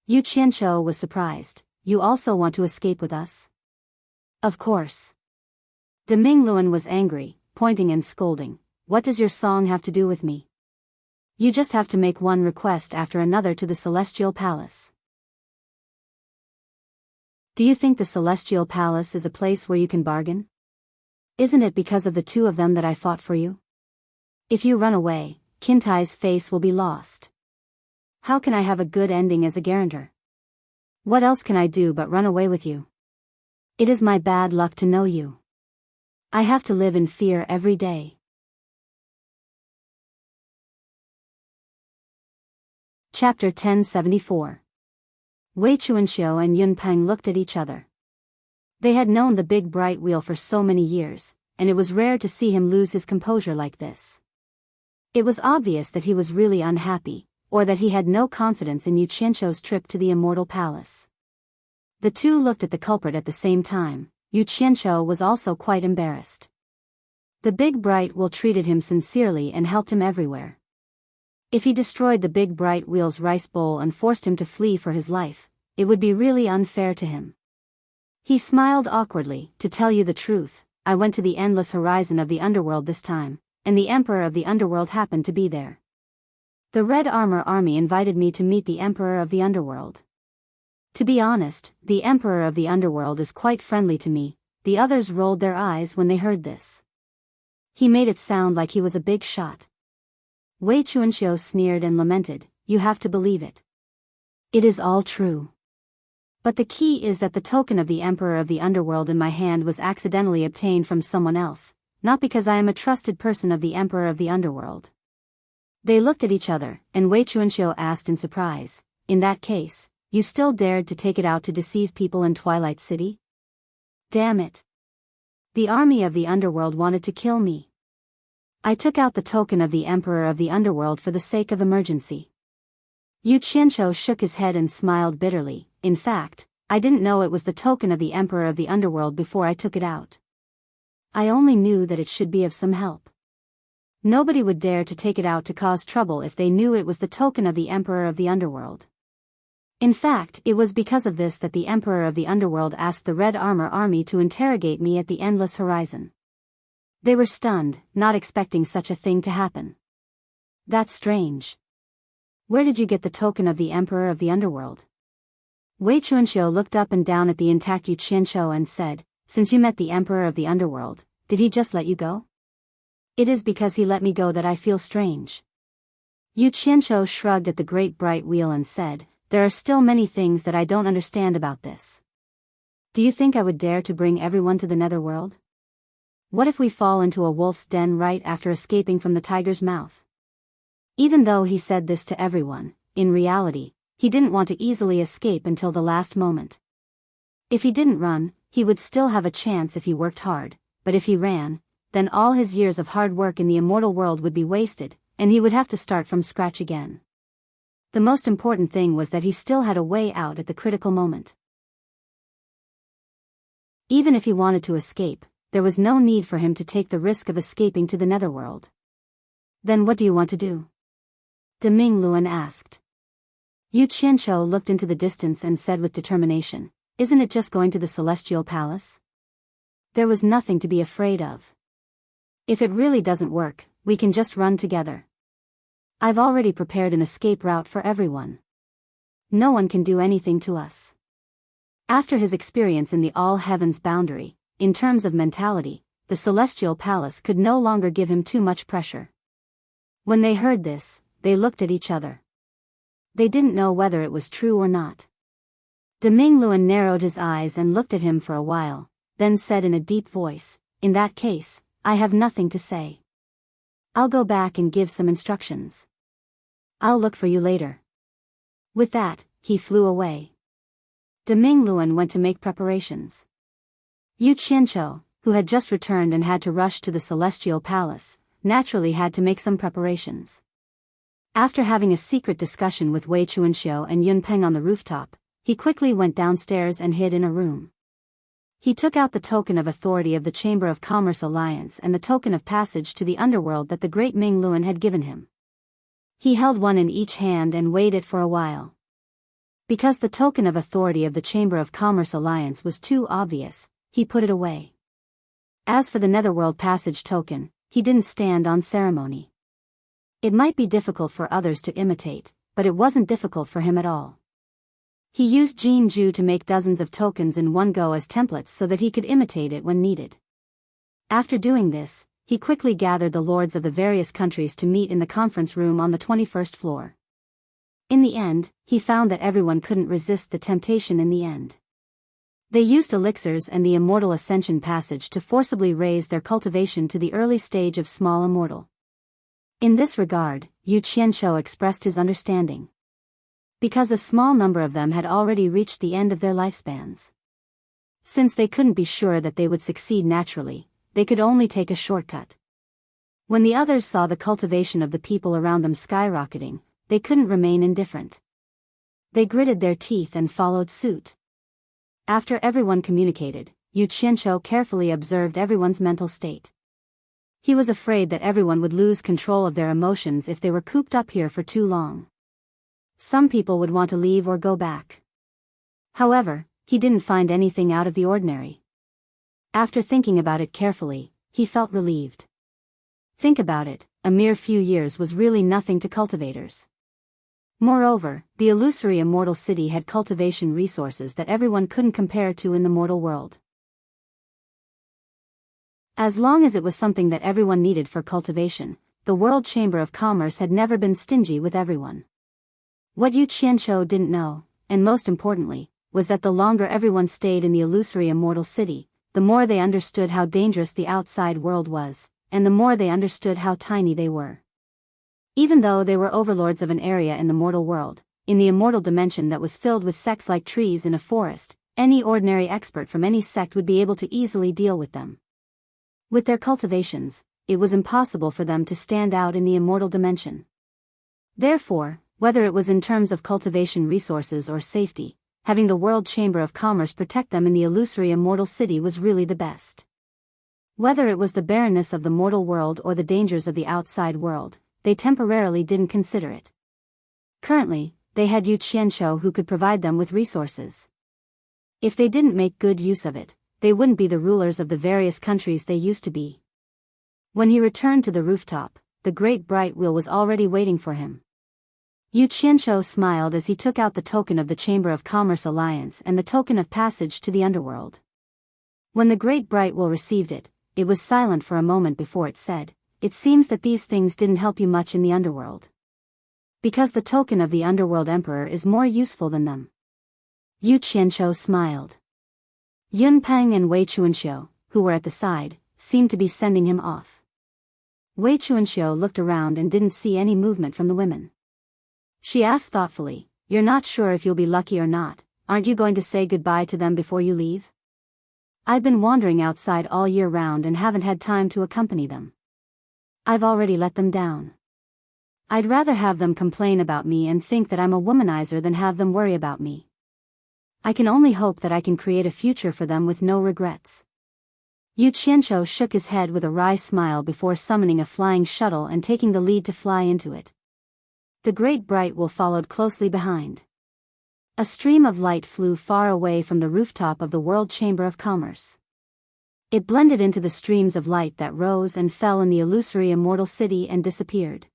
Yu Qianqiu was surprised. You also want to escape with us? Of course. De Mingluan was angry, pointing and scolding. What does your song have to do with me? You just have to make one request after another to the Celestial Palace. Do you think the Celestial Palace is a place where you can bargain? Isn't it because of the two of them that I fought for you? If you run away, Qintai's face will be lost. How can I have a good ending as a guarantor? What else can I do but run away with you? It is my bad luck to know you. I have to live in fear every day. Chapter 1074. Wei Chuanxiu and Yun Peng looked at each other. They had known the big bright wheel for so many years, and it was rare to see him lose his composure like this. It was obvious that he was really unhappy, or that he had no confidence in Yu Qianqiu's trip to the Immortal Palace. The two looked at the culprit at the same time. Yu Qianqiu was also quite embarrassed. The big bright wheel treated him sincerely and helped him everywhere. If he destroyed the big bright wheel's rice bowl and forced him to flee for his life, it would be really unfair to him. He smiled awkwardly. To tell you the truth, I went to the endless horizon of the underworld this time, and the Emperor of the Underworld happened to be there. The Red Armor Army invited me to meet the Emperor of the Underworld. To be honest, the Emperor of the Underworld is quite friendly to me. The others rolled their eyes when they heard this. He made it sound like he was a big shot. Wei Chuanxiu sneered and lamented, you have to believe it. It is all true. But the key is that the token of the Emperor of the Underworld in my hand was accidentally obtained from someone else, not because I am a trusted person of the Emperor of the Underworld. They looked at each other, and Wei Chuanxiu asked in surprise, in that case, you still dared to take it out to deceive people in Twilight City? Damn it. The army of the Underworld wanted to kill me. I took out the token of the Emperor of the Underworld for the sake of emergency. Yu Qianqiu shook his head and smiled bitterly. In fact, I didn't know it was the token of the Emperor of the Underworld before I took it out. I only knew that it should be of some help. Nobody would dare to take it out to cause trouble if they knew it was the token of the Emperor of the Underworld. In fact, it was because of this that the Emperor of the Underworld asked the Red Armor Army to interrogate me at the Endless Horizon. They were stunned, not expecting such a thing to happen. That's strange. Where did you get the token of the Emperor of the Underworld? Wei Chuanxiu looked up and down at the intact Yu Qianqiu and said, since you met the Emperor of the Underworld, did he just let you go? It is because he let me go that I feel strange. Yu Qianqiu shrugged at the great bright wheel and said, there are still many things that I don't understand about this. Do you think I would dare to bring everyone to the Netherworld? What if we fall into a wolf's den right after escaping from the tiger's mouth? Even though he said this to everyone, in reality, he didn't want to easily escape until the last moment. If he didn't run, he would still have a chance if he worked hard, but if he ran, then all his years of hard work in the immortal world would be wasted, and he would have to start from scratch again. The most important thing was that he still had a way out at the critical moment. Even if he wanted to escape, there was no need for him to take the risk of escaping to the Netherworld. Then what do you want to do? De Mingluan asked. Yu Qianqiu looked into the distance and said with determination, isn't it just going to the Celestial Palace? There was nothing to be afraid of. If it really doesn't work, we can just run together. I've already prepared an escape route for everyone. No one can do anything to us. After his experience in the All Heavens boundary, in terms of mentality, the Celestial Palace could no longer give him too much pressure. When they heard this, they looked at each other. They didn't know whether it was true or not. De Mingluan narrowed his eyes and looked at him for a while, then said in a deep voice, in that case, I have nothing to say. I'll go back and give some instructions. I'll look for you later. With that, he flew away. De Mingluan went to make preparations. Yu Qianqiu, who had just returned and had to rush to the Celestial Palace, naturally had to make some preparations. After having a secret discussion with Wei Chuanxiu and Yun Peng on the rooftop, he quickly went downstairs and hid in a room. He took out the token of authority of the Chamber of Commerce Alliance and the token of passage to the underworld that the great Ming Luan had given him. He held one in each hand and weighed it for a while. Because the token of authority of the Chamber of Commerce Alliance was too obvious, he put it away. As for the Netherworld Passage token, he didn't stand on ceremony. It might be difficult for others to imitate, but it wasn't difficult for him at all. He used Jin Ju to make dozens of tokens in one go as templates so that he could imitate it when needed. After doing this, he quickly gathered the lords of the various countries to meet in the conference room on the 21st floor. In the end, he found that everyone couldn't resist the temptation in the end. They used elixirs and the Immortal Ascension Passage to forcibly raise their cultivation to the early stage of small immortal. In this regard, Yu Qianshou expressed his understanding. Because a small number of them had already reached the end of their lifespans. Since they couldn't be sure that they would succeed naturally, they could only take a shortcut. When the others saw the cultivation of the people around them skyrocketing, they couldn't remain indifferent. They gritted their teeth and followed suit. After everyone communicated, Yu Qianshou carefully observed everyone's mental state. He was afraid that everyone would lose control of their emotions if they were cooped up here for too long. Some people would want to leave or go back. However, he didn't find anything out of the ordinary. After thinking about it carefully, he felt relieved. Think about it, a mere few years was really nothing to cultivators. Moreover, the illusory immortal city had cultivation resources that everyone couldn't compare to in the mortal world. As long as it was something that everyone needed for cultivation, the World Chamber of Commerce had never been stingy with everyone. What Yu Qianshou didn't know, and most importantly, was that the longer everyone stayed in the illusory immortal city, the more they understood how dangerous the outside world was, and the more they understood how tiny they were. Even though they were overlords of an area in the mortal world, in the immortal dimension that was filled with sects like trees in a forest, any ordinary expert from any sect would be able to easily deal with them. With their cultivations, it was impossible for them to stand out in the immortal dimension. Therefore, whether it was in terms of cultivation resources or safety, having the World Chamber of Commerce protect them in the illusory immortal city was really the best. Whether it was the barrenness of the mortal world or the dangers of the outside world, they temporarily didn't consider it. Currently, they had Yu Qianshou who could provide them with resources. If they didn't make good use of it, they wouldn't be the rulers of the various countries they used to be. When he returned to the rooftop, the great bright wheel was already waiting for him. Yu Qianshou smiled as he took out the token of the Chamber of Commerce Alliance and the token of passage to the underworld. When the great bright wheel received it, it was silent for a moment before it said, "It seems that these things didn't help you much in the underworld. Because the token of the underworld emperor is more useful than them." Yu Qianshou smiled. Yun Peng and Wei Chuanxiu, who were at the side, seemed to be sending him off. Wei Chuanxiu looked around and didn't see any movement from the women. She asked thoughtfully, "You're not sure if you'll be lucky or not, aren't you going to say goodbye to them before you leave?" "I've been wandering outside all year round and haven't had time to accompany them. I've already let them down. I'd rather have them complain about me and think that I'm a womanizer than have them worry about me. I can only hope that I can create a future for them with no regrets." Yu Qianshou shook his head with a wry smile before summoning a flying shuttle and taking the lead to fly into it. The great bright wheel followed closely behind. A stream of light flew far away from the rooftop of the World Chamber of Commerce. It blended into the streams of light that rose and fell in the illusory immortal city and disappeared.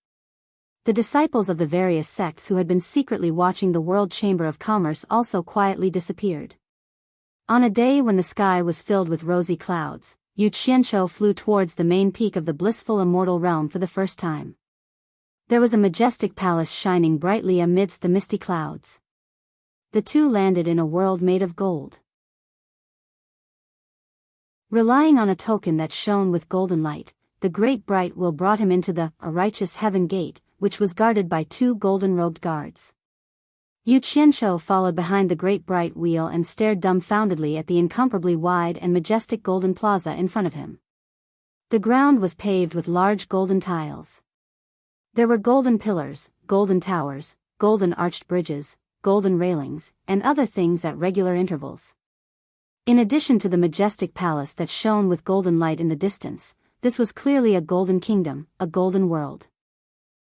The disciples of the various sects who had been secretly watching the World Chamber of Commerce also quietly disappeared. On a day when the sky was filled with rosy clouds, Yu Qianshou flew towards the main peak of the blissful immortal realm for the first time. There was a majestic palace shining brightly amidst the misty clouds. The two landed in a world made of gold. Relying on a token that shone with golden light, the great bright wheel brought him into the righteous heaven gate, which was guarded by two golden-robed guards. Yu Qianshou followed behind the great bright wheel and stared dumbfoundedly at the incomparably wide and majestic golden plaza in front of him. The ground was paved with large golden tiles. There were golden pillars, golden towers, golden arched bridges, golden railings, and other things at regular intervals. In addition to the majestic palace that shone with golden light in the distance, this was clearly a golden kingdom, a golden world.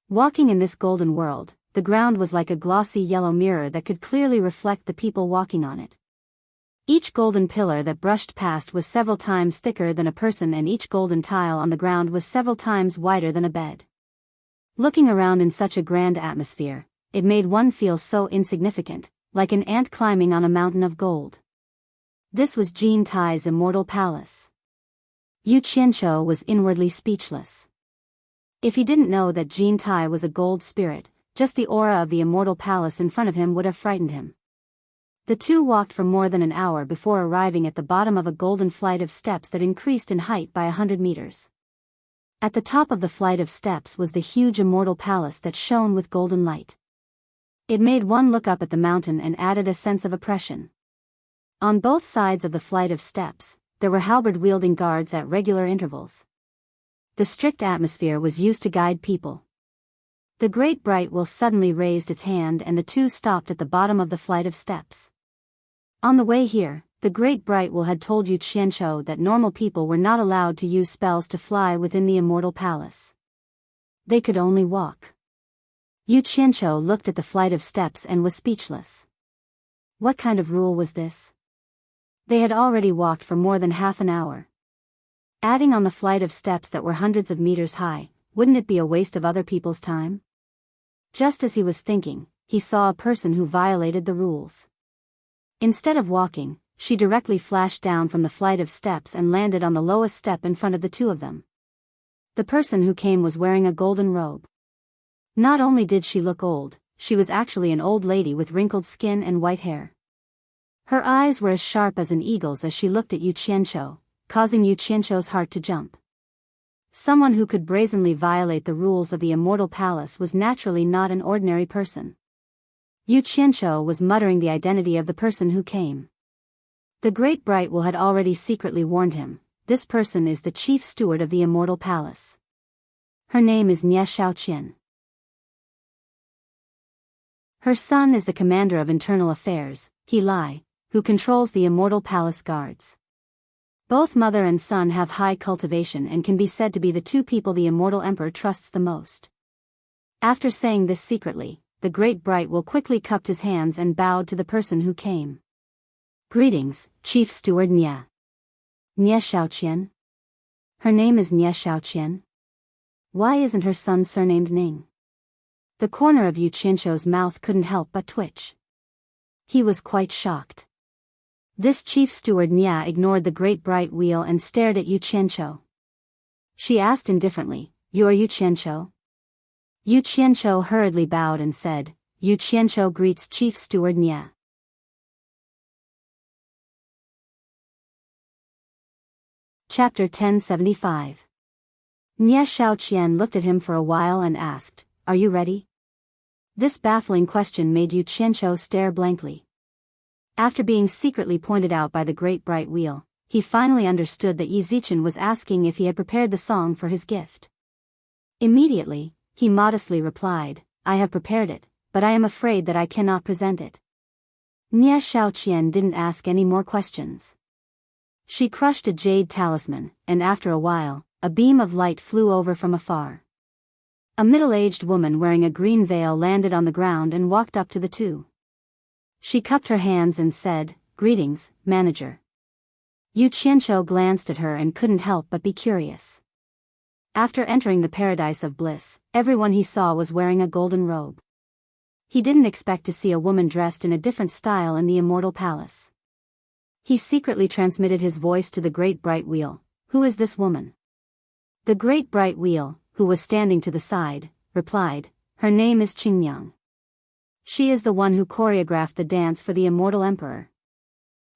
Walking in this golden world, the ground was like a glossy yellow mirror that could clearly reflect the people walking on it. Each golden pillar that brushed past was several times thicker than a person, and each golden tile on the ground was several times wider than a bed. Looking around in such a grand atmosphere, it made one feel so insignificant, like an ant climbing on a mountain of gold. This was Jin Tai's immortal palace. Yu Qianqiu was inwardly speechless. If he didn't know that Jin Tai was a gold spirit, just the aura of the immortal palace in front of him would have frightened him. The two walked for more than an hour before arriving at the bottom of a golden flight of steps that increased in height by 100 meters. At the top of the flight of steps was the huge immortal palace that shone with golden light. It made one look up at the mountain and added a sense of oppression. On both sides of the flight of steps, there were halberd-wielding guards at regular intervals. The strict atmosphere was used to guide people. The great bright wheel suddenly raised its hand and the two stopped at the bottom of the flight of steps. On the way here, the great bright wheel had told Yu Qianqiu that normal people were not allowed to use spells to fly within the immortal palace. They could only walk. Yu Qianqiu looked at the flight of steps and was speechless. What kind of rule was this? They had already walked for more than half an hour. Adding on the flight of steps that were hundreds of meters high, wouldn't it be a waste of other people's time? Just as he was thinking, he saw a person who violated the rules. Instead of walking, she directly flashed down from the flight of steps and landed on the lowest step in front of the two of them. The person who came was wearing a golden robe. Not only did she look old, she was actually an old lady with wrinkled skin and white hair. Her eyes were as sharp as an eagle's as she looked at Yu Qianqiu, causing Yu Qianqiu's heart to jump. Someone who could brazenly violate the rules of the immortal palace was naturally not an ordinary person. Yu Qianqiu was muttering the identity of the person who came. The great bright wheel had already secretly warned him, this person is the chief steward of the immortal palace. Her name is Nie Shaoqian. Her son is the commander of internal affairs, He Lai, who controls the immortal palace guards. Both mother and son have high cultivation and can be said to be the two people the immortal emperor trusts the most. After saying this secretly, the great bright wheel quickly cupped his hands and bowed to the person who came. Greetings, Chief Steward Nie. Nie Shaoqian? Her name is Nie Shaoqian? Why isn't her son surnamed Ning? The corner of Yu Qianqiu's mouth couldn't help but twitch. He was quite shocked. This chief steward Nie ignored the great bright wheel and stared at Yu Qianqiu. She asked indifferently, "You are Yu Qianqiu?" Yu Qianqiu hurriedly bowed and said, "Yu Qianqiu greets Chief Steward Nie." Chapter 1075. Nie Shaoqian looked at him for a while and asked, "Are you ready?" This baffling question made Yu Qianqiu stare blankly. After being secretly pointed out by the great bright wheel, he finally understood that Yi Zichen was asking if he had prepared the song for his gift. Immediately, he modestly replied, "I have prepared it, but I am afraid that I cannot present it." Nie Shaoqian didn't ask any more questions. She crushed a jade talisman, and after a while, a beam of light flew over from afar. A middle-aged woman wearing a green veil landed on the ground and walked up to the two. She cupped her hands and said, "Greetings, manager." Yu Qianqiu glanced at her and couldn't help but be curious. After entering the paradise of bliss, everyone he saw was wearing a golden robe. He didn't expect to see a woman dressed in a different style in the immortal palace. He secretly transmitted his voice to the great bright wheel. "Who is this woman?" The great bright wheel, who was standing to the side, replied, "Her name is Qingyang. She is the one who choreographed the dance for the immortal emperor.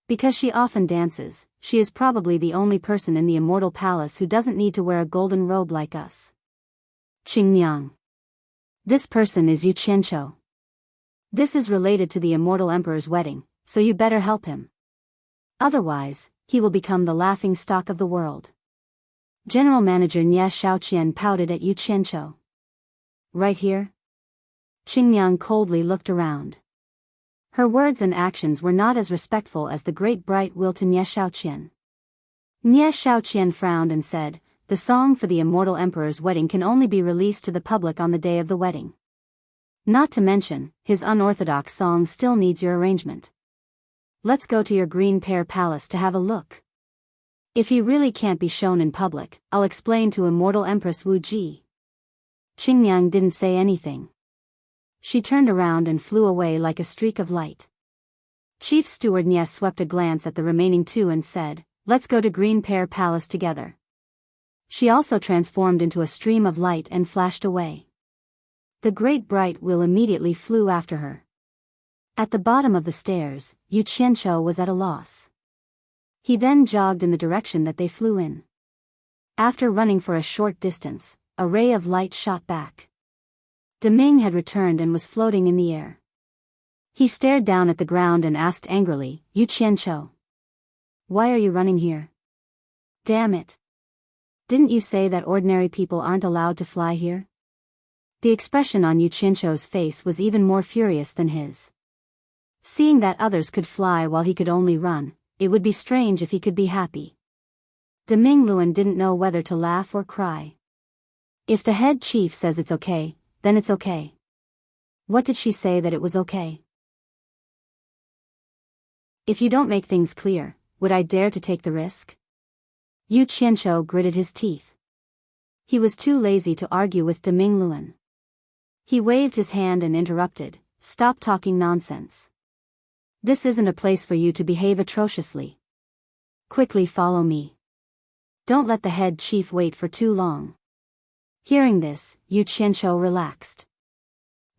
Because she often dances, she is probably the only person in the immortal palace who doesn't need to wear a golden robe like us." Qingyang. This person is Yu Qianqiu. This is related to the immortal emperor's wedding, so you better help him. Otherwise, he will become the laughing stock of the world. General Manager Nie Shaoqian pouted at Yu Qianqiu. "Right here?" Qingyang coldly looked around. Her words and actions were not as respectful as the great bright will to Nie Shaoqian. Nie Shaoqian frowned and said, "The song for the immortal emperor's wedding can only be released to the public on the day of the wedding. Not to mention, his unorthodox song still needs your arrangement. Let's go to your Green Pear Palace to have a look. If he really can't be shown in public, I'll explain to Immortal Empress Wu Ji." Qingmiang didn't say anything. She turned around and flew away like a streak of light. Chief Steward Nie swept a glance at the remaining two and said, "Let's go to Green Pear Palace together." She also transformed into a stream of light and flashed away. The great bright will immediately flew after her. At the bottom of the stairs, Yu Qianqiu was at a loss. He then jogged in the direction that they flew in. After running for a short distance, a ray of light shot back. Deming had returned and was floating in the air. He stared down at the ground and asked angrily, "Yu Qianqiu, why are you running here? Damn it! Didn't you say that ordinary people aren't allowed to fly here?" The expression on Yu Qianqiu's face was even more furious than his. Seeing that others could fly while he could only run, it would be strange if he could be happy. Deming Luan didn't know whether to laugh or cry. If the head chief says it's okay, then it's okay. What did she say that it was okay? If you don't make things clear, would I dare to take the risk? Yu Qianqiu gritted his teeth. He was too lazy to argue with Deming Luan. He waved his hand and interrupted, "Stop talking nonsense. This isn't a place for you to behave atrociously. Quickly follow me. Don't let the head chief wait for too long." Hearing this, Yu Qianqiu relaxed.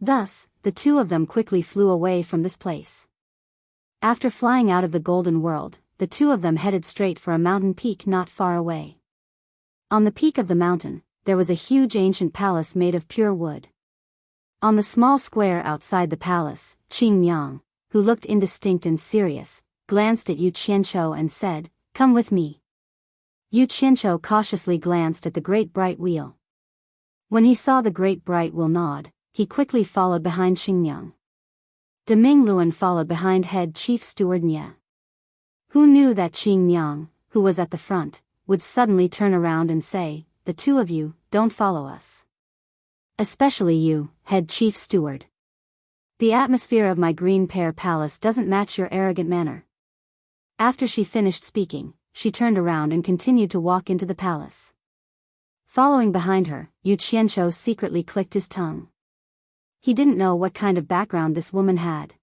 Thus, the two of them quickly flew away from this place. After flying out of the Golden World, the two of them headed straight for a mountain peak not far away. On the peak of the mountain, there was a huge ancient palace made of pure wood. On the small square outside the palace, Qing Miang, who looked indistinct and serious, glanced at Yu Qianqiu and said, "Come with me." Yu Qianqiu cautiously glanced at the great bright wheel. When he saw the great bright wheel nod, he quickly followed behind Qingmiang. Deming Luan followed behind head chief steward Nie. Who knew that Qingmiang, who was at the front, would suddenly turn around and say, "The two of you, don't follow us. Especially you, head chief steward. The atmosphere of my Green Pear Palace doesn't match your arrogant manner." After she finished speaking, she turned around and continued to walk into the palace. Following behind her, Yu Qianqiu secretly clicked his tongue. He didn't know what kind of background this woman had.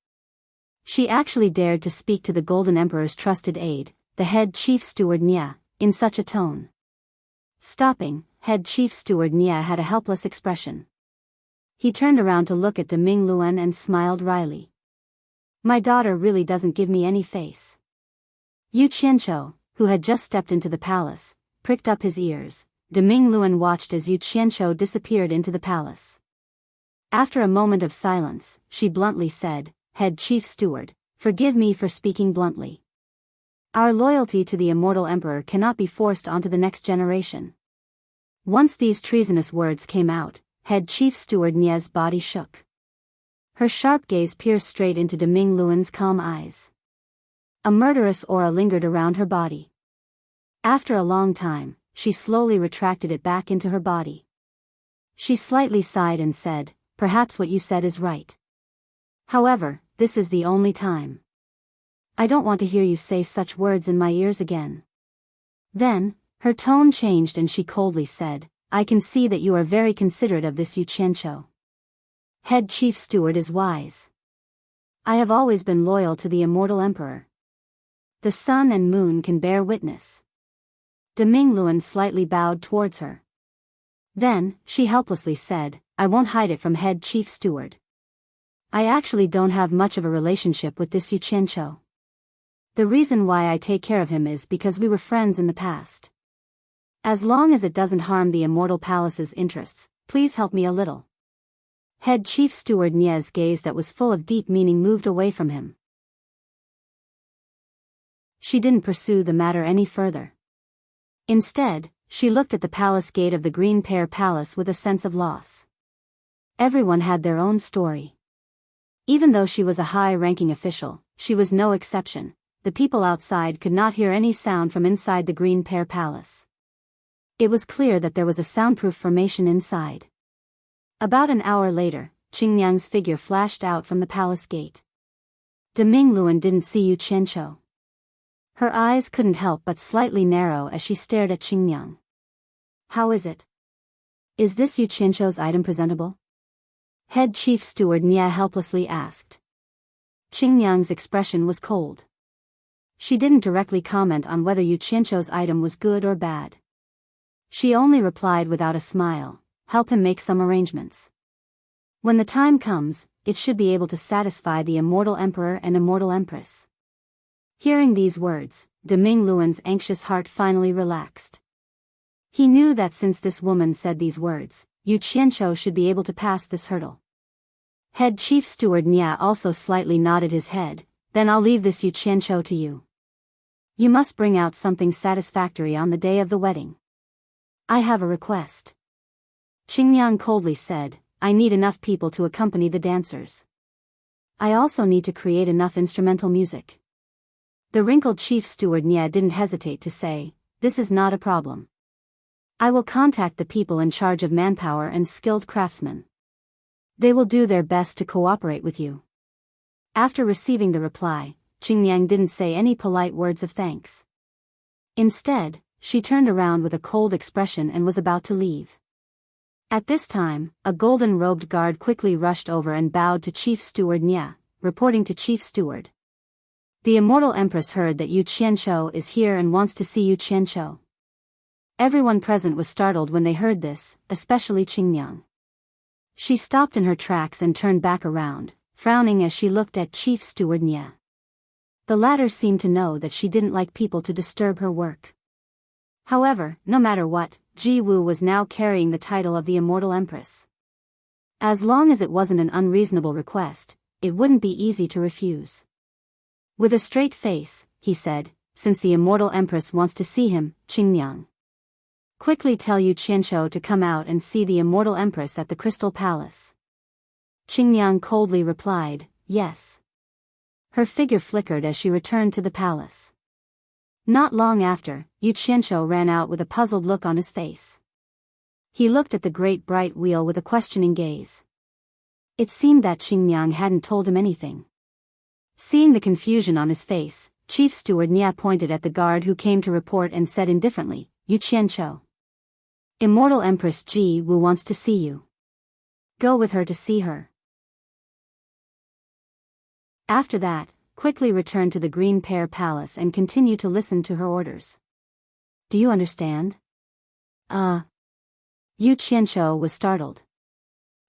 She actually dared to speak to the Golden Emperor's trusted aide, the head chief steward Nie, in such a tone. Stopping, head chief steward Nie had a helpless expression. He turned around to look at Deming Luan and smiled wryly. "My daughter really doesn't give me any face." Yu Qianqiu, who had just stepped into the palace, pricked up his ears. Deming Luan watched as Yu Qianqiu disappeared into the palace. After a moment of silence, she bluntly said, "Head chief steward, forgive me for speaking bluntly. Our loyalty to the immortal emperor cannot be forced onto the next generation." Once these treasonous words came out, head chief steward Nie's body shook. Her sharp gaze pierced straight into Deming Luan's calm eyes. A murderous aura lingered around her body. After a long time, she slowly retracted it back into her body. She slightly sighed and said, "Perhaps what you said is right. However, this is the only time. I don't want to hear you say such words in my ears again." Then, her tone changed and she coldly said, "I can see that you are very considerate of this Yu Qianqiu. Head chief steward is wise. I have always been loyal to the immortal emperor. The sun and moon can bear witness." Deming Luan slightly bowed towards her. Then, she helplessly said, "I won't hide it from head chief steward. I actually don't have much of a relationship with this Yu Qianqiu. The reason why I take care of him is because we were friends in the past. As long as it doesn't harm the immortal palace's interests, please help me a little." Head chief steward Nie's gaze that was full of deep meaning moved away from him. She didn't pursue the matter any further. Instead, she looked at the palace gate of the Green Pear Palace with a sense of loss. Everyone had their own story. Even though she was a high-ranking official, she was no exception. The people outside could not hear any sound from inside the Green Pear Palace. It was clear that there was a soundproof formation inside. About an hour later, Qingyang's figure flashed out from the palace gate. Demingluan didn't see Yu Qianqiu. Her eyes couldn't help but slightly narrow as she stared at Qingyang. How is it? Is this Yu Qianqiu's item presentable? Head Chief Steward Nia helplessly asked. Qingyang's expression was cold. She didn't directly comment on whether Yu Qianqiu's item was good or bad. She only replied without a smile, help him make some arrangements. When the time comes, it should be able to satisfy the immortal emperor and immortal empress. Hearing these words, Demingluan's anxious heart finally relaxed. He knew that since this woman said these words, Yu Qianqiu should be able to pass this hurdle. Head Chief Steward Nia also slightly nodded his head. Then I'll leave this Yu Qianqiu to you. You must bring out something satisfactory on the day of the wedding. I have a request. Qingyang coldly said, I need enough people to accompany the dancers. I also need to create enough instrumental music. The wrinkled Chief Steward Nia didn't hesitate to say, this is not a problem. I will contact the people in charge of manpower and skilled craftsmen. They will do their best to cooperate with you. After receiving the reply, Qingyang didn't say any polite words of thanks. Instead, she turned around with a cold expression and was about to leave. At this time, a golden-robed guard quickly rushed over and bowed to Chief Steward Nia, reporting to Chief Steward. The immortal empress heard that Yu Qianqiu is here and wants to see Yu Qianqiu. Everyone present was startled when they heard this, especially Qingyang. She stopped in her tracks and turned back around, frowning as she looked at Chief Steward Nia. The latter seemed to know that she didn't like people to disturb her work. However, no matter what, Ji Wu was now carrying the title of the Immortal Empress. As long as it wasn't an unreasonable request, it wouldn't be easy to refuse. With a straight face, he said, since the Immortal Empress wants to see him, Qingyang. Quickly tell Yu Qianqiu to come out and see the Immortal Empress at the Crystal Palace. Qingyang coldly replied, yes. Her figure flickered as she returned to the palace. Not long after, Yu Qianqiu ran out with a puzzled look on his face. He looked at the great bright wheel with a questioning gaze. It seemed that Qingyang hadn't told him anything. Seeing the confusion on his face, Chief Steward Nia pointed at the guard who came to report and said indifferently, Yu Qianqiu. Immortal Empress Ji Wu wants to see you. Go with her to see her. After that, quickly return to the Green Pear Palace and continue to listen to her orders. Do you understand? Yu Qianqiu was startled.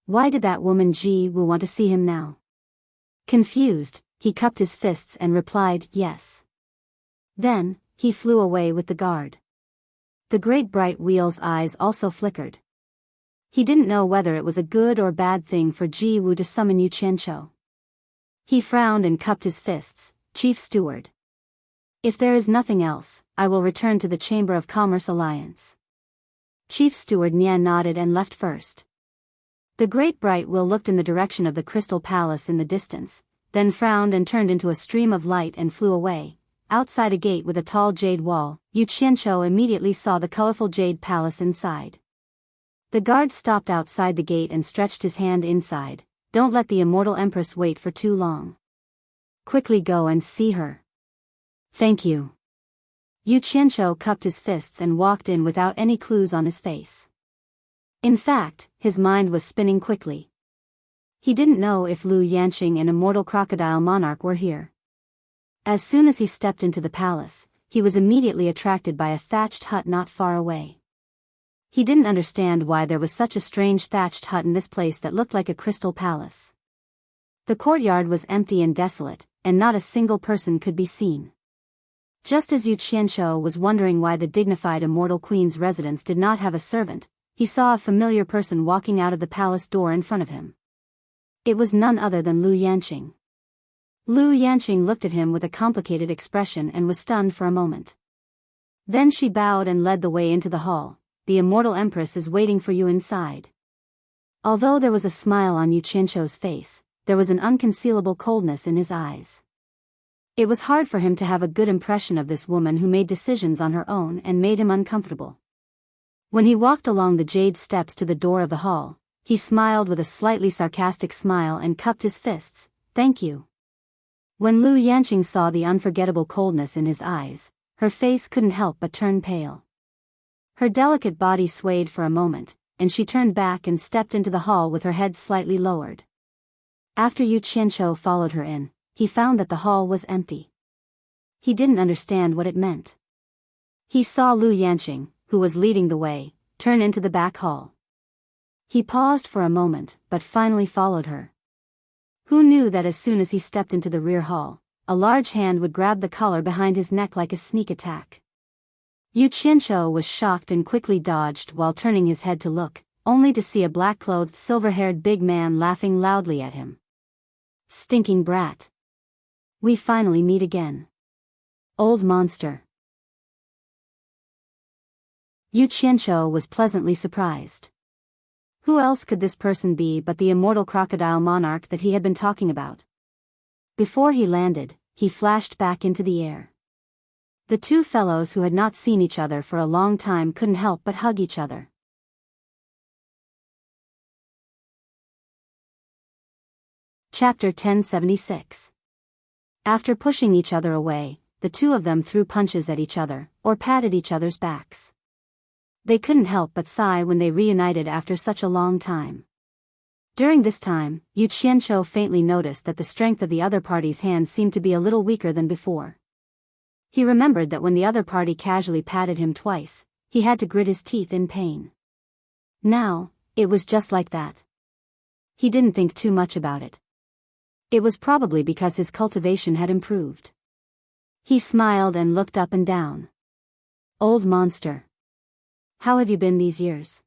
Why did that woman Ji Wu want to see him now? Confused, he cupped his fists and replied, yes. Then, he flew away with the guard. The great bright wheel's eyes also flickered. He didn't know whether it was a good or bad thing for Ji Wu to summon Yu Qianqiu. He frowned and cupped his fists, Chief Steward. If there is nothing else, I will return to the Chamber of Commerce Alliance. Chief Steward Nia nodded and left first. The great bright wheel looked in the direction of the Crystal Palace in the distance, then frowned and turned into a stream of light and flew away. Outside a gate with a tall jade wall, Yu Qianqiu immediately saw the colorful jade palace inside. The guard stopped outside the gate and stretched his hand inside. Don't let the Immortal Empress wait for too long. Quickly go and see her. Thank you. Yu Qianqiu cupped his fists and walked in without any clues on his face. In fact, his mind was spinning quickly. He didn't know if Lu Yanqing and Immortal Crocodile Monarch were here. As soon as he stepped into the palace, he was immediately attracted by a thatched hut not far away. He didn't understand why there was such a strange thatched hut in this place that looked like a crystal palace. The courtyard was empty and desolate, and not a single person could be seen. Just as Yu Qianqiu was wondering why the dignified Immortal Queen's residence did not have a servant, he saw a familiar person walking out of the palace door in front of him. It was none other than Lu Yanqing. Lu Yanqing looked at him with a complicated expression and was stunned for a moment. Then she bowed and led the way into the hall. The Immortal Empress is waiting for you inside. Although there was a smile on Yu Qianqiu's face, there was an unconcealable coldness in his eyes. It was hard for him to have a good impression of this woman who made decisions on her own and made him uncomfortable. When he walked along the jade steps to the door of the hall, he smiled with a slightly sarcastic smile and cupped his fists. "Thank you." When Lu Yanqing saw the unforgettable coldness in his eyes, her face couldn't help but turn pale. Her delicate body swayed for a moment, and she turned back and stepped into the hall with her head slightly lowered. After Yu Qianzhou followed her in, he found that the hall was empty. He didn't understand what it meant. He saw Lu Yanqing, who was leading the way, turn into the back hall. He paused for a moment, but finally followed her. Who knew that as soon as he stepped into the rear hall, a large hand would grab the collar behind his neck like a sneak attack? Yu Qianzhou was shocked and quickly dodged while turning his head to look, only to see a black-clothed, silver-haired big man laughing loudly at him. "Stinking brat. We finally meet again. Old monster." Yu Qianzhou was pleasantly surprised. Who else could this person be but the immortal crocodile monarch that he had been talking about? Before he landed, he flashed back into the air. The two fellows who had not seen each other for a long time couldn't help but hug each other. Chapter 1076. After pushing each other away, the two of them threw punches at each other, or patted each other's backs. They couldn't help but sigh when they reunited after such a long time. During this time, Yu Qianzhou faintly noticed that the strength of the other party's hands seemed to be a little weaker than before. He remembered that when the other party casually patted him twice, he had to grit his teeth in pain. Now, it was just like that. He didn't think too much about it. It was probably because his cultivation had improved. He smiled and looked up and down. "Old monster. How have you been these years?"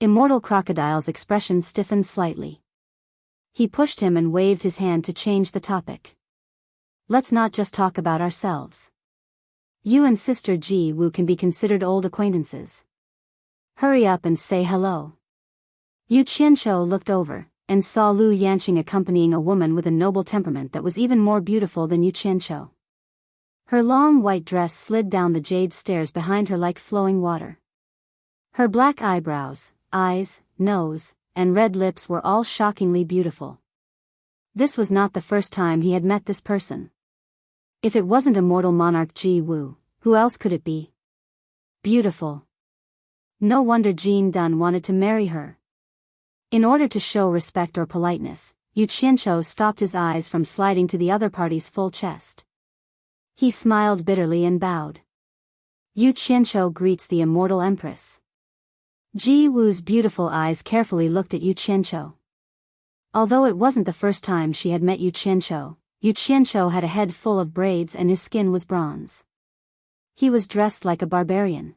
Immortal Crocodile's expression stiffened slightly. He pushed him and waved his hand to change the topic. "Let's not just talk about ourselves. You and Sister Ji Wu can be considered old acquaintances. Hurry up and say hello." Yu Qianzhou looked over, and saw Lu Yanqing accompanying a woman with a noble temperament that was even more beautiful than Yu Qianzhou. Her long white dress slid down the jade stairs behind her like flowing water. Her black eyebrows, eyes, nose, and red lips were all shockingly beautiful. This was not the first time he had met this person. If it wasn't immortal monarch Ji Wu, who else could it be? Beautiful. No wonder Jin Dun wanted to marry her. In order to show respect or politeness, Yu Qianzhou stopped his eyes from sliding to the other party's full chest. He smiled bitterly and bowed. Yu Qianzhou greets the immortal empress. Ji Wu's beautiful eyes carefully looked at Yu Qianzhou. Although it wasn't the first time she had met Yu Qianzhou had a head full of braids and his skin was bronze. He was dressed like a barbarian.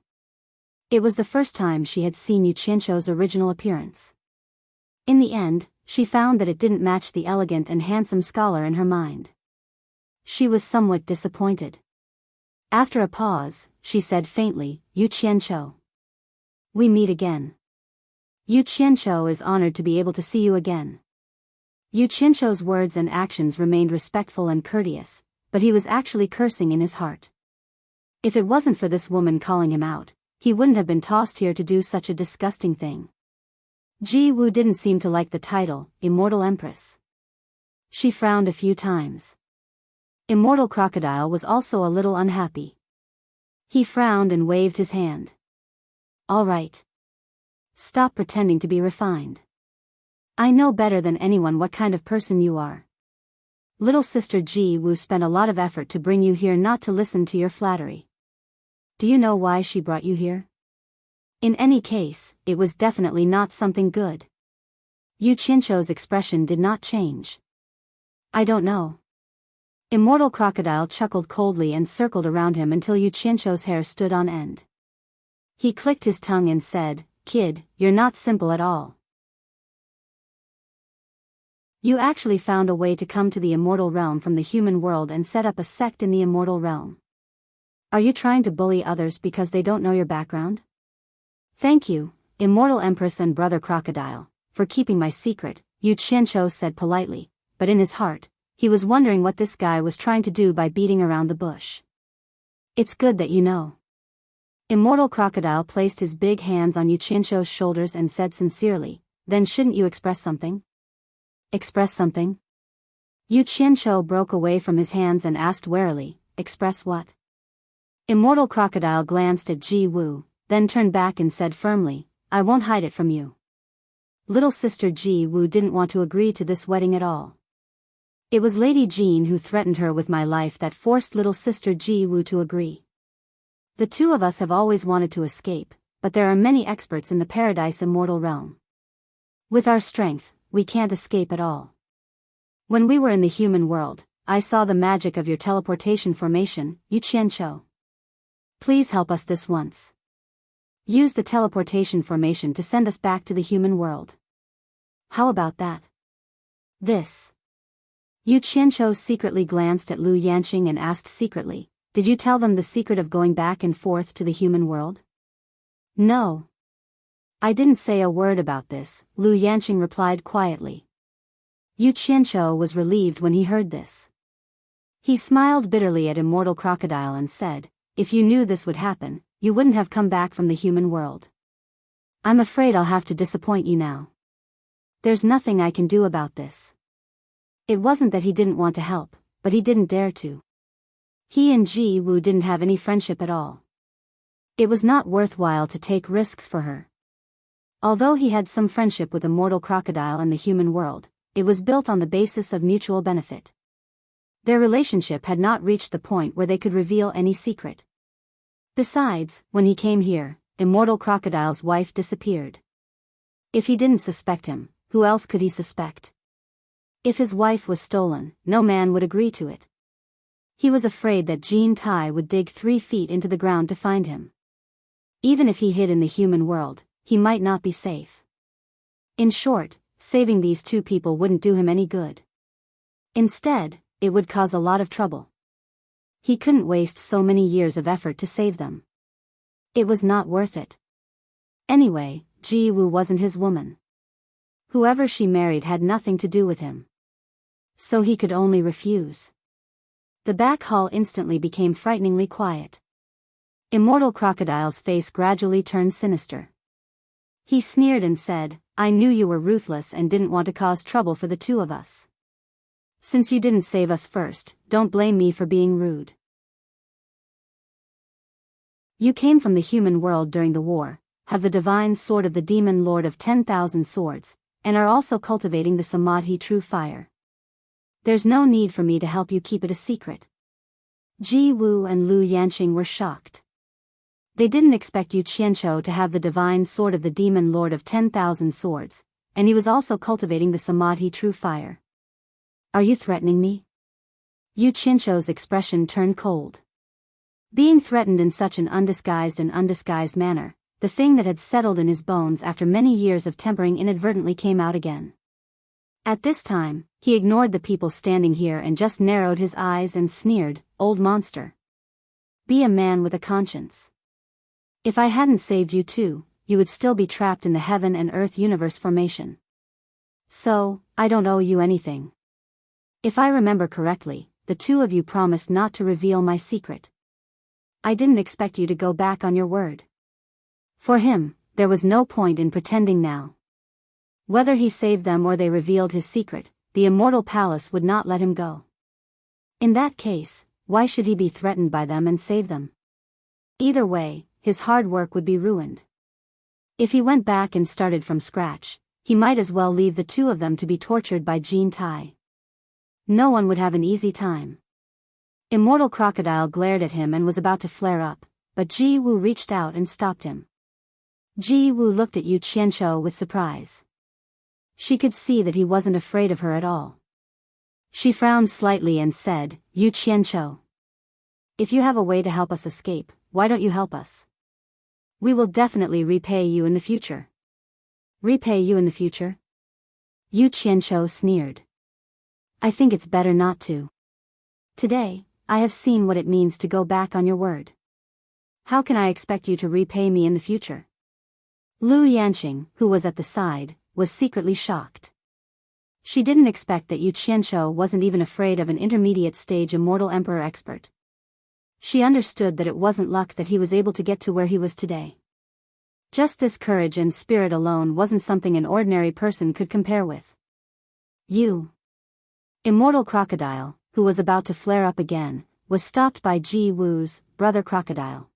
It was the first time she had seen Yu Qianzhou's original appearance. In the end, she found that it didn't match the elegant and handsome scholar in her mind. She was somewhat disappointed. After a pause, she said faintly, "Yu Qianzhou. We meet again. Yu Qianzhou is honored to be able to see you again." Yu Qianzhou's words and actions remained respectful and courteous, but he was actually cursing in his heart. If it wasn't for this woman calling him out, he wouldn't have been tossed here to do such a disgusting thing. Ji Wu didn't seem to like the title, Immortal Empress. She frowned a few times. Immortal Crocodile was also a little unhappy. He frowned and waved his hand. "All right. Stop pretending to be refined. I know better than anyone what kind of person you are. Little sister Ji Wu spent a lot of effort to bring you here not to listen to your flattery. Do you know why she brought you here? In any case, it was definitely not something good." Yu Qianzhou's expression did not change. "I don't know." Immortal Crocodile chuckled coldly and circled around him until Yu Qianzhou's hair stood on end. He clicked his tongue and said, "Kid, you're not simple at all. You actually found a way to come to the immortal realm from the human world and set up a sect in the immortal realm. Are you trying to bully others because they don't know your background? Thank you, Immortal Empress and Brother Crocodile, for keeping my secret," Yu Qianqiu said politely, but in his heart, he was wondering what this guy was trying to do by beating around the bush. It's good that you know. Immortal Crocodile placed his big hands on Yu Qianqiu's shoulders and said sincerely, then shouldn't you express something? Express something? Yu Qianqiu broke away from his hands and asked warily, express what? Immortal Crocodile glanced at Ji Wu, then turned back and said firmly, I won't hide it from you. Little sister Ji Wu didn't want to agree to this wedding at all. It was Lady Jean who threatened her with my life that forced little sister Ji Wu to agree. The two of us have always wanted to escape, but there are many experts in the Paradise Immortal realm. With our strength, we can't escape at all. When we were in the human world, I saw the magic of your teleportation formation, Yu Qianqiu. Please help us this once. Use the teleportation formation to send us back to the human world. How about that? This. Yu Qianqiu secretly glanced at Lu Yanqing and asked secretly, did you tell them the secret of going back and forth to the human world? No. I didn't say a word about this, Lu Yanqing replied quietly. Yu Qianqiu was relieved when he heard this. He smiled bitterly at Immortal Crocodile and said, if you knew this would happen, you wouldn't have come back from the human world. I'm afraid I'll have to disappoint you now. There's nothing I can do about this. It wasn't that he didn't want to help, but he didn't dare to. He and Ji Wu didn't have any friendship at all. It was not worthwhile to take risks for her. Although he had some friendship with Immortal Crocodile and the human world, it was built on the basis of mutual benefit. Their relationship had not reached the point where they could reveal any secret. Besides, when he came here, Immortal Crocodile's wife disappeared. If he didn't suspect him, who else could he suspect? If his wife was stolen, no man would agree to it. He was afraid that Jean Tai would dig 3 feet into the ground to find him. Even if he hid in the human world, he might not be safe. In short, saving these two people wouldn't do him any good. Instead, it would cause a lot of trouble. He couldn't waste so many years of effort to save them. It was not worth it. Anyway, Ji Wu wasn't his woman. Whoever she married had nothing to do with him. So he could only refuse. The back hall instantly became frighteningly quiet. Immortal Crocodile's face gradually turned sinister. He sneered and said, I knew you were ruthless and didn't want to cause trouble for the two of us. Since you didn't save us first, don't blame me for being rude. You came from the human world during the war, have the divine sword of the demon lord of 10,000 swords, and are also cultivating the Samadhi true fire. There's no need for me to help you keep it a secret. Ji Wu and Lu Yanqing were shocked. They didn't expect Yu Qianqiu to have the divine sword of the demon lord of 10,000 swords, and he was also cultivating the Samadhi true fire. Are you threatening me? Yu Qianqiu's expression turned cold. Being threatened in such an undisguised manner, the thing that had settled in his bones after many years of tempering inadvertently came out again. At this time, he ignored the people standing here and just narrowed his eyes and sneered, old monster. Be a man with a conscience. If I hadn't saved you too, you would still be trapped in the heaven and earth universe formation. So, I don't owe you anything. If I remember correctly, the two of you promised not to reveal my secret. I didn't expect you to go back on your word. For him, there was no point in pretending now. Whether he saved them or they revealed his secret, the immortal palace would not let him go. In that case, why should he be threatened by them and save them? Either way, his hard work would be ruined. If he went back and started from scratch, he might as well leave the two of them to be tortured by Jean Tai. No one would have an easy time. Immortal Crocodile glared at him and was about to flare up, but Ji Wu reached out and stopped him. Ji Wu looked at Yu Qianqiu with surprise. She could see that he wasn't afraid of her at all. She frowned slightly and said, Yu Qianqiu, if you have a way to help us escape, why don't you help us? We will definitely repay you in the future. Repay you in the future? Yu Qianqiu sneered. I think it's better not to. Today, I have seen what it means to go back on your word. How can I expect you to repay me in the future? Lu Yanqing, who was at the side, was secretly shocked. She didn't expect that Yu Qianzhou wasn't even afraid of an intermediate-stage immortal emperor expert. She understood that it wasn't luck that he was able to get to where he was today. Just this courage and spirit alone wasn't something an ordinary person could compare with. Yu, immortal crocodile, who was about to flare up again, was stopped by Ji Wu's brother crocodile.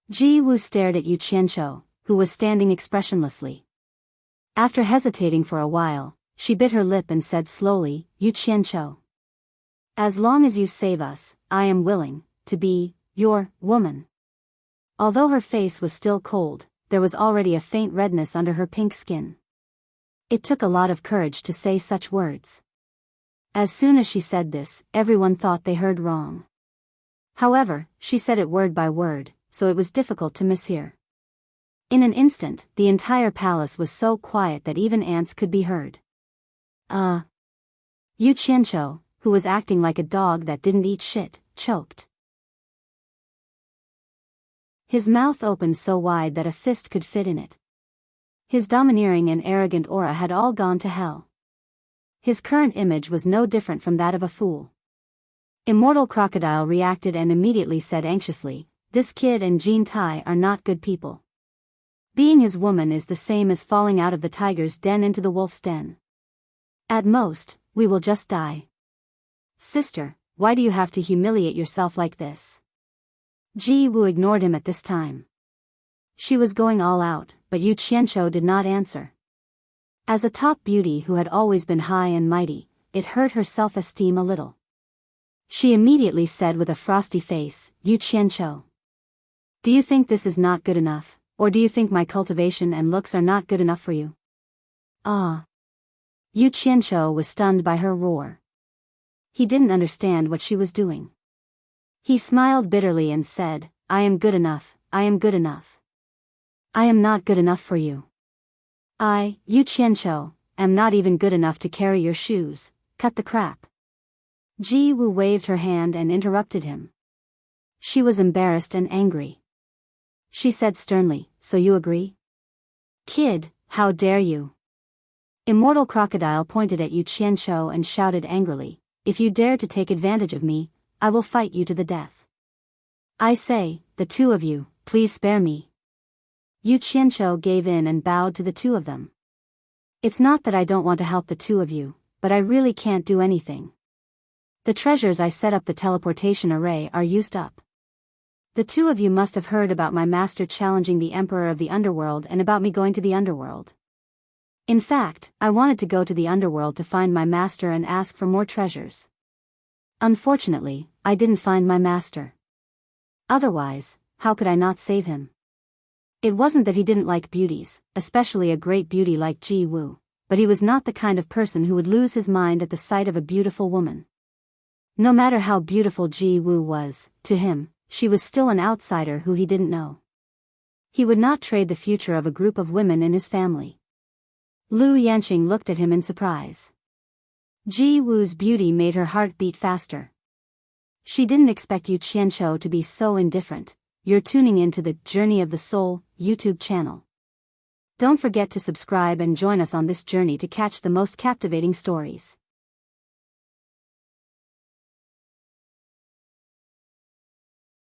Ji Wu stared at Yu Qianzhou, who was standing expressionlessly. After hesitating for a while, she bit her lip and said slowly, Yu Qianzhou, as long as you save us, I am willing to be your woman. Although her face was still cold, there was already a faint redness under her pink skin. It took a lot of courage to say such words. As soon as she said this, everyone thought they heard wrong. However, she said it word by word, so it was difficult to mishear. In an instant, the entire palace was so quiet that even ants could be heard. Yu Qianzhou, who was acting like a dog that didn't eat shit, choked. His mouth opened so wide that a fist could fit in it. His domineering and arrogant aura had all gone to hell. His current image was no different from that of a fool. Immortal Crocodile reacted and immediately said anxiously, "This kid and Jean Tai are not good people. Being his woman is the same as falling out of the tiger's den into the wolf's den. At most, we will just die. Sister, why do you have to humiliate yourself like this?" Ji Wu ignored him at this time. She was going all out, but Yu Qianzhou did not answer. As a top beauty who had always been high and mighty, it hurt her self-esteem a little. She immediately said with a frosty face, "Yu Qianzhou, do you think this is not good enough, or do you think my cultivation and looks are not good enough for you?" Yu Qianzhou was stunned by her roar. He didn't understand what she was doing. He smiled bitterly and said, "I am good enough, I am good enough. I am not good enough for you. I, Yu Qianzhou, am not even good enough to carry your shoes, cut the crap." Ji Wu waved her hand and interrupted him. She was embarrassed and angry. She said sternly, "So you agree? Kid, how dare you?" Immortal Crocodile pointed at Yu Qianzhou and shouted angrily, "If you dare to take advantage of me, I will fight you to the death. I say, the two of you, please spare me." Yu Qianzhou gave in and bowed to the two of them. "It's not that I don't want to help the two of you, but I really can't do anything. The treasures I set up the teleportation array are used up. The two of you must have heard about my master challenging the Emperor of the Underworld and about me going to the Underworld. In fact, I wanted to go to the Underworld to find my master and ask for more treasures. Unfortunately, I didn't find my master. Otherwise, how could I not save him? It wasn't that he didn't like beauties, especially a great beauty like Ji Wu, but he was not the kind of person who would lose his mind at the sight of a beautiful woman. No matter how beautiful Ji Wu was, to him, she was still an outsider who he didn't know. He would not trade the future of a group of women in his family. Lu Yanqing looked at him in surprise. Ji Wu's beauty made her heart beat faster. She didn't expect Yu Qianzhou to be so indifferent. You're tuning into the Journey of the Soul YouTube channel. Don't forget to subscribe and join us on this journey to catch the most captivating stories.